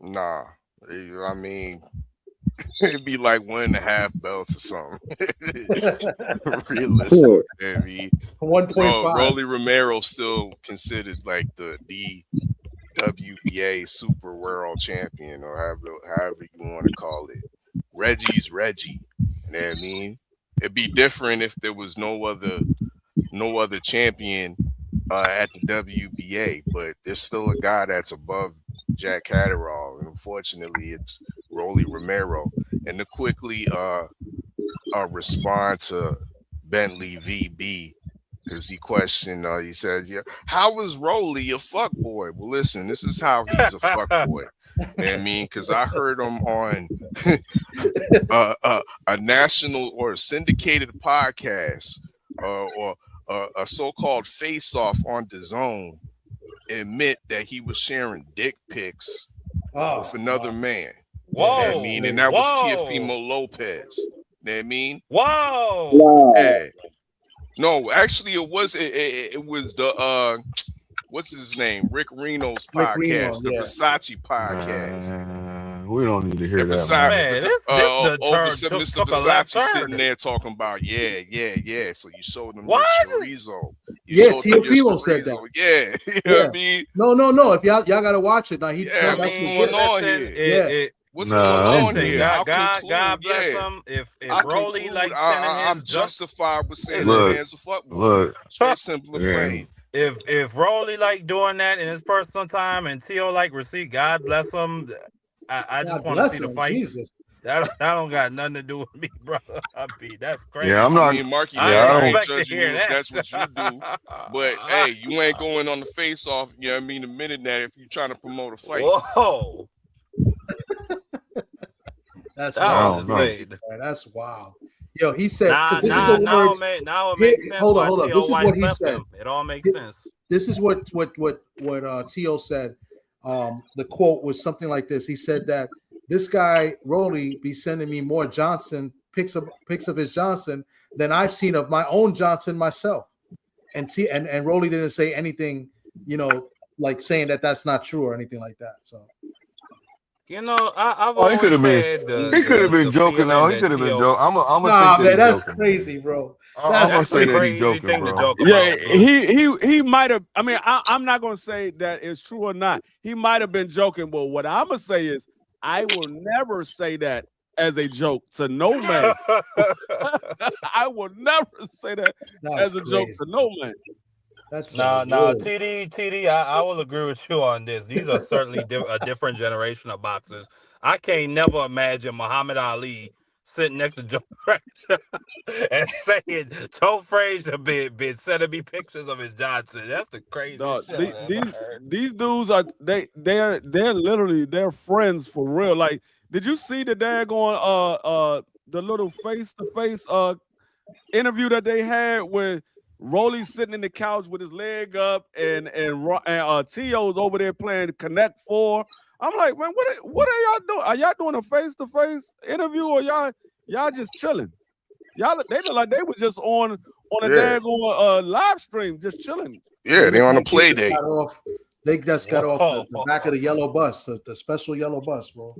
Nah, I mean, it'd be like 1.5 belts or something. Realistic. I mean, 1.5. Rolly Romero still considered like the WBA Super World Champion, or however you want to call it. Reggie's Reggie. You know what I mean? It'd be different if there was no other champion at the WBA, but there's still a guy that's above Jack Catterall, and unfortunately, it's Rolly Romero. And to quickly respond to Bentley VB, because he questioned, he says, "Yeah, how is Rolly a fuckboy?" Well, listen, this is how he's a fuckboy. You know what I mean? Because I heard him on a national or syndicated podcast or a so-called face-off on DAZN admit that he was sharing dick pics with another man. Whoa. You know what I mean? And that was Teofimo Lopez. You know what I mean? Whoa. Yeah. No, actually it was the what's his name? Rick Reno's podcast, the Versace podcast. We don't need to hear that. Mr. Versace sitting there talking about, yeah. So you showed them your chorizo. Teofimo said that. Yeah, you know what I mean? No. If y'all gotta watch it now, what's going on here? What's going on here? God bless him. If Rolly like I'm justified with saying the man's a fuckboy. Look, simple and plain. If Rolly like doing that in his personal time and Teo like receipt, God bless him. I just want to see the fight. Jesus. That don't got nothing to do with me, brother. That's crazy. Yeah, I'm not. I mean, Marky, I don't judge you if that's what you do. But hey, you ain't going on the face off. You know what I mean? A minute that if you're trying to promote a fight. Whoa. That's wild. That's wild. Yo, he said, this is the words. Now it makes sense. Hold on. This is what he said. It all makes sense. This is what Teo said. The quote was something like this. He said that this guy Rolly be sending me more Johnson pics of his Johnson than I've seen of my own Johnson myself. And Rolly didn't say anything, like saying that that's not true or anything like that. So. I've he could have been. He could have been joking. though. He could have been joking. I'm nah, man, that's joking, crazy, bro. I'm gonna say that he's joking, bro. Yeah, he might have. I mean, I'm not gonna say that it's true or not. He might have been joking, but what I'm gonna say is, I will never say that as a joke to no man. I will never say that as a joke to no man. That's Nah, TD, I will agree with you on this. These are certainly a different generation of boxers. I can't never imagine Muhammad Ali sitting next to Joe Frazier and saying Joe Frazier been sending me pictures of his Johnson. That's the craziest shit I've ever heard. These dudes are they're literally they're friends for real. Like, did you see the daggone the little face-to-face interview that they had with Rolly's sitting in the couch with his leg up and T.O.'s over there playing Connect 4. I'm like, man, what are y'all doing? Are y'all doing a face-to-face interview or y'all just chilling? They look like they were just on a daggone live stream, just chilling. Yeah, they're on a play date. They just got off the back of the yellow bus, the special yellow bus, bro.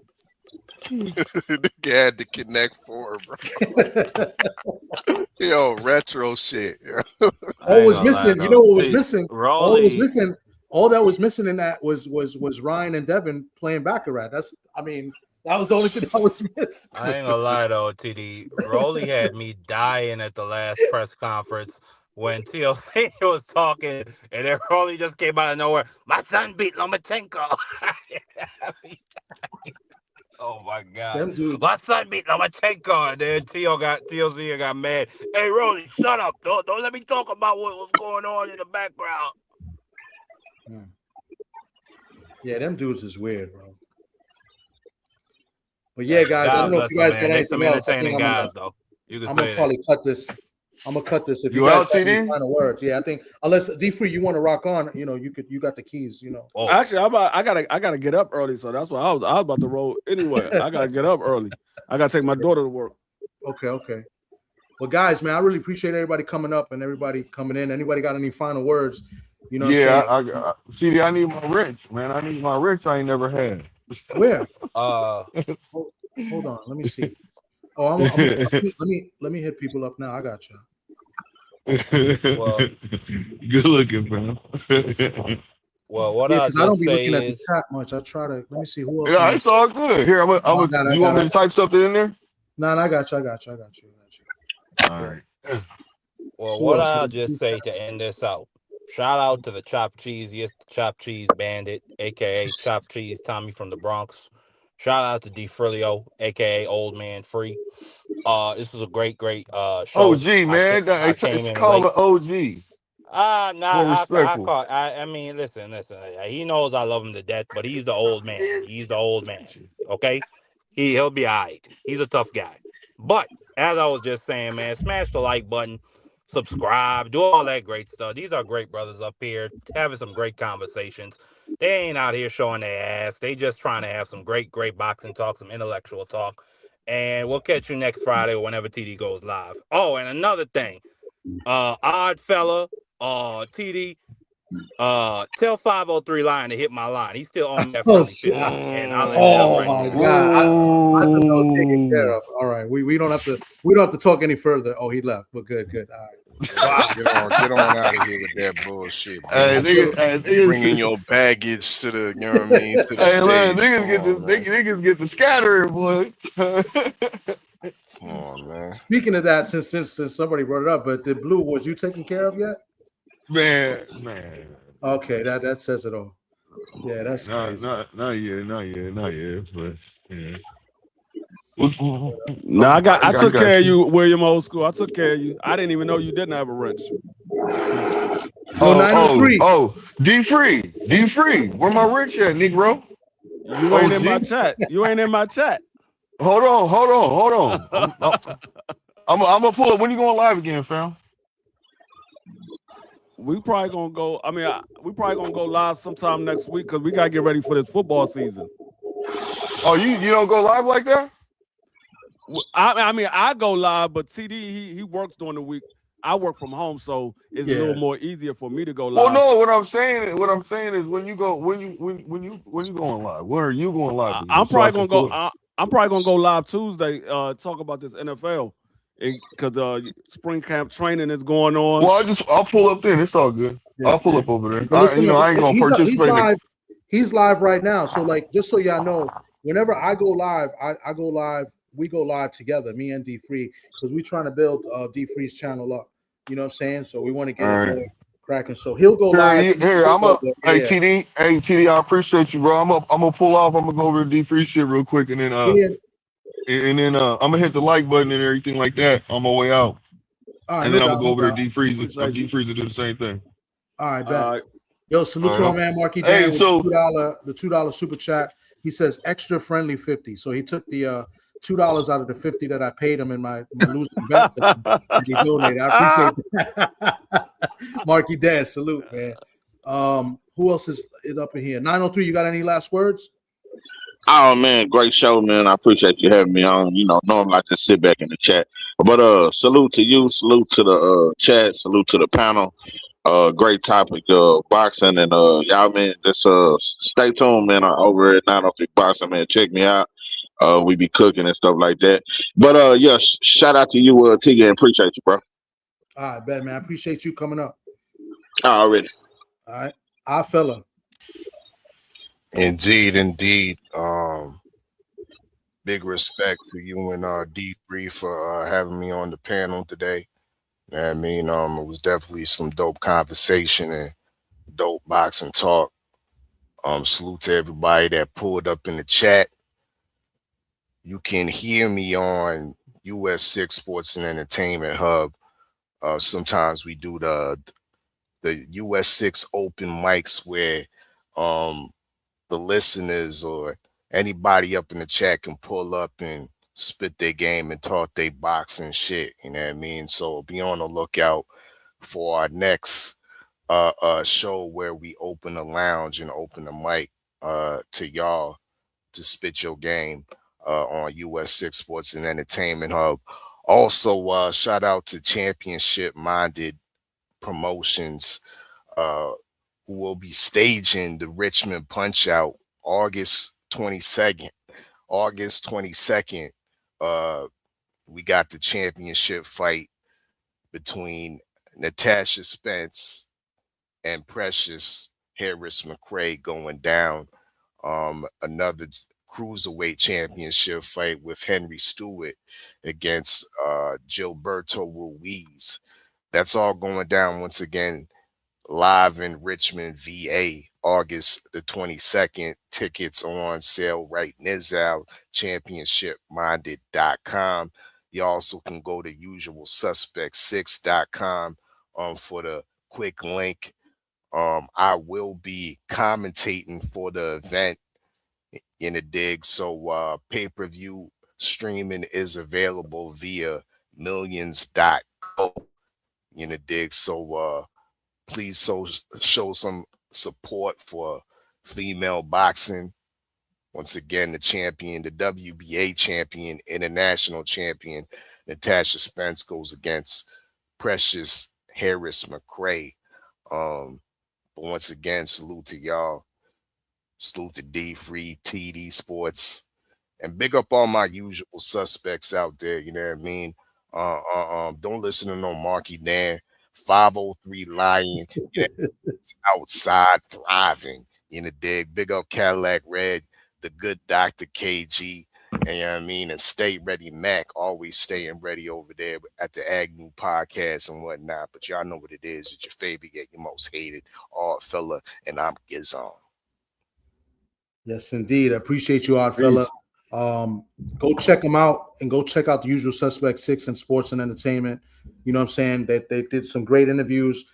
The guy had to Connect 4, bro. Yo, retro shit. All was missing. You know what was missing? All was missing. All that was missing in that was Ryan and Devin playing Baccarat. That was the only thing that was missing. I ain't gonna lie though, TD. Rolly had me dying at the last press conference when Teofimo was talking, and then Rolly just came out of nowhere. My son beat Lomachenko. Oh my God! My son beat Lomachenko, and then Teofimo got mad. Hey, Rolly, shut up! Don't let me talk about what was going on in the background. Yeah, them dudes is weird, bro. But yeah, guys, I don't know if you guys got anything else. I think I'm gonna probably cut this. I'm gonna cut this. If you guys got any final words, yeah, I think unless D-Free you want to rock on, you got the keys, Actually, I gotta get up early, so that's why I was about to roll anyway. I gotta get up early. I gotta take my daughter to work. Okay. Well, guys, man, I really appreciate everybody coming up and everybody coming in. Anybody got any final words? You know? Yeah, CD, I need my wrench, man. I need my wrench I ain't never had. Where? Hold on, let me see. Oh, let me hit people up now. I got you. Well, good looking, man. Well, what I don't be looking at the chat much. I try to. Let me see who else. Yeah, it's all good. Here, you want me to type something in there? No, I got you. All right. Well, what I'll just say to end this out. Shout out to the Chopped Cheesiest Chopped Cheese Bandit, aka Chopped Cheese Tommy from the Bronx. Shout out to D Frilio, aka Old Man Free. This was a great show. OG, man. It's called an OG. I mean, listen. He knows I love him to death, but he's the old man. Okay? He'll be all right. He's a tough guy. But as I was just saying, man, smash the like button, subscribe, do all that great stuff. These are great brothers up here having some great conversations. They ain't out here showing their ass. They just trying to have some great boxing talk, some intellectual talk. And we'll catch you next Friday or whenever TD goes live. Oh, and another thing. Odd fella, TD, tell 503 Lion to hit my line. He's still on that. And I'll my God. I thought I was taken care of. All right. We don't have to talk any further. Oh, he left. But good. All right. Wow. Get on out of here with that bullshit. Bringing your baggage to the, you know what I mean? To the stage. Niggas get the scattering, boy. Come on, man. Speaking of that, since somebody brought it up, but the Blue, was you taken care of yet? Man. Okay, that says it all. Yeah, that's crazy. Not yet, but yeah. No, I took care of you, William Old School. I took care of you. I didn't even know you didn't have a wrench. Oh, D-Free. Where my wrench at, Negro? You ain't in my chat. Hold on. I'm gonna pull up. When you going live again, fam? We probably gonna go. I mean, we probably gonna go live sometime next week because we gotta get ready for this football season. Oh, you don't go live like that? I mean, I go live, but TD he works during the week. I work from home, so it's a little more easier for me to go live. Well, no, what I'm saying is when you going live, where are you going live? I'm probably gonna go live Tuesday. Talk about this NFL because spring camp training is going on. Well, I'll pull up then. It's all good. Yeah. I'll pull up over there. I ain't gonna participate. He's live right now. So just so y'all know, whenever I go live, I go live we go live together, me and D Free, because we're trying to build D Free's channel up. You know what I'm saying? So we want to get All it right. more cracking. So he'll go live. I'm a hey Yeah. TD, I appreciate you, bro. I'm gonna pull off. I'm gonna go over to D Free shit real quick, and then Yeah. I'm gonna hit the like button and everything like that on my way out, All right, and no then I'm doubt, gonna go no over to doubt. D Freeze. Appreciate D you. Freeze to do the same thing. All right, All bet. right. Yo, salute to All my right. man Marky Hey, Dan with so the $2 super chat. He says extra friendly 50. So he took the $2 out of the 50 that I paid him in my losing bet and he donated. I appreciate that. Marky Dan, salute, man. Who else is up in here? 903, you got any last words? Oh man, great show, man. I appreciate you having me on. You know, normally I just sit back in the chat. But salute to you, salute to the chat, salute to the panel. Great topic, boxing, and y'all, man, just stay tuned, man. Over at 903 Boxing, man. Check me out. We be cooking and stuff like that. But yeah, shout out to you, TD, and appreciate you, bro. All right, bet, man. I appreciate you coming up. Already. All right. Our fella. Indeed. Big respect to you and D Free for having me on the panel today. You know what I mean? It was definitely some dope conversation and dope boxing talk. Salute to everybody that pulled up in the chat. You can hear me on US6 Sports and Entertainment Hub. Sometimes we do the US6 open mics where the listeners or anybody up in the chat can pull up and spit their game and talk their boxing shit. You know what I mean? So be on the lookout for our next show where we open the lounge and open the mic to y'all to spit your game on US6 Sports and Entertainment Hub. Also, shout out to Championship Minded Promotions, who will be staging the Richmond Punch Out August 22nd. We got the championship fight between Natasha Spence and Precious Harris McRae going down. Another cruiserweight championship fight with Henry Stewart against Gilberto Ruiz. That's all going down once again live in Richmond, VA, August the 22nd. Tickets on sale right now, championshipminded.com. You also can go to usualsuspect6.com for the quick link. I will be commentating for the event in a dig. So pay-per-view streaming is available via millions.co in a dig. So please show some support for female boxing. Once again, the champion, the WBA champion, international champion, Natasha Spence goes against Precious Harris McRae. But once again, salute to y'all. Salute to D Free, TD Sports, and big up all my usual suspects out there. You know what I mean? Don't listen to no Marky Dan. 503 Lion, you know, outside thriving in the dig. Big up Cadillac Red, the good Dr. KG, and you know what I mean? And Stay Ready Mac, always staying ready over there at the Agnew podcast and whatnot. But y'all know what it is. It's your favorite yet your most hated odd fella, and I'm Gizon. Yes, indeed. I appreciate you, odd fella. Go check them out and go check out the Usual Suspect 6 in Sports and Entertainment. You know what I'm saying? They did some great interviews.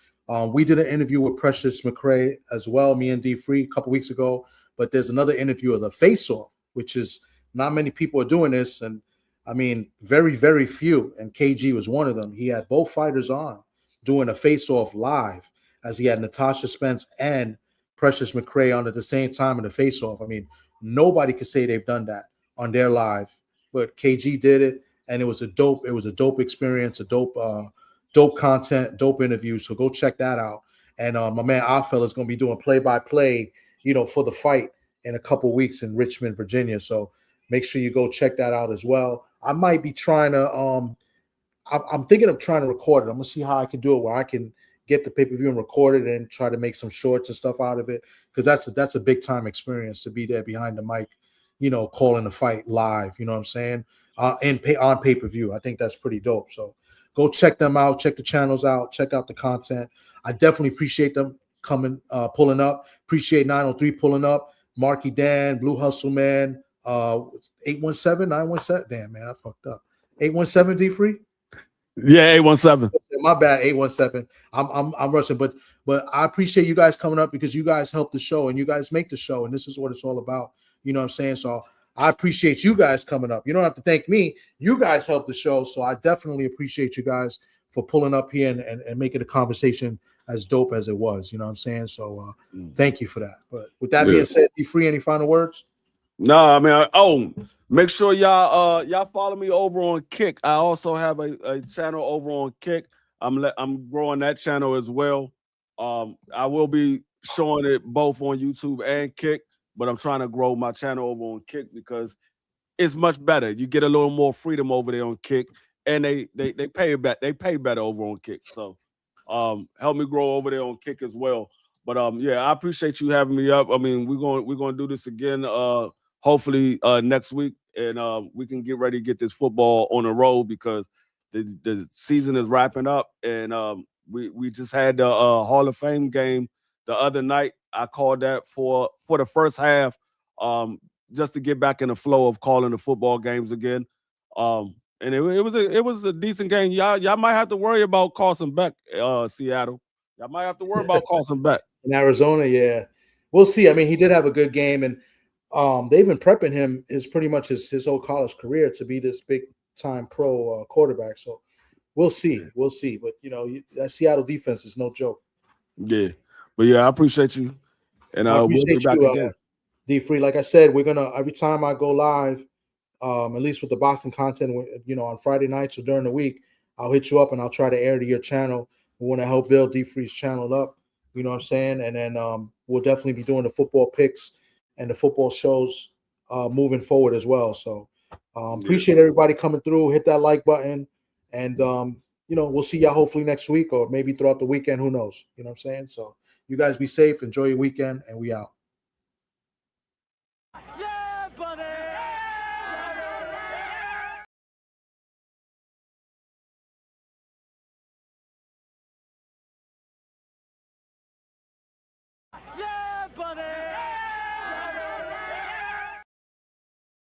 We did an interview with Precious McRae as well, me and D Free, a couple weeks ago. But there's another interview of the Face Off, which is not many people are doing this. And I mean, very, very few. And KG was one of them. He had both fighters on doing a Face Off live as he had Natasha Spence and Precious McRae on at the same time in the Face Off. I mean, nobody could say they've done that on their live, but KG did it, and it was a dope experience, a dope content, dope interview. So go check that out. And my man Oddfella is going to be doing play-by-play, for the fight in a couple weeks in Richmond, Virginia. So make sure you go check that out as well. I might be trying to, I'm thinking of trying to record it. I'm gonna see how I can do it where I can get the pay-per-view and record it and try to make some shorts and stuff out of it, because that's a big time experience to be there behind the mic, calling the fight live. You know what I'm saying? on pay-per-view. I think that's pretty dope. So go check them out, check the channels out, check out the content. I definitely appreciate them coming, pulling up. Appreciate 903 pulling up. Marky Dan, Blue Hustle Man, 817, 917. Damn, man, I fucked up. 817 D Free? Yeah, 817. My bad, 817. I'm rushing, but I appreciate you guys coming up because you guys help the show and you guys make the show, and this is what it's all about. You know what I'm saying? So I appreciate you guys coming up. You don't have to thank me. You guys help the show. So I definitely appreciate you guys for pulling up here and making the conversation as dope as it was. You know what I'm saying? So thank you for that. But with that being said, D Free, any final words? No, I mean, make sure y'all follow me over on Kick. I also have a channel over on Kick. I'm growing that channel as well. I will be showing it both on YouTube and Kick, but I'm trying to grow my channel over on Kick because it's much better. You get a little more freedom over there on Kick, and they pay better. They pay better over on Kick. So help me grow over there on Kick as well. But yeah, I appreciate you having me up. I mean, we're gonna do this again. Hopefully next week, and we can get ready to get this football on the road because the season is wrapping up, and we just had the Hall of Fame game the other night. I called that for the first half, just to get back in the flow of calling the football games again. And it was a decent game. Y'all might have to worry about Carson Beck, Seattle. Y'all might have to worry about Carson Beck in Arizona. Yeah, we'll see. I mean, he did have a good game, and they've been prepping him pretty much his whole college career to be this big time pro quarterback. So we'll see. But that Seattle defense is no joke. Yeah, but yeah, I appreciate you, and I appreciate we'll be back again. D Free, like I said, we're gonna every time I go live, at least with the boxing content, on Friday nights or during the week, I'll hit you up and I'll try to air to your channel. We want to help build D Free's channel up. You know what I'm saying? And then we'll definitely be doing the football picks and the football shows moving forward as well. So appreciate everybody coming through. Hit that like button, and we'll see y'all hopefully next week or maybe throughout the weekend. Who knows? You know what I'm saying? So you guys be safe, enjoy your weekend, and we out.